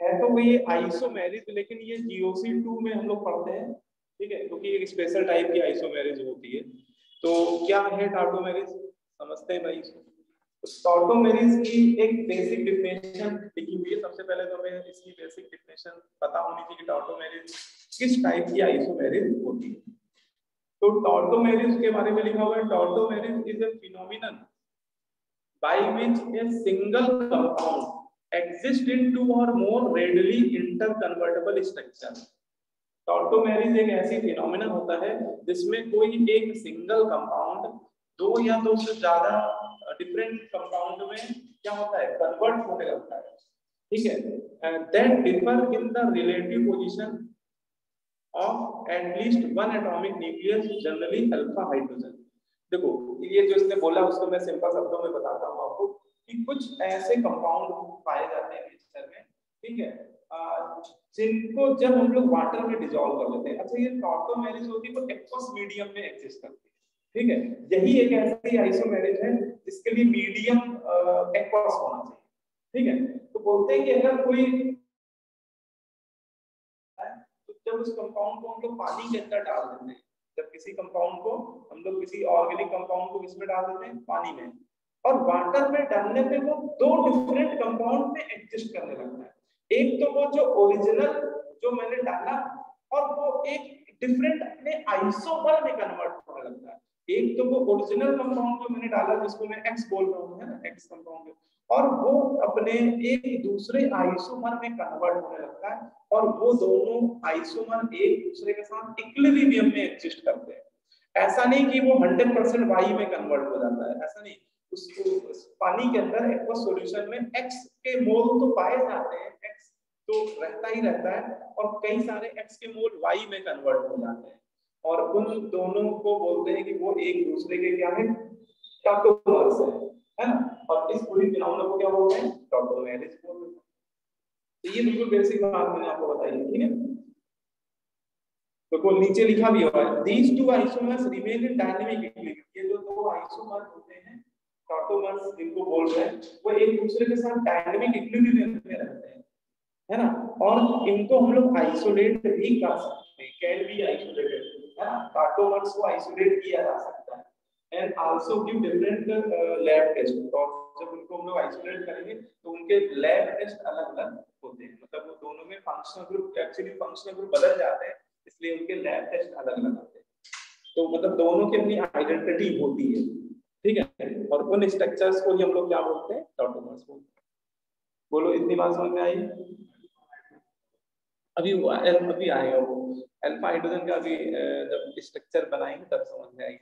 है, तो वो ये आइसोमेरिज, लेकिन ये GOC2 में हम लोग पढ़ते हैं, ठीक है, क्योंकि एक स्पेशल टाइप की आइसोमेरिज होती है। तो क्या है टॉटोमेरिज, समझते हैं भाई इसको। टॉटोमेरिज की एक बेसिक डिफिनेशन लिखी हुई है, सबसे पहले तो हमें इसकी बेसिक डिफिनेशन पता होनी चाहिए कि टॉटोमेरिज किस टाइप की आइसोमेरिज होती है। तो टॉटोमेरिज के बारे में लिखा हुआ है, tautomerism is a phenomenon by which a single compound exists in two or more readily interconvertible structure। टॉटोमेरिज एक ऐसी फिनोमिना होता है जिसमें कोई एक सिंगल कंपाउंड दो या दो से ज्यादा डिफरेंट कंपाउंड में क्या होता है, कन्वर्ट होने लगता है, ठीक है। That differ in the relative position of at least one atomic nucleus, generally alpha hydrogen. देखो ये जो इसने बोला उसको मैं सिंपल शब्दों में बताता हूँ आपको कि कुछ ऐसे कंपाउंड पाए जाते हैं नेचर में, ठीक है, जिनको जब हम लोग वाटर में डिसॉल्व कर लेते हैं। अच्छा, ये टॉटोमेरिज होती है वो एक्वस मीडियम में एग्जिस्ट करती है, ठीक है। यही एक ऐसी आइसोमेरिज है जिसके लिए मीडियम एक्वस होना चाहिए, ठीक है। तो बोलते हैं कि अगर कोई तो जब उस कंपाउंड को हम लोग पानी के अंदर डाल देते हैं, जब किसी कंपाउंड को हम लोग किसी ऑर्गेनिक कंपाउंड को किसमें डाल देते हैं, पानी में, और वाटर में डालने पे वो दो डिफरेंट कंपाउंड में एग्जिस्ट करने लगता है। एक तो वो जो ओरिजिनल जो मैंने डाला और वो एक डिफरेंट अपने आइसोमर में कन्वर्ट होने लगता है। एक तो वो ओरिजिनल कंपाउंड जो मैंने डाला जिसको मैं एक्स बोल रहा हूँ, है ना, एक्स कंपाउंड, और वो अपने एक दूसरे आइसोमर में कन्वर्ट होने लगता है, और वो दोनों आइसोमर एक दूसरे के साथ इक्विलिब्रियम में एग्जिस्ट करते हैं। ऐसा नहीं कि वो 100% वाई में कन्वर्ट हो जाता है, ऐसा नहीं। उसको पानी के अंदर एक्वस सॉल्यूशन में एक्स के मोल तो पाए जाते हैं, एक्स तो रहता ही रहता है, और कई सारे एक्स के मोल वाई में कन्वर्ट हो जाते हैं, और उन दोनों को बोलते हैं कि वो एक दूसरे के क्या है, टॉटोमर्स है ना। और इस पूरी फिनोमेना को क्या बोलते हैं, टॉटोमेरिज बोलते हैं। तो ये बिल्कुल बेसिक बात मैंने आपको बताई है, ठीक है। तो नीचे लिखा भी हुआ है, these two isomers remain in dynamic equilibrium। ये जो दो आइसोमर होते हैं टॉटोमर्स जिनको बोल रहे हैं, वो एक दूसरे के साथ डायनामिक इक्विलिब्रियम में रहते हैं, है ना, और इनको हम लोग आइसोलेट भी कर सकते हैं, कैन बी आइसोलेटेड, है ना। टॉटोमर्स को आइसोलेट किया जा सकता है and also give different lab test. और जब उनको हम लोग आइसोलेट करेंगे तो उनके लैब टेस्ट अलग अलग होते हैं, मतलब वो दोनों में functional group, actually functional group बदल जाते हैं, इसलिए उनके लैब टेस्ट अलग अलग आते हैं। तो मतलब दोनों की अपनी आइडेंटिटी होती है, ठीक है। और उन स्ट्रक्चर्स को ही हम लोग क्या बोलते हैं, टॉटोमर्स बोलते हैं। बोलो इतनी बात समझ में आई? अभी आएगा वो अल्फा हाइड्रोजन का भी, जब स्ट्रक्चर बनाएंगे तब समझ में आएगी।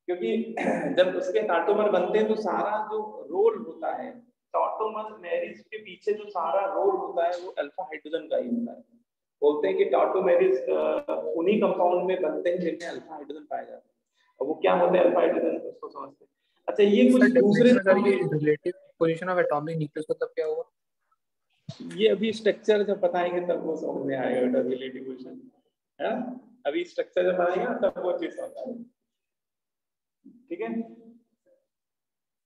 क्योंकि जब उसके टॉटोमर बनते हैं तो सारा जो रोल होता है टॉटोमर मेरिस के पीछे, जो सारा रोल होता है वो अल्फा हाइड्रोजन का ही होता है। बोलते हैं कि टॉटोमेरिस उन्हीं कंपाउंड में बनते हैं जिनमें अल्फा हाइड्रोजन पाए जाते हैं। और वो क्या होते हैं अल्फा हाइड्रोजन, उसको समझते हैं। अच्छा, ये कुछ दूसरे relative position of atomic nucleus मतलब क्या हुआ? ये अभी स्ट्रक्चर जब बताएंगे तब वो समझ में आएगा बेटा, रिलेटिव पोजीशन है। अभी स्ट्रक्चर जब बताएंगे तब वो चीज समझ आएगी, ठीक है।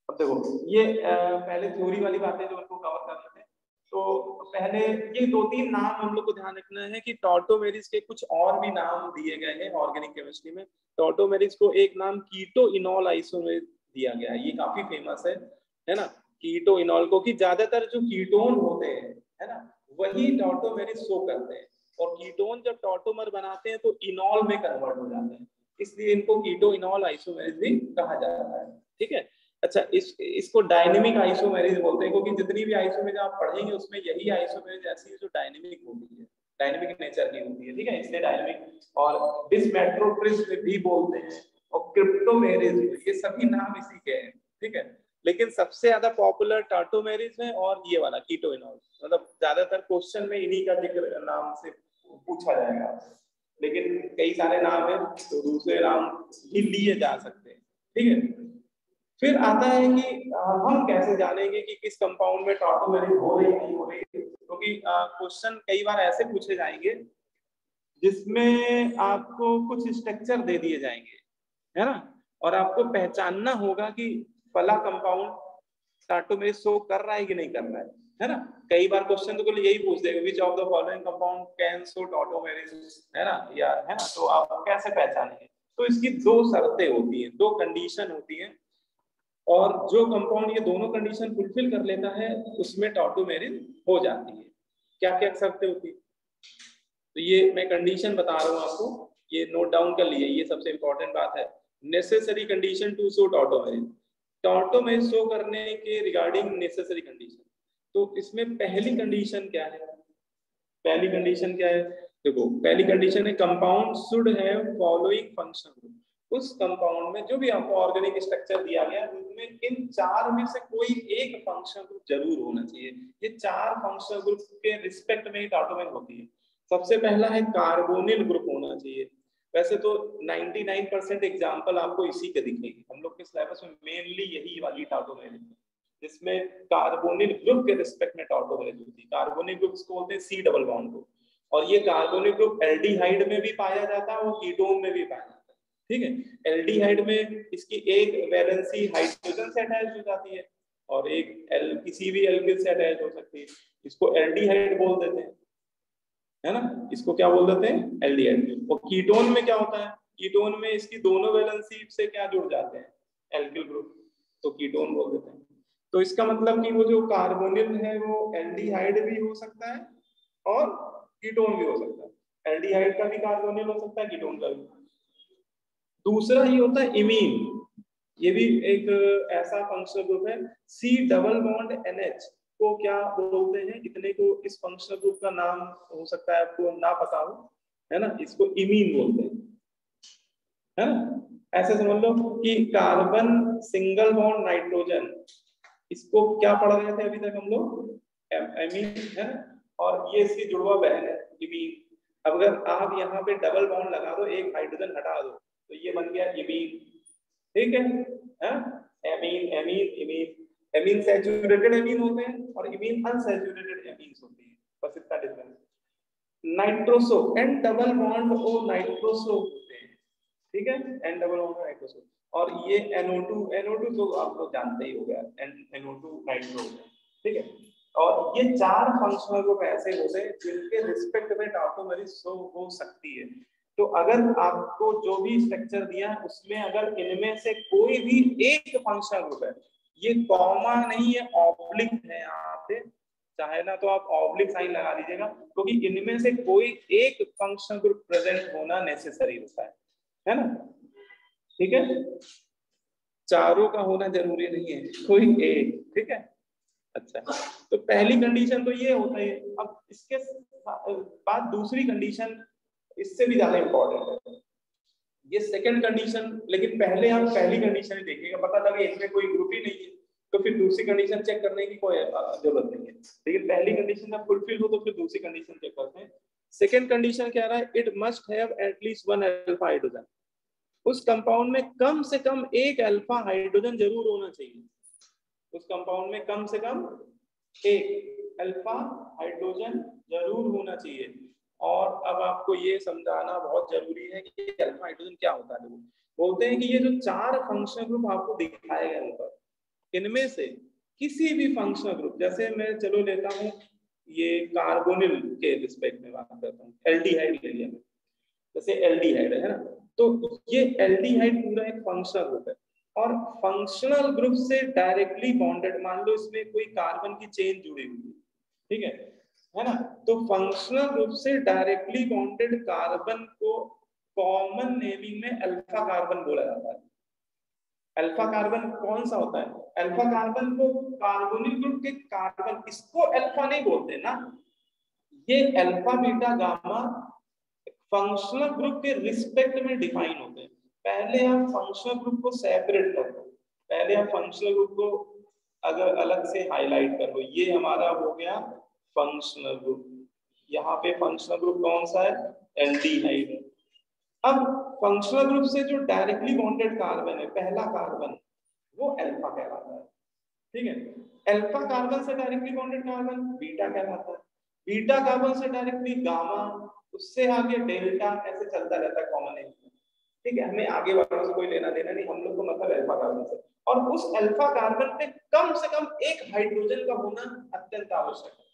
अब देखो ये पहले थ्योरी वाली बातें जो उनको कवर कर लेते हैं। तो पहले ये 2-3 नाम हम लोग को ध्यान रखना है कि टॉटोमेरिस के कुछ और भी नाम दिए गए हैं ऑर्गेनिक केमिस्ट्री में। टॉटोमेरिस को एक नाम कीटो इनॉल आइसोमेर दिया गया है, ये काफी फेमस है ना। कीटो इनॉल को, कि ज्यादातर जो कीटोन होते हैं है ना वही टॉटोमेरिस शो करते हैं, और कीटोन जब टॉटोमर बनाते हैं तो इनॉल में कन्वर्ट हो जाते हैं, इसलिए इनको कीटो इनॉल आइसोमेरिस भी कहा जाता है, ठीक है। अच्छा, इसको डायनेमिक आइसोमेरिस बोलते हैं, क्योंकि जितनी भी आइसोमेरिस आप पढ़ेंगे उसमें यही आइसोमेरिस ऐसी है जो डायनेमिक होती है, डायनेमिक नेचर की होती है, ठीक है, इसलिए डायनेमिक। और बिस्मेट्रोप्रिस भी बोलते हैं, और क्रिप्टोमेरिस, ये सभी नाम इसी के हैं, ठीक है। लेकिन सबसे ज्यादा पॉपुलर टॉटोमेरिस है और ये वाला कीटो इनॉल, मतलब ज्यादातर क्वेश्चन में इन्हीं का जिक्र नाम से पूछा जाएगा, लेकिन कई सारे नाम है तो दूसरे नाम भी लिए जा सकते हैं, ठीक है। फिर आता है कि हम कैसे जानेंगे कि किस कंपाउंड में टॉटोमेरिस हो रही नहीं हो रही, क्योंकि क्वेश्चन कई बार ऐसे पूछे जाएंगे जिसमें आपको कुछ स्ट्रक्चर दे दिए जाएंगे, है ना, और आपको पहचानना होगा कि फला कंपाउंड टॉटोमेरिस शो कर रहा है कि नहीं कर रहा है ना। कई बार क्वेश्चन तो यही पूछ देगा, which of the following compound can show tautomerism, है ना, या है ना, तो आप कैसे पहचानेंगे। तो इसकी 2 शर्तें होती हैं, 2 कंडीशन होती हैं, और जो कंपाउंड ये दोनों कंडीशन फुलफिल कर लेता है उसमें टॉटोमेरिस हो जाती है। क्या क्या शर्तें होती है, तो ये मैं कंडीशन बता रहा हूँ आपको, ये नोट डाउन कर लिए, ये सबसे इंपॉर्टेंट बात है। Necessary condition to show tautomerism, tautomerism show करने के रिगार्डिंग नेसेसरी कंडीशन। तो इसमें पहली कंडीशन क्या है, पहली कंडीशन क्या है, देखो पहली कंडीशन है compound should have following function group. उस कंपाउंड में जो भी आपको ऑर्गेनिक स्ट्रक्चर दिया गया है उनमें इन 4 में से कोई एक फंक्शन ग्रुप जरूर होना चाहिए। ये 4 फंक्शन ग्रुप के रिस्पेक्ट में टॉटोमेरिस होती है। सबसे पहला है कार्बोनिल ग्रुप होना चाहिए। वैसे तो 99% एग्जांपल आपको इसी के दिखेंगे, हम लोग के सिलेबस में मेनली यही वाली टॉटोमेरिस है जिसमें कार्बोनिल ग्रुप के रिस्पेक्ट में टॉटोमेरिस होती है। कार्बोनिल ग्रुप को बोलते हैं C डबल बॉन्ड को, और ये कार्बोनिल ग्रुप एल्डिहाइड में भी पाया जाता है और कीटोन में भी पाया जाता है, ठीक है। एल्डिहाइड में इसकी एक वैलेंसी हाइड्रोजन से अटैच हो जाती है और एक किसी भी एल्किल से अटैच हो सकती है, इसको एल्डिहाइड बोल देते हैं, है ना, इसको क्या बोल देते हैं, एल्डिहाइड। और कीटोन में क्या होता है, कीटोन में इसकी दोनों वैलेंसी से क्या जुड़ जाते हैं, एल्किल ग्रुप, तो कीटोन बोल देते हैं। तो इसका मतलब कि वो जो कार्बोनिल है वो एल्डिहाइड भी हो सकता है और कीटोन भी हो सकता है, एल्डिहाइड का भी कार्बोनिल हो सकता है, कीटोन का भी। दूसरा ही होता है इमीन, ये भी एक ऐसा फंक्शनल ग्रुप है। C डबल बॉन्ड NH को क्या बोलते हैं, इतने को इस फंक्शनल ग्रुप का नाम हो सकता है आपको ना पता हो, है ना, इसको इमीन बोलते हैं, है ना। ऐसे समझ लो कि कार्बन सिंगल बॉन्ड नाइट्रोजन, इसको क्या पढ़ रहे थे अभी तक हम लोग, एमीन, है ना, और ये इसकी जुड़वा बहन है इमीन। अब अगर आप यहाँ पे डबल बॉन्ड लगा दो, एक हाइड्रोजन हटा दो, तो ये बन गया इमीन, ठीक है, amine amine imine. Amine saturated amine होते हैं और इमीन अनसैचुरेटेड एमीन्स होती है, बस इतना difference. Nitroso N double bond O nitroso होते हैं, ठीक है, एन डबल बॉन्ड नाइट्रोसो। और ये NO2 तो आप लोग जानते ही हो गया, NO2 नाइट्रो, ठीक है। और ये 4 फंक्शनल ग्रुप ऐसे होते हैं जिनके रिस्पेक्ट में टॉटोमेरिस शो हो सकती है। तो अगर आपको जो भी स्ट्रक्चर दिया है उसमें अगर इनमें से कोई भी एक फंक्शनल ग्रुप है, ये कॉमा नहीं है, ऑब्लिक है यहाँ पे, चाहे ना तो आप ऑब्लिक साइन लगा दीजिएगा, क्योंकि इनमें से कोई एक फंक्शनल ग्रुप प्रेजेंट होना नेसेसरी होता है ना, ठीक है, चारों का होना जरूरी नहीं है, कोई एक, ठीक है। अच्छा, तो पहली कंडीशन तो ये होता है। अब इसके बाद दूसरी कंडीशन इससे भी ज्यादा इंपॉर्टेंट है, ये सेकंड कंडीशन। लेकिन पहले हम पहली कंडीशन ही देखिएगा, पता लगे इसमें कोई ग्रुप ही नहीं है तो फिर दूसरी कंडीशन चेक करने की कोई जरूरत नहीं है। लेकिन पहली कंडीशन जब फुलफिल हो तो फिर दूसरी कंडीशन चेक करते हैं। सेकंड कंडीशन क्या रहा है, it must have at least one alpha hydrogen. उस कंपाउंड में कम से कम एक अल्फा हाइड्रोजन जरूर होना चाहिए, उस कंपाउंड में कम से कम एक अल्फा हाइड्रोजन जरूर होना चाहिए। और अब आपको ये समझाना बहुत जरूरी है कि अल्फा हाइड्रोजन क्या होता है। बोलते हैं कि ये जो 4 फंक्शनल ग्रुप आपको दिखाए गए ऊपर, इनमें से किसी भी फंक्शनल ग्रुप, जैसे मैं चलो लेता हूँ ये कार्बोनिल के रिस्पेक्ट में बात करता हूँ, एल्डिहाइड ले लिया, जैसे एल्डिहाइड है ना, तो ये एल्डिहाइड पूरा एक फंक्शनल ग्रुप है और फंक्शनल ग्रुप से डायरेक्टली बॉन्डेड, मान लो इसमें कोई कार्बन की चेन जुड़ी हुई है, ठीक है ना, तो फंक्शनल ग्रुप से डायरेक्टली बॉन्डेड कार्बन को कॉमन नेमिंग में अल्फा कार्बन बोला जाता है। अल्फा कार्बन कौन सा होता है, अल्फा कार्बन को कार्बोनिल ग्रुप के कार्बन, इसको अल्फा नहीं बोलते ना, ये alpha beta gamma functional group के रिस्पेक्ट में डिफाइन होते हैं। पहले आप फंक्शनल ग्रुप को सेपरेट कर दो, पहले आप फंक्शनल ग्रुप को अगर अलग से हाईलाइट कर दो, ये हमारा हो गया फंक्शनल ग्रुप, यहाँ पे फंक्शनल ग्रुप कौन सा है, एल्डिहाइड। अब फंक्शनल ग्रुप से जो डायरेक्टली बॉन्डेड कार्बन है, पहला कार्बन, वो अल्फा कहलाता है, ठीक है। अल्फा कार्बन से डायरेक्टली बॉन्डेड कार्बन बीटा कहलाता है, बीटा कार्बन से डायरेक्टली गामा, उससे आगे डेल्टा, ऐसे चलता रहता है कॉमन नेम, ठीक है। हमें आगे वालों से कोई लेना देना नहीं, हम लोग को मतलब अल्फा कार्बन से। और उस अल्फा कार्बन पे कम से कम एक हाइड्रोजन का होना अत्यंत आवश्यक है,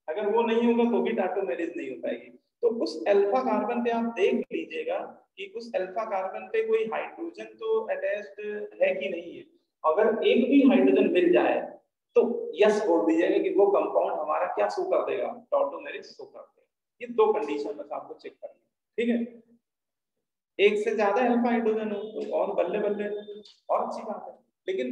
अगर वो नहीं होगा तो भी टाटोमेरिज नहीं हो पाएगी। तो उस अल्फा कार्बन पे आप देख लीजिएगा कि उस अल्फा कार्बन पे कोई हाइड्रोजन तो अटैच्ड है कि नहीं है। अगर एक भी हाइड्रोजन मिल जाए तो यस बोल दीजिएगा कि वो कंपाउंड हमारा क्या शो कर देगा, टाटोमेरिज शो कर देगा। ये 2 कंडीशन बस आपको चेक करनी है, ठीक है। एक से ज्यादा अल्फा हाइड्रोजन हो तो और बल्ले बल्ले और अच्छी बात है, लेकिन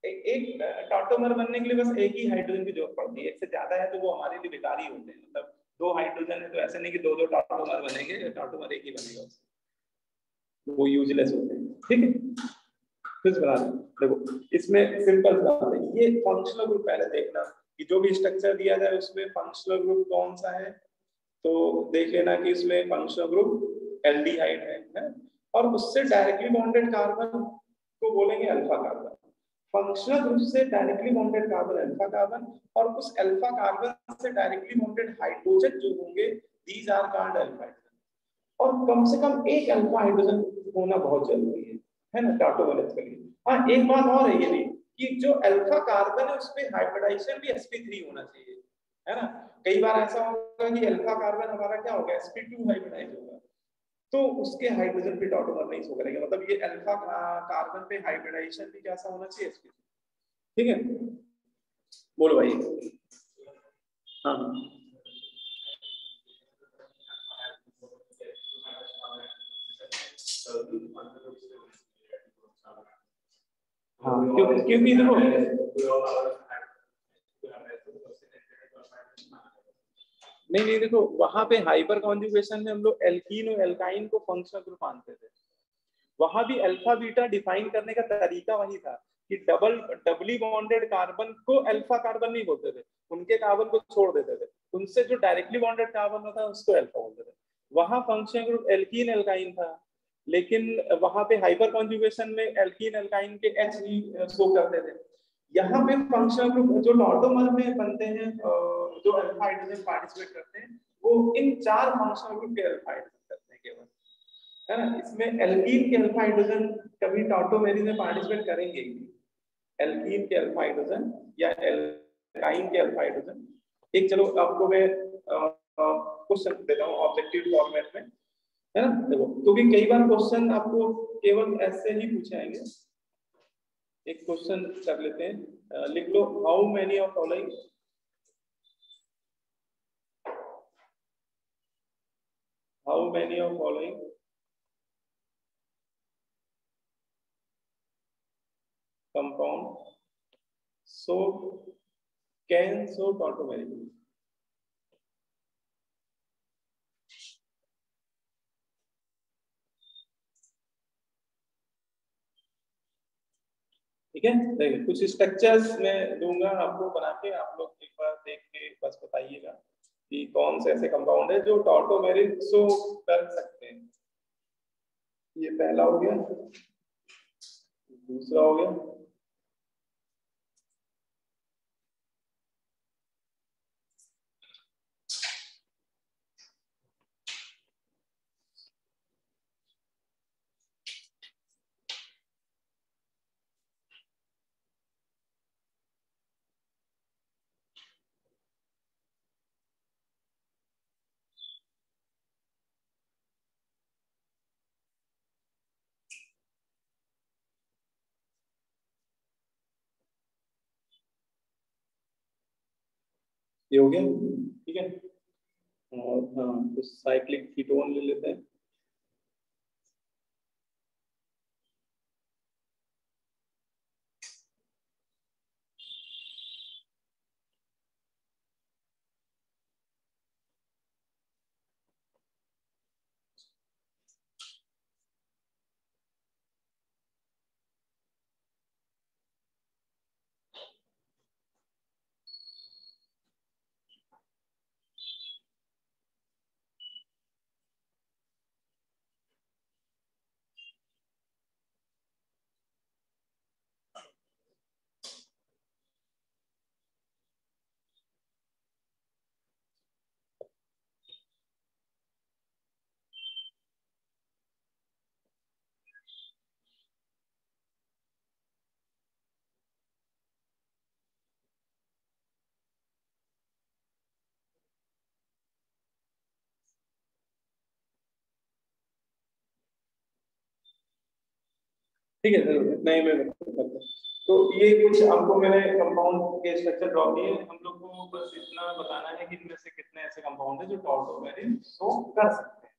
एक टाटोमर बनने के लिए बस एक ही हाइड्रोजन की जरूरत पड़ती है, एक से ज्यादा है तो वो हमारे लिए बेकार ही होते हैं। मतलब 2 हाइड्रोजन है तो ऐसे नहीं कि 2 टाटोमर बनेंगे, टाटोमर एक ही बनेगा, वो यूजलेस होते हैं, ठीक है। फिर बना देखो, इसमें सिंपल बात है, ये फंक्शनल ग्रुप पहले देखना कि जो भी स्ट्रक्चर दिया जाए उसमें फंक्शनल ग्रुप कौन सा है, तो देख लेना कि इसमें फंक्शनल ग्रुप एल्डिहाइड है और उससे डायरेक्टली बॉन्डेड कार्बन को बोलेंगे अल्फा कार्बन। फंक्शनल ग्रुप से directly bonded carbon alpha carbon, और उस अल्फा कार्बन से डायरेक्टली बॉन्डेड हाइड्रोजन जो होंगे these are called alpha hydrogen. और कम से कम एक अल्फा हाइड्रोजन होना बहुत जरूरी है ना टाटोमेरिज के लिए। हाँ, एक बात और है ये भी कि जो अल्फा कार्बन है उसमें हाइब्रिडाइजेशन भी sp3 होना चाहिए, है ना। कई बार ऐसा होगा कि अल्फा कार्बन हमारा क्या होगा, sp2 हाइब्रिडाइज होगा, तो उसके हाइड्रोजन पे टाटोमर नहीं शो करेगा। मतलब ये अल्फा कार्बन पे हाइब्रिडाइजेशन भी कैसा होना चाहिए, sp3, ठीक है। बोलो भाई। हाँ हाँ, क्योंकि देखो नहीं देखो, वहां पे हाइपर कॉन्जुगेशन में हम लोग एल्कीन और एल्काइन को फंक्शनल ग्रुप मानते थे। वहां भी अल्फा बीटा डिफाइन करने का तरीका वही था कि डबली बॉन्डेड कार्बन को अल्फा कार्बन नहीं बोलते थे, उनके कार्बन को छोड़ देते थे, उनसे जो डायरेक्टली बॉन्डेड कार्बन होता है उसको अल्फा बोलते थे। वहां फंक्शनल ग्रुप एल्कीन एल्काइन था, लेकिन वहां पे हाइपर कॉन्जुगेशन में एल्कीन एल्काइन के H ही शो करते थे। यहाँ पे फंक्शनल ग्रुप जो टाटोमर में बनते हैं, जो अल्फा हाइड्रोजन पार्टिसिपेट करते हैं, वो इन 4 फंक्शनल ग्रुप के अल्फा हाइड्रोजन करते हैं केवल, है ना। इसमें एल्कीन के अल्फा हाइड्रोजन कभी टाटोमेरिज में पार्टिसिपेट करेंगे, एल्कीन के अल्फा हाइड्रोजन या एल्काइन के अल्फा हाइड्रोजन। एक चलो आपको मैं क्वेश्चन देता हूँ ऑब्जेक्टिव फॉर्मेट में, है ना। देखो, क्योंकि कई बार क्वेश्चन आपको केवल ऐसे ही पूछे आएंगे। एक क्वेश्चन कर लेते हैं, लिख लो, how many of following how many of following compound so can so tautomeric. ठीक है, देखिए कुछ स्ट्रक्चर्स मैं दूंगा आपको बना के, आप लोग एक बार देख के बस बताइएगा कि कौन से ऐसे कंपाउंड है जो टॉटोमेरिक सो कर सकते हैं। ये पहला हो गया, दूसरा हो गया, ये हो गया। ठीक है, और हाँ तो साइक्लिक कीटोन ले लेते हैं। ठीक है सर, इतना ही मैं करता हूं। तो ये कुछ आपको मैंने कंपाउंड के स्ट्रक्चर ड्रॉ किए, हम लोग को बस इतना बताना है कि इनमें से कितने ऐसे कंपाउंड हैं जो टॉटोमेरिक सो कर सकते हैं।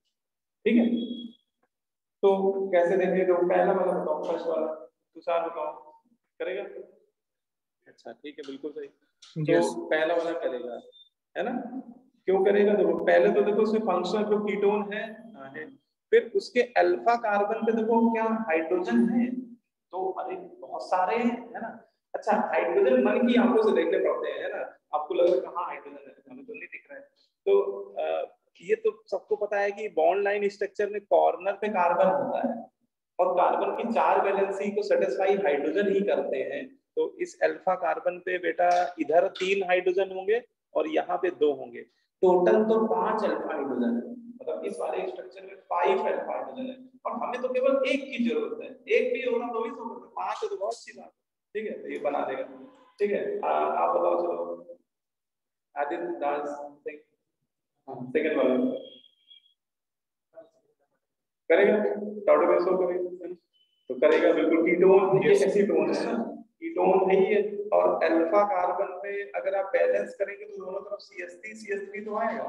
ठीक है, तो कैसे देखेंगे? तो पहला वाला बताओ, फर्स्ट वाला तुषार बताओ, करेगा? अच्छा ठीक है, बिल्कुल सही। तो पहला वाला करेगा, है ना? क्यों करेगा? देखो पहले तो देखो उसमें फंक्शनल जो कीटोन है, फिर उसके अल्फा कार्बन पे देखो क्या हाइड्रोजन है, तो अरे बहुत सारे हैं, है ना? अच्छा, हाइड्रोजन मन की आंखों से देखने पड़ते हैं, है ना? आपको लग रहा है कहाँ हाइड्रोजन है, हमें तो नहीं दिख रहा है। तो ये तो सबको पता है कि बॉन्ड लाइन स्ट्रक्चर में कॉर्नर पे कार्बन होता है और कार्बन की 4 वैलेंसी को सेटिस्फाई हाइड्रोजन ही करते हैं। तो इस अल्फा कार्बन पे बेटा इधर 3 हाइड्रोजन होंगे और यहाँ पे 2 होंगे, टोटल तो 5 अल्फा हाइड्रोजन है। मतलब इस वाले स्ट्रक्चर में 5 अल्फा हाइड्रोजन है और हमें तो केवल एक की जरूरत है, एक भी होगा तो भी तो 5 है तो बहुत अच्छी बात है। ठीक है, तो ये बना देगा। ठीक है, आप बताओ, चलो आदित्य दास सिंह, सेकंड वाला करेगा, टॉटोमेरिक सो करेगा तो करेगा बिल्कुल। कीटोन ये एसीटोन है ना, कीटोन नहीं है, और अल्फा कार्बन पे अगर आप बैलेंस करेंगे तो दोनों तरफ CH3 तो आएगा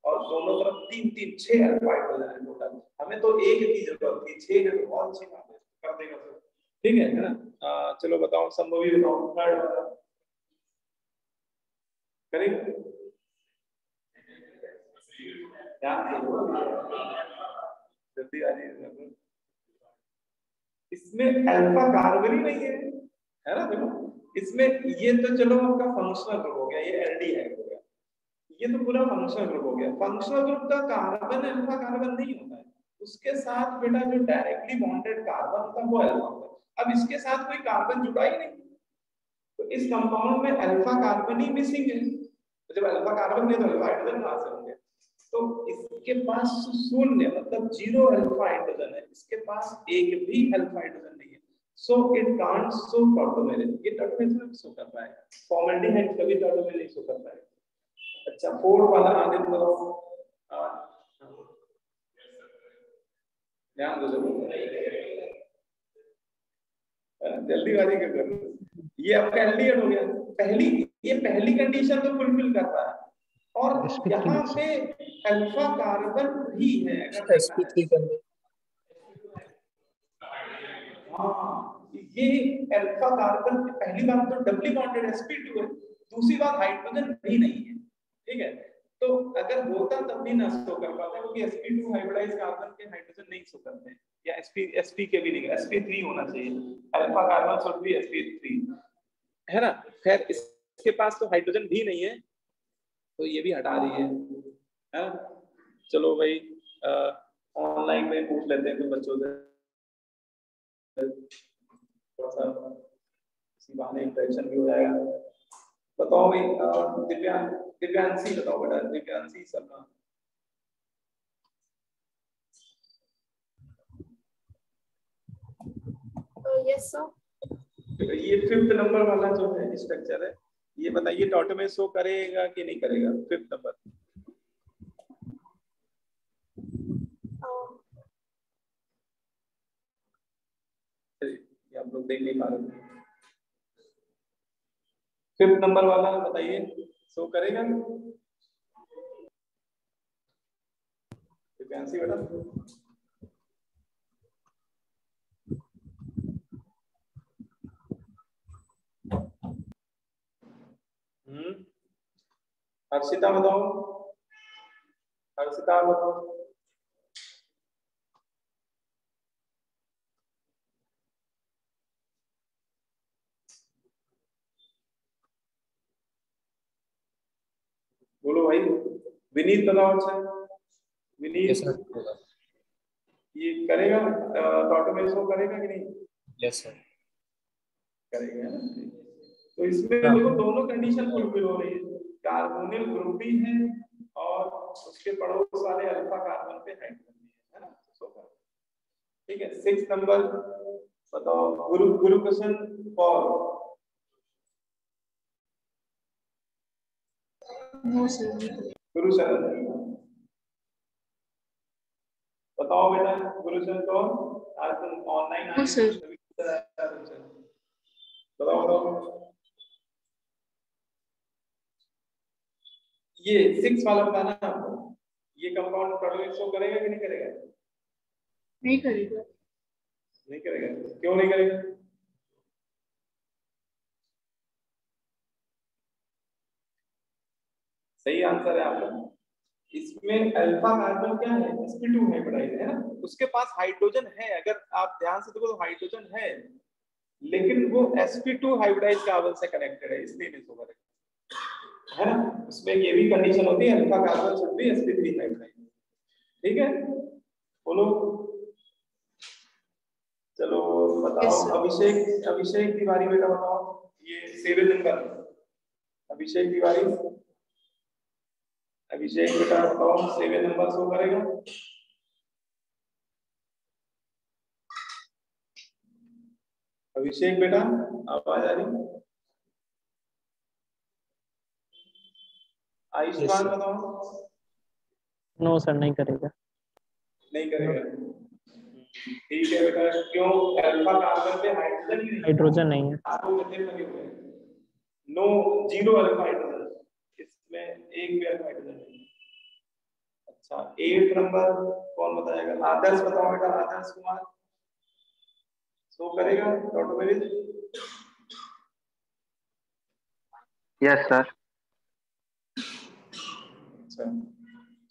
और दोनों तरफ 3 6 अल्फा हाइड्रोजन है टोटल। हमें तो एक की जरूरत थी, 6 है तो बहुत अच्छी बात है, कर देगा सर। ठीक है ना? चलो बताओ, संभवी बताओ, थर्ड वाला करेगा क्या? जल्दी आ जाइए, इसमें अल्फा कार्बन ही नहीं है ना? देखो इसमें ये तो चलो आपका फंक्शनल ग्रुप हो गया, ये एल्डिहाइड हो गया, ये तो पूरा फंक्शनल ग्रुप हो गया। फंक्शनल ग्रुप का कार्बन अल्फा कार्बन नहीं होता है, उसके साथ बेटा जो डायरेक्टली बॉन्डेड कार्बन होता है वो अल्फा होता है। अब इसके साथ कोई कार्बन जुड़ा ही नहीं, तो इस कंपाउंड में अल्फा कार्बन ही मिसिंग है। तो जब अल्फा कार्बन नहीं तो अल्फा हाइड्रोजन कहां से होंगे? तो इसके पास शून्य मतलब 0 अल्फा हाइड्रोजन है, इसके पास एक भी अल्फा हाइड्रोजन नहीं है, so it can't show tautomeric. ये टॉटोमेरिक नहीं शो कर पाएगा, फॉर्मेल्डिहाइड कभी टॉटोमेरिक नहीं शो कर पाएगा। अच्छा, फोर्थ वाला आने दो, ध्यान दो जल्दीबाजी क्यों कर? ये आपका एल्डिहाइड हो गया। पहली कंडीशन तो फुलफिल कर रहा है, और sp3 यहाँ पे अल्फा कार्बन भी है अगर देखा sp3 करने हाँ, ये अल्फा कार्बन पहली बात तो डबली बॉन्डेड sp2 है, दूसरी बात हाइड्रोजन भी नहीं है, ठीक है। तो अगर होता तब भी ना शो कर पाता क्योंकि sp2 हाइब्रिडाइज्ड कार्बन के हाइड्रोजन नहीं शो करते हैं, या sp के भी नहीं, sp3 होना चाहिए, alpha carbon should be sp3, है ना। खैर इसके पास तो हाइड्रोजन भी नहीं है तो ये भी हटा दी है। चलो भाई ऑनलाइन में पूछ लेते हैं कुछ बच्चों से, थोड़ा सा इसी बहाने इंटरेक्शन भी हो जाएगा। बताओ भाई दिव्यांशी बताओ बेटा, दिव्यांशी शर्मा। Yes sir. ये 5th नंबर वाला जो है स्ट्रक्चर है, ये बताइए टॉटो में शो करेगा कि नहीं करेगा 5th नंबर। आप लोग देख नहीं पा रहे, 5th नंबर वाला बताइए शो करेगा दिव्यांशी बेटा। हर्षिता बताओ, हर्षिता बताओ। बोलो भाई, विनीत बताओ। अच्छा विनीत, यस सर ये करेगा टॉटो में शो करेगा कि नहीं? यस सर करेगा ना। तो इसमें देखो दोनों कंडीशन फुलफिल हो रही है, कार्बोनिल ग्रुप भी है और उसके पड़ोस वाले अल्फा कार्बन पे हाइड्रोजन भी है ना, ठीक है। 6 नंबर बताओ, गुरु क्वेश्चन फॉर। No sir. गुरु शरण बताओ बेटा, गुरु शरण कौन? आज तुम ऑनलाइन आए सर। बताओ बताओ। ये 6 वाला बताना आपको, ये कंपाउंड प्रोड्यूस शो करेगा कि नहीं करेगा? नहीं करेगा। नहीं करेगा, क्यों नहीं करेगा? सही आंसर है आपका। इसमें अल्फा कार्बन क्या है? sp2 हाइब्रिडाइज्ड है ना, उसके पास हाइड्रोजन है, अगर आप ध्यान से देखो तो हाइड्रोजन है, लेकिन वो sp2 हाइब्रिडाइज्ड कार्बन से कनेक्टेड है, इसलिए नहीं शो करेगा, है ना। उसमें ये भी कंडीशन होती है, alpha carbon should be sp3 hybridized, ठीक है। बोलो चलो बताओ। अभिषेक, अभिषेक तिवारी बेटा बताओ, ये 7 नंबर अभिषेक तिवारी। अभिषेक बेटा बताओ 7 नंबर शो करेगा? अभिषेक बेटा आवाज आ रही? आयुष्मान बताओ। नो सर नहीं करेगा। नहीं करेगा, ठीक है बेटा। क्यों? अल्फा कार्बन पे हाइड्रोजन नहीं है। आपको कितने लगे हुए हैं? नो, 0 अल्फा हाइड्रोजन, इसमें एक भी अल्फा हाइड्रोजन नहीं। अच्छा 8 नंबर कौन बताएगा? आदर्श बताओ बेटा, आदर्श कुमार शो करेगा ऑटोमेटिक? Yes sir. अच्छा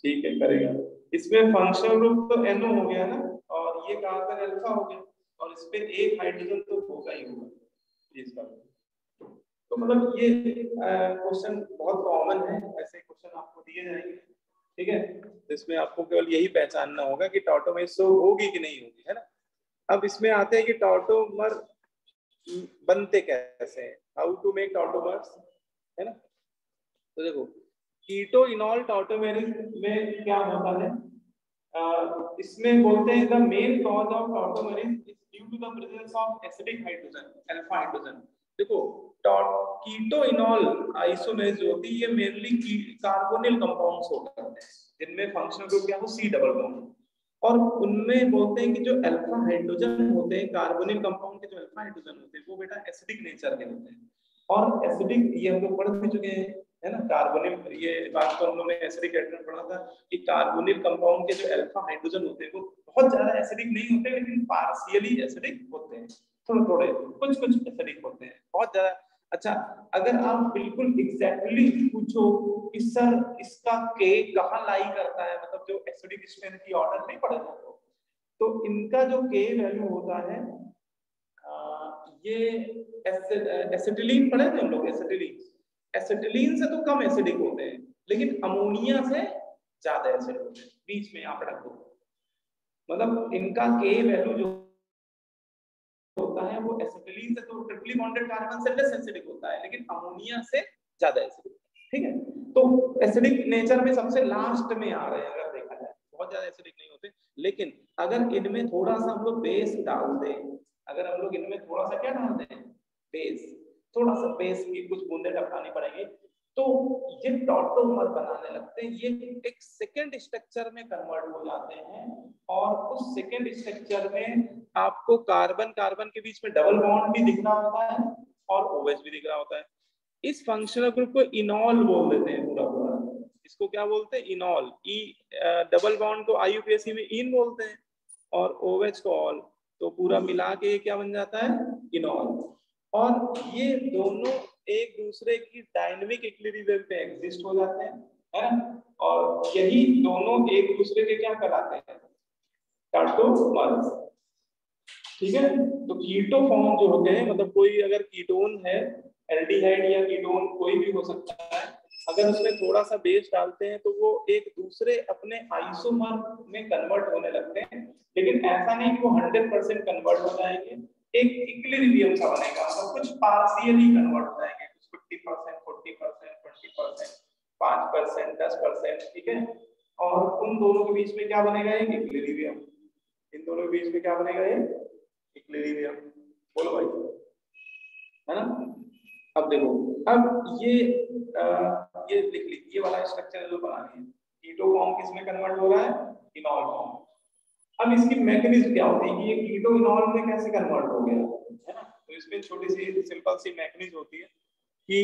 ठीक है, करेगा। इसमें फंक्शनल ग्रुप तो NO हो गया ना, और ये कार्बन अल्फा हो गया, और इस पे एक हाइड्रोजन तो होगा ही होगा इसका। तो मतलब ये क्वेश्चन बहुत कॉमन है, ऐसे क्वेश्चन आपको दिए जाएंगे, ठीक है। तो इसमें आपको केवल यही पहचानना होगा कि टॉटोमर शो होगी कि नहीं होगी, है ना। अब इसमें आते हैं कि टॉटोमर बनते कैसे हैं, हाउ टू मेक टॉटोमर्स, है ना। तो देखो कीटो इनॉल टॉटोमेरिस में क्या होता है, इसमें बोलते हैं the main cause of tautomerism is due to the presence of acidic hydrogen, alpha hydrogen. देखो कीटो इनॉल आइसोमेरेस जो होती है ये मेनली कार्बोनिल कंपाउंड्स होते हैं, जिनमें फंक्शनल ग्रुप क्या हो C डबल बॉन्ड, और उनमें बोलते हैं कि जो अल्फा हाइड्रोजन होते हैं, कार्बोनिल कंपाउंड के जो अल्फा हाइड्रोजन होते हैं वो बेटा एसिडिक नेचर के होते हैं, और एसिडिक ये हम लोग पढ़ भी चुके हैं है ना। कार्बोनिल, ये बात तो हम लोगों ने एसिडिक एल्डिहाइड में पढ़ा था कि कार्बोनिल कंपाउंड के जो अल्फा हाइड्रोजन होते हैं वो बहुत ज्यादा एसिडिक नहीं होते, लेकिन पार्शियली एसिडिक होते हैं, थोड़े थोड़े कुछ कुछ एसिडिक होते हैं, बहुत ज्यादा। अच्छा, अगर आप बिल्कुल एग्जैक्टली पूछो कि सर इसका के कहाँ लाई करता है, मतलब जो एसिडिक स्ट्रेंथ की ऑर्डर नहीं पढ़ेगा तो इनका जो के वैल्यू होता है, ये एसिटिलीन पढ़े थे हम लोग, एसिटिलीन से तो कम एसिडिक होते हैं, लेकिन अमोनिया से ज्यादा एसिडिक होते हैं। बीच में आप रख दो, मतलब इनका के वैल्यू जो होता है वो एसिटिलीन से तो ट्रिपली बॉन्डेड कार्बन से लेस एसिडिक होता है, लेकिन अमोनिया से ज्यादा एसिडिक। ठीक है, तो एसिडिक नेचर में सबसे लास्ट में आ रहे हैं अगर देखा जाए, बहुत ज्यादा एसिडिक नहीं होते। लेकिन अगर इनमें थोड़ा सा हम लोग बेस डाल दें, अगर हम लोग इनमें थोड़ा सा क्या डाल दें, बेस, थोड़ा सा बेस की कुछ बूंदे टपकानी पड़ेगी, तो ये टॉटोमर बनाने लगते हैं, ये एक सेकेंड स्ट्रक्चर में कन्वर्ट हो जाते हैं, और उस सेकेंड स्ट्रक्चर में आपको कार्बन कार्बन के बीच में डबल बॉन्ड भी दिख रहा होता है और OH भी दिख रहा होता है। इस फंक्शनल ग्रुप को इनॉल बोल देते हैं पूरा पूरा। इसको क्या बोलते हैं, इनॉल। ई डबल बॉन्ड को IUPAC में इन बोलते हैं और OH को ऑल, तो पूरा मिला के क्या बन जाता है, इनॉल। और ये दोनों एक दूसरे की डायनेमिक इक्विलिब्रियम पे एग्जिस्ट हो जाते हैं, है ना, और यही दोनों एक दूसरे के क्या कहलाते हैं, टॉटोमर्स। ठीक है, तो कीटो फॉर्म जो होते हैं, मतलब कोई अगर कीटोन है, एल्डिहाइड या कीटोन कोई भी हो सकता है, अगर उसमें थोड़ा सा बेस डालते हैं तो वो एक दूसरे अपने आइसोमर में कन्वर्ट होने लगते हैं, लेकिन ऐसा नहीं कि वो 100% कन्वर्ट हो जाएंगे, एक इक्विलिब्रियम सा बनेगा, मतलब कुछ पार्शियली कन्वर्ट हो जाएंगे, कुछ 50%, 40%, 20%, 5%, 10%। ठीक है, और उन दोनों के बीच में क्या बनेगा, एक इक्विलिब्रियम। इन दोनों के बीच में क्या बनेगा, एक इक्विलिब्रियम। बोलो भाई, है ना। अब देखो, अब ये लिख ली, ये वाला स्ट्रक्चर जो बना लिया, कीटो फॉर्म किसमें कन्वर्ट हो रहा है, इनॉल फॉर्म। अब इसकी मैकेनिज्म क्या होती है कि ये कीटो इनॉल में कैसे कन्वर्ट हो गया, है ना। तो इसमें छोटी सी सिंपल सी मैकेनिज्म होती है कि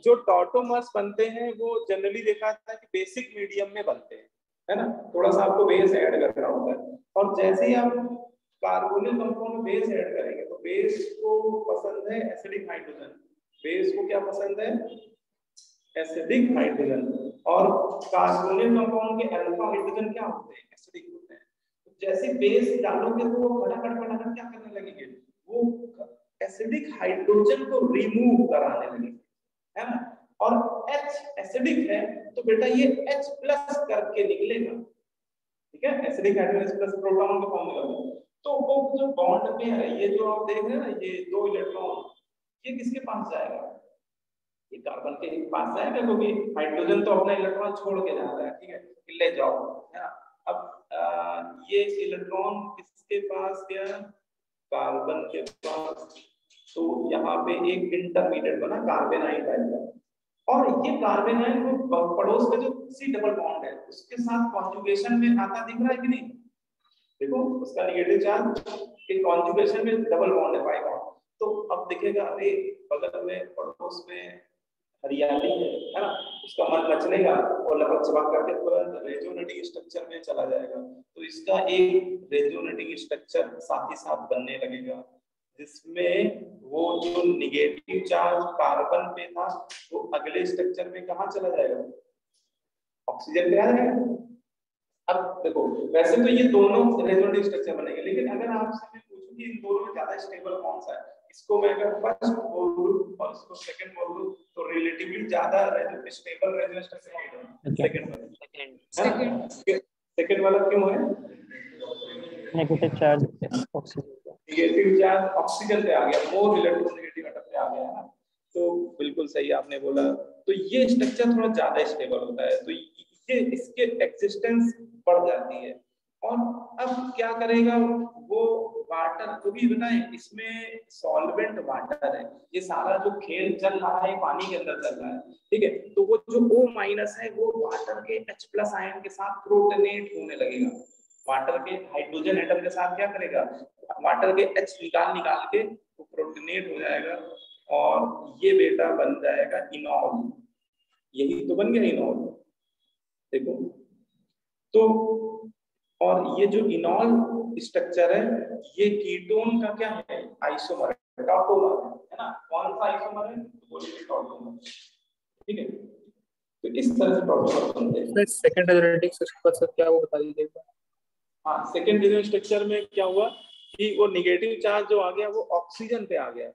जो टॉटोमर्स बनते हैं वो जनरली देखा जाता है कि बेसिक मीडियम में बनते हैं, है ना, थोड़ा सा आपको बेस ऐड करना होता है, और जैसे ही आप कार्बोनिल कंपाउंड में बेस ऐड करेंगे तो बेस को पसंद है एसिडिक हाइड्रोजन, बेस को क्या पसंद है, एसिडिक हाइड्रोजन, और कार्बोनिल कंपाउंड के अल्फा हाइड्रोजन क्या होते हैं, एसिडिक होते हैं। तो जैसे बेस डालोगे तो वो फटाफट क्या करने लगेंगे, वो एसिडिक हाइड्रोजन को रिमूव कराने लगेंगे, है ना। और H एसिडिक है तो बेटा ये H+ करके निकलेगा, ठीक है, एसिडिक हाइड्रोजन प्लस प्रोटॉन का फॉर्म निकलेगा। तो वो जो बॉन्ड में है, ये जो आप देख रहे हैं ना, ये 2 इलेक्ट्रॉन, ये किसके पास जाएगा, ये कार्बन के पास जाएगा, क्योंकि हाइड्रोजन तो अपना इलेक्ट्रॉन छोड़ के जाता है, ठीक है, ले जाओ, है ना। अब ये इलेक्ट्रॉन किसके पास गया, कार्बन के पास, तो यहाँ पे एक इंटरमीडिएट बना कार्बेनाइल टाइप का, और ये कार्बेनाइल वो पड़ोस में जो C डबल बॉन्ड है उसके साथ कॉन्जुगेशन में आता दिख रहा है कि नहीं, देखो उसका नेगेटिव चार्ज के कॉन्जुगेशन में डबल बॉन्ड है, पाई बॉन्ड। तो अब दिखेगा, अरे बगल में पड़ोस में हरियाली है ना, उसका मन मचलेगा और लगभग चबा करके तुरंत रेजोनेटिंग स्ट्रक्चर में चला जाएगा। तो इसका एक रेजोनेटिंग स्ट्रक्चर साथ ही साथ बनने लगेगा, जिसमें वो जो निगेटिव चार्ज कार्बन पे था वो अगले स्ट्रक्चर में कहाँ चला जाएगा, ऑक्सीजन पे आ जाएगा। अब देखो, वैसे तो ये दोनों रेजोनेटिव स्ट्रक्चर बनेंगे, लेकिन अगर आपसे मैं पूछूं कि इन दोनों में ज्यादा स्टेबल कौन सा है, इसको मैं अगर फर्स्ट बोल दूं और इसको सेकंड बोल दूं, तो रिलेटिवली ज्यादा स्टेबल रेजोनेटिव स्ट्रक्चर है सेकंड वाला। क्यों है, negative charge oxygen, negative charge oxygen पे आ गया, मोर इलेक्ट्रोनेगेटिव एटम पे आ गया, है ना। तो बिल्कुल सही आपने बोला, तो ये स्ट्रक्चर थोड़ा ज्यादा स्टेबल होता है, तो ये इसके एक्सिस्टेंस बढ़ जाती है। और अब क्या करेगा वो, वाटर को भी बताएं, इसमें सॉल्वेंट वाटर है, ये सारा जो खेल चल रहा है पानी के अंदर चल रहा है, ठीक है। तो वो जो O- है वो वाटर के H+ आयन के साथ प्रोटोनेट होने लगेगा, वाटर के हाइड्रोजन एटम के साथ क्या करेगा, वाटर के H निकाल के वो प्रोटोनेट हो जाएगा, और ये बेटा बन जाएगा इनॉल। यही तो बन गया इनॉल, देखो। तो और ये जो इनॉल स्ट्रक्चर है ये कीटोन का क्या है, आइसोमर है, टॉटोमर है ना। कौन सा आइसोमर है, बोलिए टॉटोमर, ठीक है। तो इस तरह से टॉटोमर बनते हैं। सेकंड एरोमेटिक स्ट्रक्चर सर क्या वो बता दीजिएगा। हाँ, सेकंड एरोमेटिक स्ट्रक्चर में क्या हुआ कि वो नेगेटिव चार्ज जो आ गया वो ऑक्सीजन पे आ गया,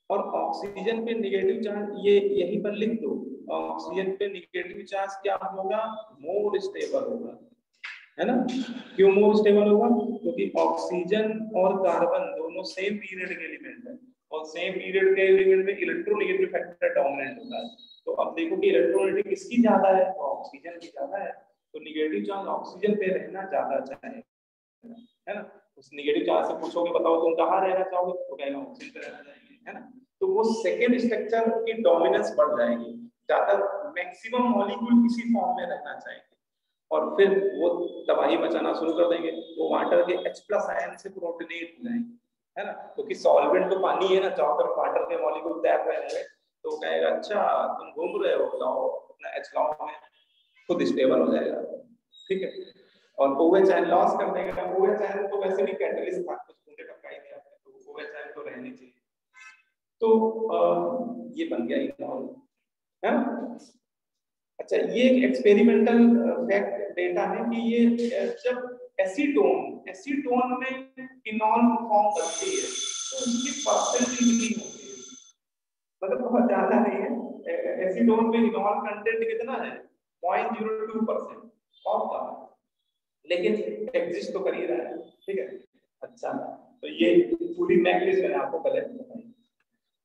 और ऑक्सीजन पे नेगेटिव चार्ज ये यहीं पर लिख दो, ऑक्सीजन पे नेगेटिव चार्ज क्या होगा, मोर स्टेबल होगा, है ना। क्यों मोर स्टेबल होगा, क्योंकि ऑक्सीजन और कार्बन दोनों सेम पीरियड के एलिमेंट है, और सेम पीरियड के एलिमेंट में इलेक्ट्रोनेगेटिव फैक्टर डोमिनेंट होता है। तो अब देखो कि इलेक्ट्रोनेगेटिव किसकी ज्यादा है, तो ऑक्सीजन की ज्यादा है, तो नेगेटिव चार्ज ऑक्सीजन पे रहना ज्यादा चाहे, है ना। उस नेगेटिव चार्ज से पूछोगे बताओ तुम कहाँ रहना चाहोगे, तो कहेगा ऑक्सीजन पे रहना चाहेंगे, है ना। तो वो सेकेंड स्ट्रक्चर की डोमिनेंस बढ़ जाएगी, ज्यादा मैक्सिमम मॉलिक्यूल किसी फॉर्म में रहना चाहेंगे, और फिर वो तबाही मचाना शुरू कर देंगे, वो वाटर के H+ आयन से प्रोटोनेट हो जाएंगे, है ना। क्योंकि सॉल्वेंट तो पानी है ना, चारों तरफ वाटर के मॉलिक्यूल तैर रहे होंगे, तो वो कहेगा अच्छा तुम घूम रहे हो, लाओ अपना H लाओ में, खुद स्टेबल हो जाएगा, ठीक है। और OH आयन लॉस कर देगा, OH आयन तो वैसे भी कैटलिस्ट था, कुछ मुझे टपका ही दिया, तो OH आयन तो रहनी चाहिए। तो ये बन गया इनॉल, है ना। अच्छा, ये एक एक्सपेरिमेंटल फैक्ट डेटा है कि ये जब एसीटोन में इनॉल फॉर्म करती है तो उसकी परसेंटेज नहीं होती है, मतलब बहुत ज्यादा नहीं है। एसीटोन में इनॉल कंटेंट कितना है, 0.02% ऑफ का, लेकिन एग्जिस्ट तो कर ही रहा है, ठीक है। अच्छा, तो ये पूरी मैग्नीज मैंने आपको कलेक्ट बताई।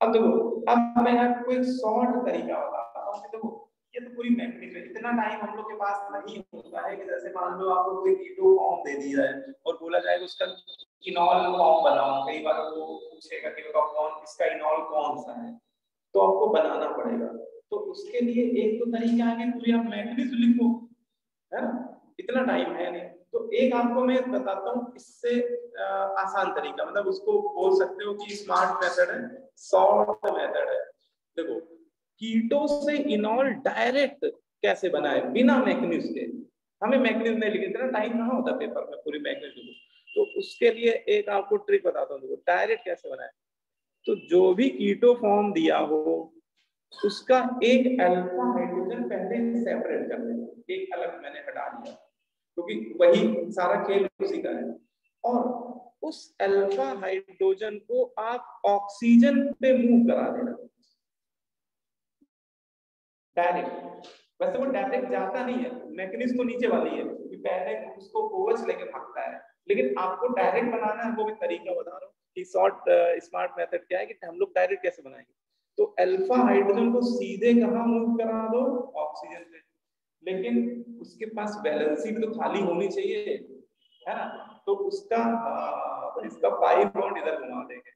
अब देखो, अब मैं आपको एक शॉर्ट तरीका बताता हूँ कि देखो ये तो पूरी मैग्नीज है, इतना टाइम हम लोग के पास नहीं होता है कि जैसे मान लो आपको कोई कीटो फॉर्म दे दिया है और बोला जाएगा उसका इनॉल फॉर्म बनाओ, कई बार वो पूछेगा कि कौन इसका इनॉल कौन सा है, तो आपको बनाना पड़ेगा। तो उसके लिए एक तो तरीका है कि पूरी आप मैग्नीज लिखो, है ना, इतना टाइम है नहीं। तो एक आपको मैं बताता हूँ इससे आसान तरीका, मतलब उसको बोल सकते हो कि स्मार्ट मेथड है, शॉर्ट मेथड है। देखो, कीटो से इनॉल डायरेक्ट कैसे बनाए बिना मैग्नीज के, हमें मैग्नीज नहीं लिखे, इतना टाइम कहाँ होता पेपर में पूरी मैग्नीज लिखो। तो उसके लिए एक आपको ट्रिक बताता हूँ, डायरेक्ट कैसे बनाए। तो जो भी कीटो फॉर्म दिया हो उसका एक अल्फा हाइड्रोजन पहले सेपरेट कर देना, एक अलग मैंने हटा दिया क्योंकि वही सारा खेल उसी का है, और उस अल्फा हाइड्रोजन को आप ऑक्सीजन पे मूव करा देना डायरेक्ट। वैसे वो डायरेक्ट जाता नहीं है, मैकेनिज्म तो नीचे वाली है कि पहले उसको OH लेके भागता है, लेकिन आपको डायरेक्ट बनाना है, वो भी तरीका बता रहा हूँ कि स्मार्ट मेथड क्या है कि हम लोग डायरेक्ट कैसे बनाएंगे। तो अल्फा हाइड्रोजन को सीधे कहाँ मूव करा दो, ऑक्सीजन पे, लेकिन उसके पास वैलेंसी भी तो खाली होनी चाहिए, है ना। तो उसका इसका पाई बॉन्ड इधर घुमा देंगे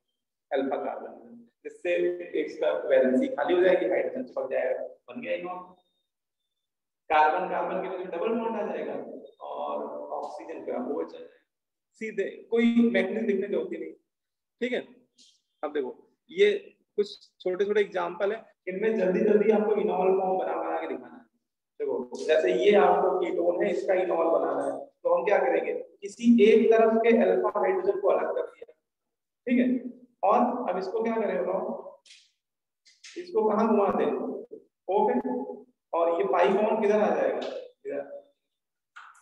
अल्फा कार्बन, जिससे इसका वैलेंसी खाली हो जाएगी, हाइड्रोजन चिपक जाएगा, बन गया इनॉल। कार्बन कार्बन के बीच डबल बॉन्ड आ जाएगा और ऑक्सीजन का OH आ जाएगा, सीधे, कोई मैग्नेटिक लिखने की होती नहीं, ठीक है। अब देखो ये कुछ छोटे छोटे एग्जांपल है, इनमें जल्दी जल्दी आपको इनॉल फॉर्म बना के दिखाना है। देखो जैसे ये आपको कीटोन है, इसका इनॉल बनाना है, तो हम क्या करेंगे, किसी एक तरफ के अल्फा हाइड्रोजन को अलग कर दिया, ठीक है, और अब इसको क्या करें बताओ, इसको कहाँ घुमा दें, ओके, और ये पाई बॉन्ड किधर आ जाएगा, इधर।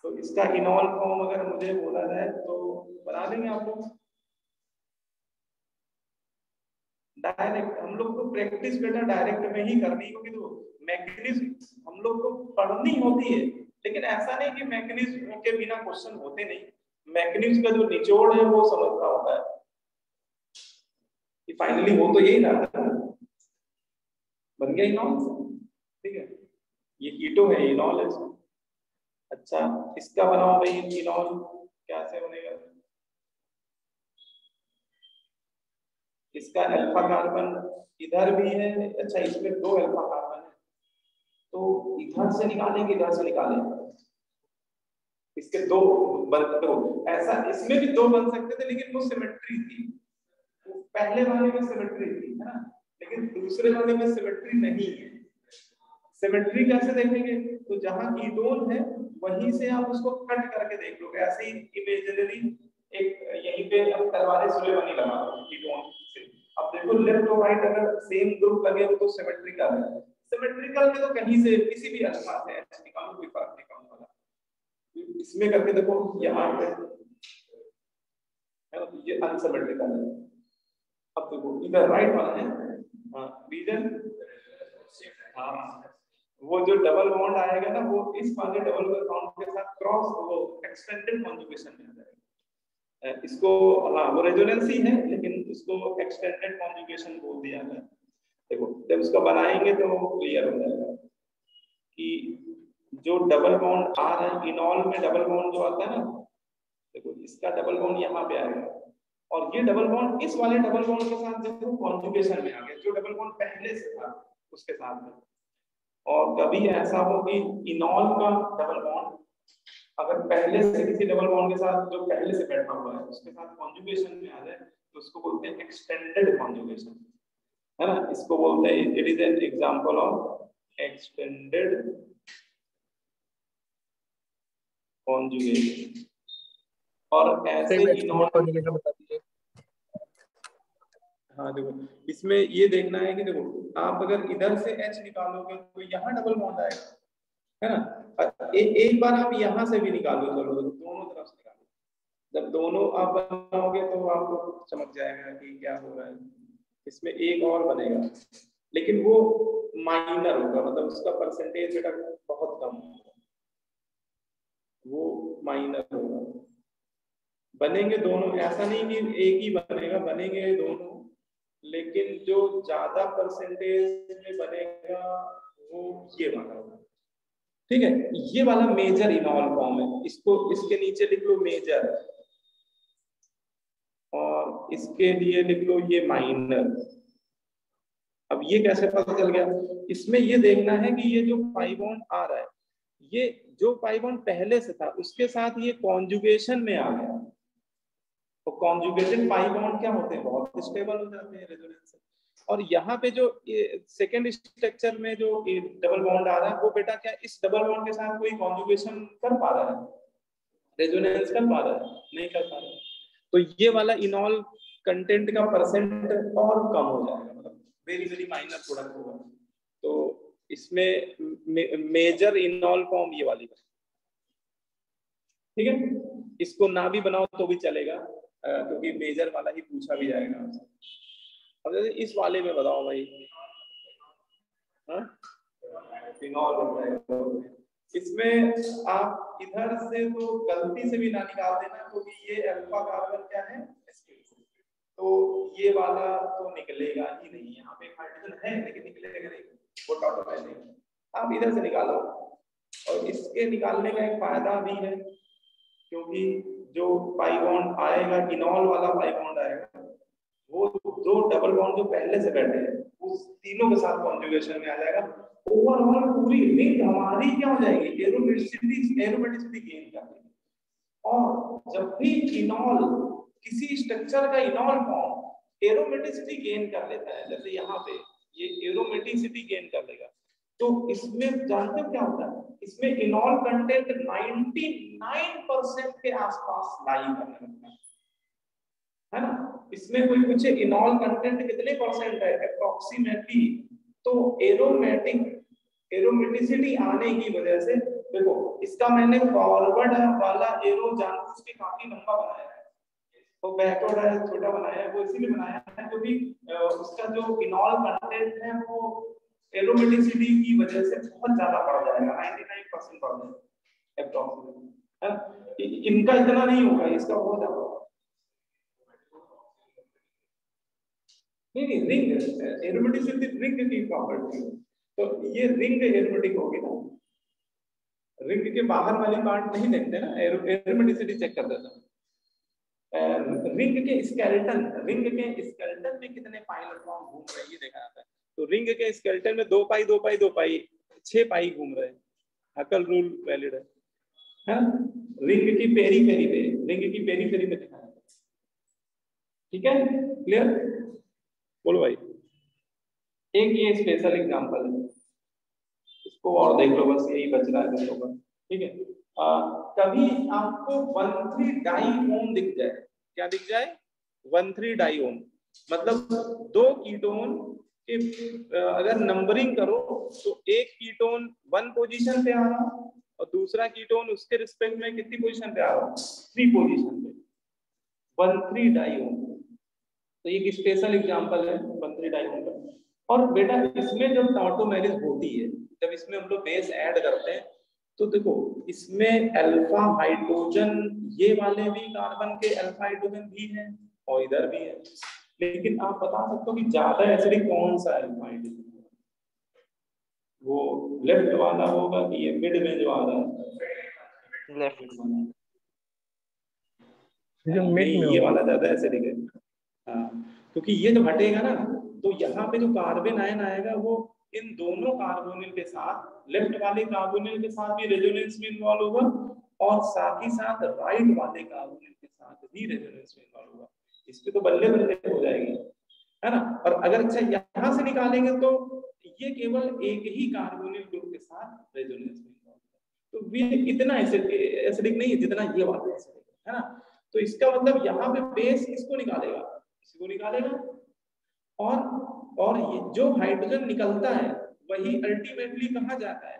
तो इसका इनॉल फॉर्म अगर मुझे बोला जाए तो बना देंगे आप लोग डायरेक्ट। हम लोग को प्रैक्टिस बेटा डायरेक्ट में ही करनी, क्योंकि तो मैकेनिज्म हम लोग को पढ़नी होती है, लेकिन ऐसा नहीं कि मैकेनिज्म के बिना क्वेश्चन होते नहीं, मैकेनिज्म का जो निचोड़ है वो समझना होता है कि फाइनली वो तो यही ना बन गया इनॉल, ठीक है। ये कीटो है, इनॉल है। अच्छा, इसका बनाओ भाई इनॉल, कैसे बनेगा, इसका अल्फा कार्बन इधर भी है, अच्छा इसमें 2 अल्फा कार्बन है, तो इधर से निकालेंगे, इधर से निकालेंगे, इसके 2 बनते हो, ऐसा इसमें भी 2 बन सकते थे, लेकिन वो सिमेट्री थी, पहले वाले में सिमेट्री थी, है ना, लेकिन दूसरे वाले में सिमेट्री नहीं है, सिमेट्री कैसे देखेंगे? तो जहां कीटोन है वहीं से आप उसको कट करके देख लो। ऐसे ही इमेजिनरी एक यहीं पे अब तलवारें सुले बनी लगा कीटोन से। अब देखो लेफ्ट और राइट अगर सेम ग्रुप लगे हो तो सिमेट्रिकल है। सिमेट्रिकल में तो कहीं से किसी भी अनुपात से एच निकालो, कोई फर्क नहीं पड़ने वाला। इसमें करके देखो यहाँ पे है, ये अनसिमेट्रिकल है। अब देखो इधर राइट वाला है रीजन, हाँ वो जो डबल बॉन्ड आएगा ना वो इस वाले डबल बॉन्ड के साथ क्रॉस वो एक्सटेंडेड कॉन्जुगेशन में आ जाएगा। इसको हाँ वो रेजोनेंस ही है लेकिन इसको एक्सटेंडेड कॉन्जुगेशन बोल दिया है। देखो जब इसको बनाएंगे तो क्लियर हो जाएगा कि जो डबल बॉन्ड आ रहा है इनॉल में डबल बॉन्ड जो आता है ना, देखो इसका डबल बॉन्ड यहाँ पे आएगा और ये डबल बॉन्ड इस वाले डबल बॉन्ड के साथ देखो कॉन्जुगेशन में आ गया, जो डबल बॉन्ड पहले से था उसके साथ में। और कभी ऐसा हो कि इनॉल का डबल बॉन्ड अगर पहले से किसी डबल बॉन्ड के साथ जो पहले से बैठा हुआ है उसके साथ कॉन्जुगेशन में आ जाए तो उसको बोलते हैं एक्सटेंडेड कॉन्जुगेशन, है ना। इसको बोलते हैं it is an example of extended conjugation. और ऐसे इनॉल कॉन्जुगेशन बता दीजिए। हाँ देखो इसमें ये देखना है कि देखो आप अगर इधर से H निकालोगे तो यहाँ डबल बॉन्ड आएगा, है ना। एक बार आप यहाँ से भी निकालो, चलो दोनों तरफ से निकालो। जब दोनों आप बनाओगे तो आपको समझ जाएगा कि क्या हो रहा है। इसमें एक और बनेगा लेकिन वो माइनर होगा, मतलब उसका परसेंटेज बेटा बहुत कम होगा, वो माइनर होगा। बनेंगे दोनों, ऐसा नहीं कि एक ही बनेगा, बनेंगे दोनों, लेकिन जो ज्यादा परसेंटेज में बनेगा वो ये वाला होगा, ठीक है। ये वाला मेजर इनॉल फॉर्म है, इसको इसके नीचे लिख लो मेजर और इसके लिए लिख लो ये माइनर। अब ये कैसे पता चल गया? इसमें ये देखना है कि ये जो पाई बॉन्ड आ रहा है, ये जो पाई बॉन्ड पहले से था उसके साथ ये कॉन्जुगेशन में आ गया। तो कॉन्जुगेटेड पाई बॉन्ड क्या होते हैं? बहुत स्टेबल हो जाते हैं रेजोनेंस से। और यहाँ पे जो सेकंड स्ट्रक्चर में जो डबल बॉन्ड आ रहा है वो बेटा क्या इस डबल बॉन्ड के साथ कोई कॉन्जुगेशन कर पा रहा है, रेजोनेंस कर पा रहा है? नहीं कर पा रहा है। तो ये वाला इनॉल कंटेंट का परसेंट और कम हो जाएगा, मतलब वेरी वेरी माइनर प्रोडक्ट होगा। तो इसमें मेजर इनॉल फॉर्म ये वाली है, ठीक है। इसको ना भी बनाओ तो भी चलेगा क्योंकि मेजर वाला ही पूछा भी जाएगा। अब जैसे इस वाले में बताओ भाई, इनॉल इसमें आप इधर से तो गलती से भी ना निकाल देना क्योंकि ये अल्फा कार्बन क्या है, तो ये वाला तो निकलेगा ही नहीं। यहाँ पे हाइड्रोजन है लेकिन निकलेगा नहीं, वो टॉप है नहीं। आप इधर से निकालो। और इसके निकालने का एक फायदा भी है क्योंकि जो पाई बॉन्ड आएगा इनॉल वाला पाई बॉन्ड आएगा वो दो डबल बॉन्ड जो पहले से बैठे हैं उस तीनों के साथ कॉन्जुगेशन में आ जाएगा। ओवरऑल पूरी रिंग हमारी क्या हो जाएगी, एरोमेटिसिटी गेन कर देगी। और जब भी इनॉल किसी स्ट्रक्चर का इनॉल फॉर्म एरोमेटिसिटी गेन कर लेता है, जैसे यहाँ पे ये एरोमेटिसिटी गेन कर लेगा, तो इसमें जानते हो क्या होता है? इसमें इनॉल कंटेंट 99% के आसपास लाई करने लगता है ना। इसमें कोई पूछे इनॉल कंटेंट कितने परसेंट है अप्रोक्सीमेटली, तो एरोमेटिसिटी आने की वजह से देखो इसका मैंने फॉरवर्ड वाला एरो जानबूझ के काफी लंबा बनाया है, तो बैकवर्ड है छोटा बनाया है। वो इसीलिए बनाया है क्योंकि उसका जो इनॉल कंटेंट है वो एरोमेटिसिटी की वजह से बहुत ज्यादा बढ़ जाएगा, 99% बढ़ जाएगा अप्रोक्सीमेटली। इनका इतना नहीं होगा, इसका बहुत ज्यादा होगा। नहीं रिंग एरोमेटिसिटी रिंग की प्रॉपर्टी, तो ये रिंग एरोमेटिक होगी ना। रिंग के बाहर वाली पार्ट नहीं देखते ना, एरोमेटिसिटी चेक कर देता है। रिंग के स्केलेटन में कितने पाई इलेक्ट्रॉन घूम रहे हैं ये देखा जाता है। तो रिंग के स्केलेटन में 2 पाई 6 पाई घूम रहे हैं। हकल रूल वैलिड है। रिंग की पेरीफेरी पे देखा जाता है। ठीक है, क्लियर? बोलो भाई। एक ये स्पेशल एग्जांपल है, को और देख लो, बस यही बच रहा है तुम लोगों का, ठीक है। कभी आपको 1,3 डाइओन दिख जाए, क्या दिख जाए? 1,3 डाइओन, मतलब दो कीटोन के अगर नंबरिंग करो तो एक कीटोन 1 पोजीशन पे आ रहा हो और दूसरा कीटोन उसके रिस्पेक्ट में कितनी पोजीशन पे आ रहा हो? 3 पोजीशन पे, 1,3 डाइओन। तो ये एक स्पेशल एग्जांपल है 1,3 डाइओन का। और बेटा इसमें जब टॉटोमेरिस होती है, जब इसमें हम लोग बेस ऐड करते हैं तो देखो इसमें अल्फा हाइड्रोजन, ये वाले भी कार्बन के अल्फा हाइड्रोजन भी हैं और इधर भी है, लेकिन आप बता सकते हो कि ज्यादा एसिडिक कौन सा अल्फा हाइड्रोजन? वो लेफ्ट वाला होगा कि ये मिड में जो आ रहा है? लेफ्ट, जो मिड में ये होगा। वाला ज्यादा एसिडिक है। हाँ, क्योंकि ये जब हटेगा ना तो यहाँ पे जो कार्बन आयन आएगा वो इन दोनों कार्बोनिल के साथ, लेफ्ट वाले कार्बोनिल के साथ भी रेजोनेंस में इन्वॉल्व होगा और साथ ही साथ राइट वाले कार्बोनिल के साथ भी रेजोनेंस में इन्वॉल्व होगा। इस पे तो बल्ले बल्ले हो जाएगी, है ना। और अगर अच्छा यहाँ से निकालेंगे तो ये केवल एक ही कार्बोनिल ग्रुप के साथ रेजोनेंस में इन्वॉल्व है, तो ये इतना एसिडिक नहीं है जितना ये वाला एसिडिक है ना। तो इसका मतलब यहाँ पे बेस किसको निकालेगा? इसको निकालेगा। और ये जो हाइड्रोजन निकलता है वही अल्टीमेटली कहाँ जाता है?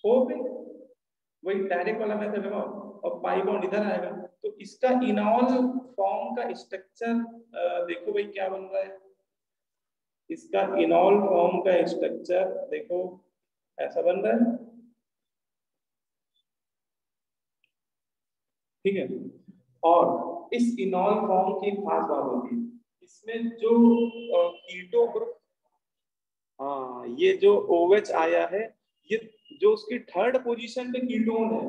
O पे। वही डायरेक्ट वाला मेथड है और पाई बॉन्ड इधर आएगा। तो इसका इनॉल फॉर्म का स्ट्रक्चर देखो भाई क्या बन रहा है। इसका इनॉल फॉर्म का स्ट्रक्चर देखो ऐसा बन रहा है, ठीक है। और इस इनॉल फॉर्म की खास बात होती है, इसमें जो कीटो ग्रुप, हाँ ये जो OH आया है, ये जो उसकी थर्ड पोजीशन पे कीटोन है,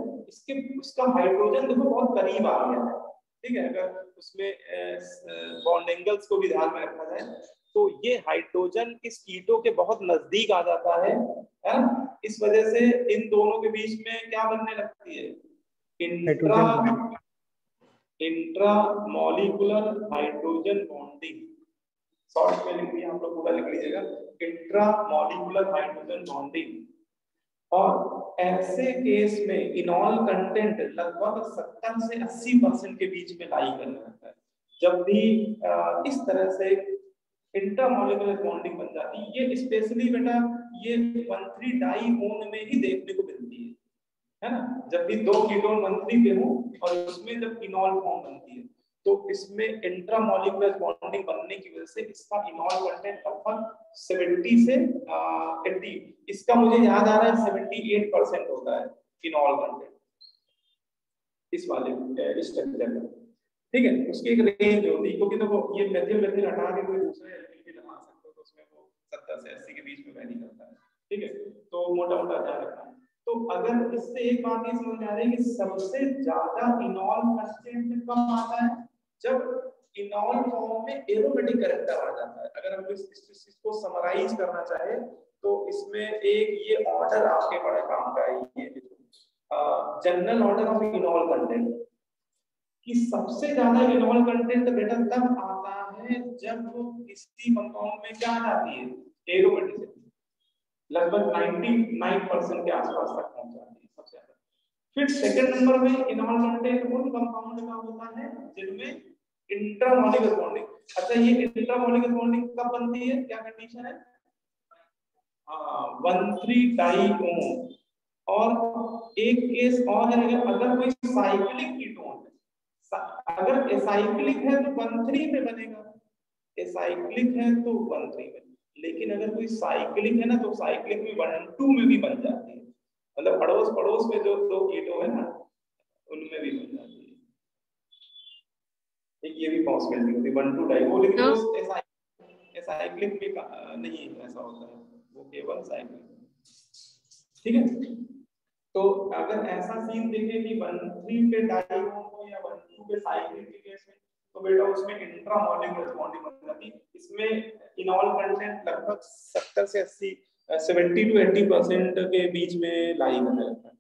उसका हाइड्रोजन देखो बहुत करीब आ गया है, ठीक है। अगर उसमें बॉन्ड एंगल्स को भी ध्यान में रखा जाए तो ये हाइड्रोजन इस कीटो के बहुत नजदीक आ जाता है ना। इस वजह से इन दोनों के बीच में क्या बनने लगती है? Intramolecular hydrogen bonding. शॉर्ट में लिख दिया, हम लोग पूरा लिख लीजिएगा, इंट्रामॉलिक्यूलर हाइड्रोजन बॉन्डिंग। और ऐसे केस में इनॉल कंटेंट लगभग 70 से 80% के बीच में लाई करने लगता है। जब भी इस तरह से इंट्रामॉलिक्यूलर बॉन्डिंग बन जाती है, ये स्पेशली बेटा ये 1,3 डाइओन में ही देखने को मिलती है ना। जब भी दो कीटोन 1,3 पे हो और उसमें जब इनॉल फॉर्म बनती है तो इसमें इंट्रामॉलिक्यूलर बॉन्डिंग बनने की वजह से इसका इनॉल कंटेंट लगभग 70 से 80, इसका मुझे याद आ रहा है 78% होता है इनॉल कंटेंट इस वाले स्ट्रक्चर में, ठीक है। उसकी एक रेंज होती है, क्योंकि देखो ये मेथिल हटा के कोई दूसरे एल्किल लगा सकते हो तो उसमें वो 70 से 80 के बीच में वैरी करता है, ठीक है। तो मोटा मोटा ध्यान रखना। तो अगर इससे एक बात ये समझ में आ रही है कि सबसे ज्यादा इनॉल कंटेंट कब आता है? जब इनॉल फॉर्म में एरोमेटिक कैरेक्टर आ जाता है। अगर हम इसको समराइज करना चाहे तो इसमें एक ये ऑर्डर आपके बड़े काम का है, ये जनरल ऑर्डर ऑफ इनॉल कंटेंट, कि सबसे ज्यादा इनॉल कंटेंट बेटा तब आता है जब किसी कंपाउंड में क्या जाती है? एरोमेटिसिटी लगभग 99% के आसपास तक पहुंच जाती है सबसे ज्यादा। फिर सेकंड नंबर में इनॉल कंटेंट उन कंपाउंड का होता है जिनमें इंट्रामॉलिक्यूलर बॉन्डिंग। अच्छा ये इंट्रामॉलिक्यूलर बॉन्डिंग कब बनती है, क्या कंडीशन है? 1,3 डाइओन। और एक केस और है, अगर कोई साइक्लिक कीटोन है, अगर एसाइक्लिक है तो 1,3 में बनेगा, एसाइक्लिक है तो 1,3 में। लेकिन अगर कोई साइक्लिक है ना तो साइक्लिक में 1,2 में भी बन जाती है, मतलब अड़ोस पड़ोस में जो दो कीटो है ना उनमें भी बन जाती है। एक ये भी पॉसिबिलिटी होती है 1,2 डाइओन, लेकिन एसाइक्लिक में नहीं ऐसा होता है, वो केवल साइक्लिक, ठीक है। तो अगर ऐसा सीन देखें कि 1,3 पे डाइओन हो या 1,2 पे साइक्लिक के केस में, तो बेटा उसमें इंट्रामॉलिक्यूलर बॉन्डिंग हो जाती है। इसमें इनॉल कंटेंट लगभग 70 से 80, 70 to 80% के बीच में लाई करने लगता है।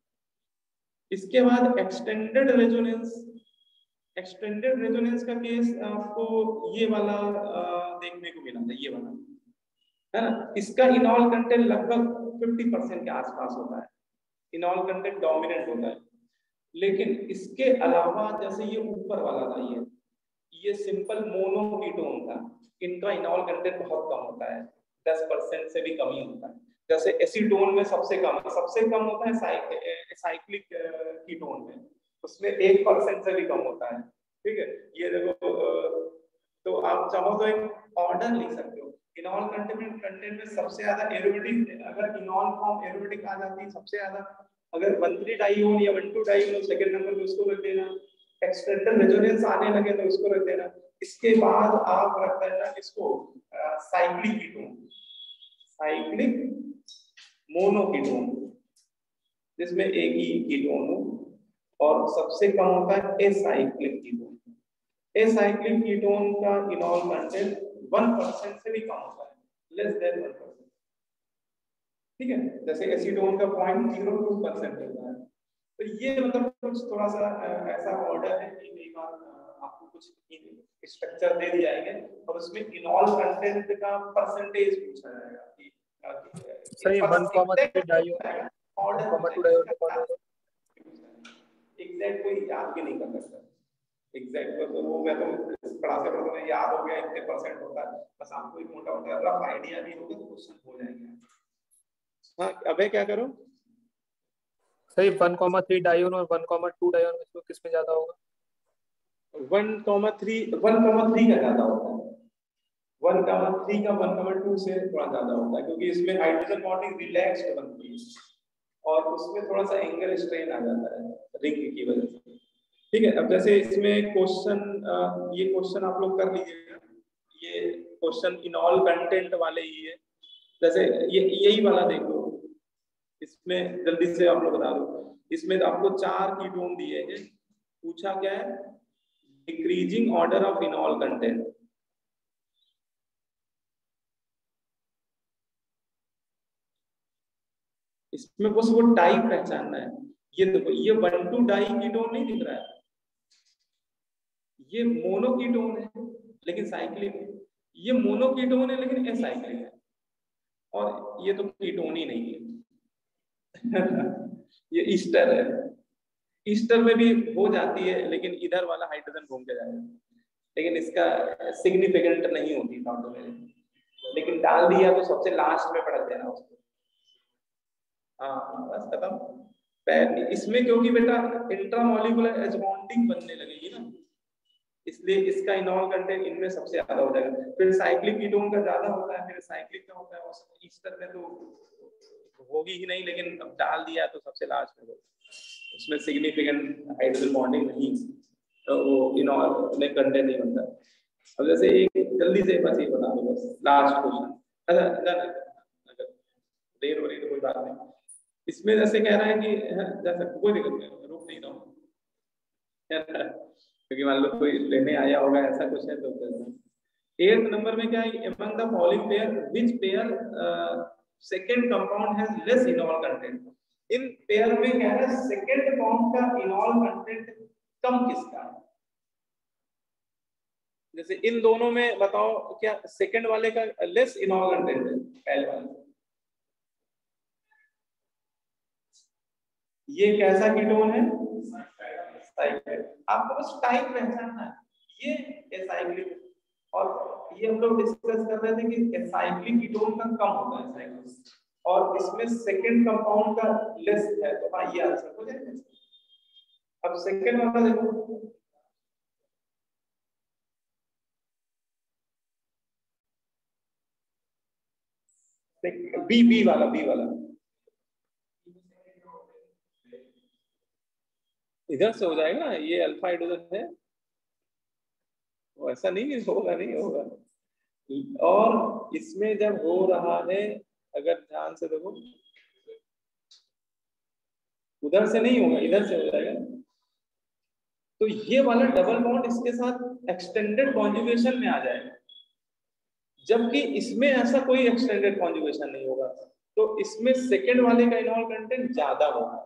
इसके बाद एक्सटेंडेड रेजोनेंस का केस आपको ये वाला देखने को मिला था, ये वाला है ना। इसका इनॉल कंटेंट लगभग 50% के आसपास होता है, इनॉल कंटेंट डोमिनेंट होता है। लेकिन इसके अलावा जैसे ये ऊपर वाला था, ये सिंपल मोनो कीटोन था, इनका इनॉल कंटेंट बहुत कम होता है, 10% से भी कम ही होता है। जैसे एसीटोन में सबसे कम होता है साइक्लिक कीटोन में, उसमें 1% से भी कम होता है। ठीक है, ये देखो तो आप चाहो तो एक ऑर्डर लिख सकते हो। इनॉल कंटेंट में सबसे ज्यादा एरोमेटिक, अगर इनॉल फॉर्म एरोमेटिक आ जाती है सबसे ज्यादा, अगर 1,3 डाइओन या 1,2 डाइओन सेकंड नंबर पे उसको रख देना, एक्सटेंडल रेजोनेंस आने लगे तो उसको रख देना। इसके बाद आप रख देना इसको साइक्लिक कीटोन, साइक्लिक मोनोकीटोन, जिसमें एक ही कीटोन हो, और सबसे कम होता है एसाइक्लिक कीटोन। एसाइक्लिक कीटोन का इनॉल कंटेंट 1% से भी कम होता है, लेस देन 1%। ठीक है, जैसे एसीटोन का 0.02% होता है। तो ये मतलब कुछ थोड़ा सा ऐसा ऑर्डर है कि कई बार आपको कुछ स्ट्रक्चर दे दिया जाएगा और उसमें इनॉल कंटेंट का परसेंटेज पूछा जाएगा कि सही 1,3 डाइओन ऑर्डर 1,2 डाइओन के बाद होगा। एग्जैक्ट कोई याद भी नहीं कर सकता, एग्जैक्ट तो वो मैं तो पढ़ाते पढ़ाते याद हो गया इतने परसेंट होता है, बस आपको एक मोटा मोटा रफ आइडिया भी होगा तो क्वेश्चन हो जाएंगे। हाँ, अबे क्या करो सही 1,3 डाइओन और 1,2 डाइओन में किसमें ज्यादा होगा? 1,3 का ज्यादा होता है, 1,3 का 1,2 से थोड़ा ज्यादा होता है, क्योंकि इसमें हाइड्रोजन बॉन्डिंग रिलैक्स्ड बनती है और उसमें थोड़ा सा एंगल स्ट्रेन आ जाता है रिंग की वजह से। ठीक है, अब जैसे इसमें क्वेश्चन, ये क्वेश्चन आप लोग कर लीजिएगा, ये क्वेश्चन इनॉल कंटेंट वाले ही है। जैसे ये यही वाला देखो, इसमें जल्दी से आप लोग बता दो, इसमें आपको 4 कीटोन दिए हैं, पूछा क्या है, डिक्रीजिंग ऑर्डर ऑफ इनॉल कंटेंट। इसमें बस वो टाइप पहचानना है। ये देखो, ये 1,2 डाई कीटोन नहीं दिख रहा है, ये मोनोकीटोन है लेकिन साइक्लिक है, ये मोनोकीटोन है लेकिन एसाइक्लिक है, और ये तो कीटोन ही नहीं है ये ईस्टर है, ईस्टर में भी हो जाती है लेकिन इधर वाला हाइड्रोजन घूम के जाएगा, लेकिन इसका सिग्निफिकेंट नहीं होती नॉट में, लेकिन डाल दिया तो सबसे लास्ट में पढ़ देना उसको। हाँ बस खत्म। इसमें क्योंकि बेटा इंट्रामोलिकुलर एजबॉन्डिंग बनने लगेगी ना, इसलिए इसका इनॉल कंटेंट इनमें सबसे ज्यादा हो जाएगा। फिर साइक्लिक कीटोन का ज्यादा होता है, फिर साइक्लिक का होता है, और ईस्टर में तो होगी ही नहीं, लेकिन अब डाल दिया तो सबसे लास्ट में उसमें सिग्निफिकेंट हाइड्रोजन बॉन्डिंग नहीं, तो वो इनॉल में कंटेंट नहीं बनता। अब जैसे एक जल्दी से बस ये बता दो, बस लास्ट क्वेश्चन, अगर देर हो रही तो कोई बात नहीं। इसमें जैसे कह रहा है कि जैसे कोई दिक्कत नहीं, रुक नहीं रहा हूँ क्योंकि मान लो कोई लेने आया होगा ऐसा कुछ है तो 8th नंबर में क्या है, among the following pair which pair second compound has less इनॉल content. In pair में क्या है, सेकंड फॉर्म का इनॉल कंटेंट कम किसका है। जैसे इन दोनों में बताओ क्या सेकंड वाले का लेस इनॉल कंटेंट है पहले वाले। ये कैसा कीटोन है, साइक्लिक। आपको बस टाइप पहचानना है, ये एसाइक्लिक, और ये हम लोग डिस्कस कर रहे थे कि एसाइक्लिक कीटोन का कम होता है साइक्लिक, और इसमें सेकंड कंपाउंड का लेस है, तो हाँ ये आंसर हो जाएगा। अब सेकंड वाला देखो, बी वाला इधर से हो जाएगा, ये अल्फा हाइड्रोजन है, ऐसा नहीं होगा, नहीं होगा। और इसमें जब हो रहा है, अगर ध्यान से देखो, उधर से नहीं होगा, इधर से हो जाएगा। तो ये वाला डबल बॉन्ड इसके साथ एक्सटेंडेड कॉन्जुगेशन में आ जाएगा, जबकि इसमें ऐसा कोई एक्सटेंडेड कॉन्जुगेशन नहीं होगा, तो इसमें सेकंड वाले का इनॉल कंटेंट ज्यादा होगा,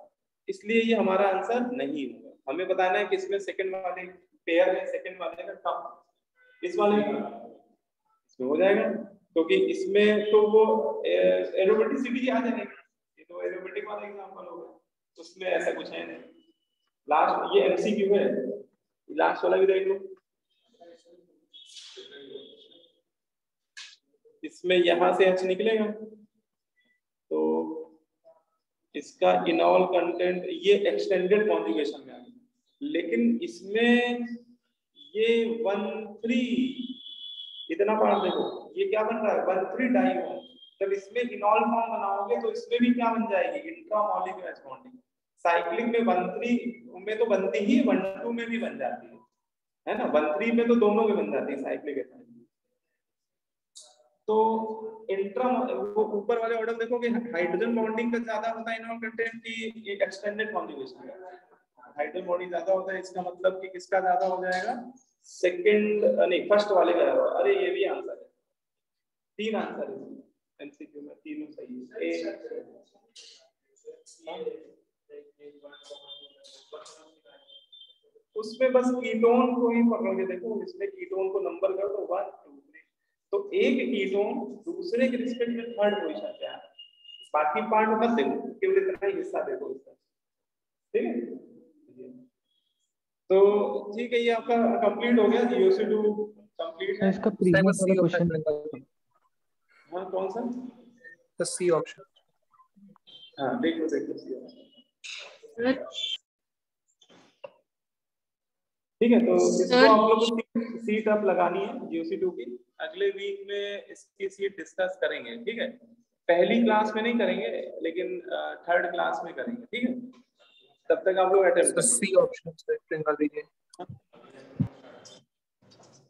इसलिए ये हमारा आंसर नहीं होगा। हमें बताना है कि इसमें सेकंड वाले पेयर में सेकंड वाले का कम, इस वाले इसमें हो जाएगा। क्योंकि इसमें तो वो एरोमेटिसिटी आ जाएगी, ये तो एरोमेटिक वाला एग्जांपल होगा, उसमें ऐसा कुछ है नहीं। लास्ट ये एमसीक्यू है, लास्ट वाला भी देख लो। इसमें यहां से H निकलेगा तो इसका इनॉल कंटेंट ये एक्सटेंडेड कॉन्जुगेशन में आ गया, लेकिन इसमें ये 1,3 इतना पार्ट देखो, ये क्या बन रहा है 1,3 डाइऑन। जब इसमें इनॉल फॉर्म बनाओगे तो इसमें भी क्या बन जाएगी इंट्रामॉलिक्यूलर बॉन्डिंग। साइक्लिक में 1,3 में तो बनती ही, 1,2 में भी बन जाती है ना, 1,3 में तो दोनों में बन जाती है साइक्लिक एसिड। तो इंट्रा वो ऊपर वाले ऑर्डर देखोगे हाइड्रोजन बॉन्डिंग का ज्यादा होता है इनॉल कंटेंट की एक्सटेंडेड कॉन्जुगेशन का। हाइड्रोजन बॉन्डिंग ज्यादा होता है, इसका मतलब कि किसका ज्यादा हो जाएगा, सेकंड नहीं फर्स्ट वाले का। अरे ये भी आंसर है, 3 आंसर है एमसीक्यू में, तीनों सही है। उसमें बस कीटोन को ही पकड़ोगे, देखो इसमें कीटोन को नंबर कर दो 1 2 3, तो एक कीटोन दूसरे के रिस्पेक्ट में थर्ड पोजीशन पे है, बाकी पार्ट मत देखो, केवल इतना ही हिस्सा देखो इसका, ठीक है। तो ठीक है, ये आपका कंप्लीट हो गया, GOC2 कंप्लीट है। इसका प्रीवियस वाला क्वेश्चन, हाँ कौन सा, द सी ऑप्शन। हाँ देखो सी ऑप्शन, ठीक है। तो इसको आप लोग को सीट आप लगानी है GOC2 की, अगले वीक में इसकी सीट डिस्कस करेंगे, ठीक है। पहली क्लास में नहीं करेंगे, लेकिन थर्ड क्लास में करेंगे, ठीक है। तब तक आप लोग अटेम्प्ट करें। सी ऑप्शन से एक्सप्लेन कर दीजिए।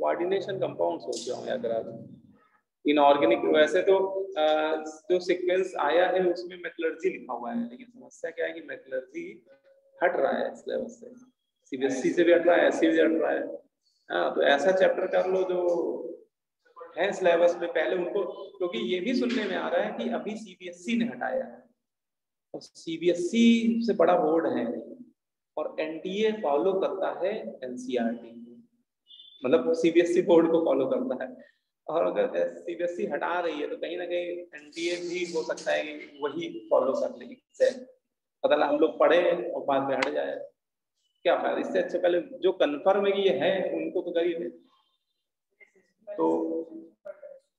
कोऑर्डिनेशन कंपाउंड्स होते होंगे अगर आप इनऑर्गेनिक, वैसे तो जो सीक्वेंस आया है उसमें मेटलर्जी लिखा हुआ है, लेकिन समस्या क्या है कि मेटलर्जी हट रहा है सिलेबस से, CBSE से भी हट रहा है, SC से हट रहा है। हाँ तो ऐसा चैप्टर कर लो जो है सिलेबस में पहले उनको, क्योंकि ये भी सुनने में आ रहा है कि अभी CBSE ने हटाया है, और CBSE से बड़ा बोर्ड है और NTA फॉलो करता है NCERT, मतलब CBSE बोर्ड को फॉलो करता है। और अगर CBSE हटा रही है तो कहीं ना कहीं NTA भी हो सकता है कि वही फॉलो कर ले, पता हम लोग पढ़े और बाद में हट जाए, क्या फायदा। इससे अच्छे पहले जो कंफर्म है कि ये है उनको तो करिए। तो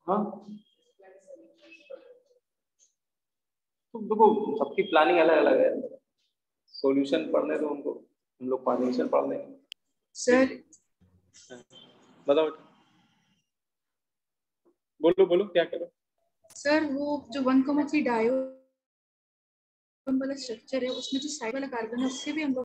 हाँ तो देखो सबकी प्लानिंग अलग अलग है, सॉल्यूशन पढ़ने तो उनको, हम लोग कोऑर्डिनेशन पढ़ लेंगे। सर बताओ, बोलो बोलो क्या करो। सर वो जो 1,3 डायो वाला स्ट्रक्चर है उसमें जो साइड वाला कार्बन है उससे भी हम लोग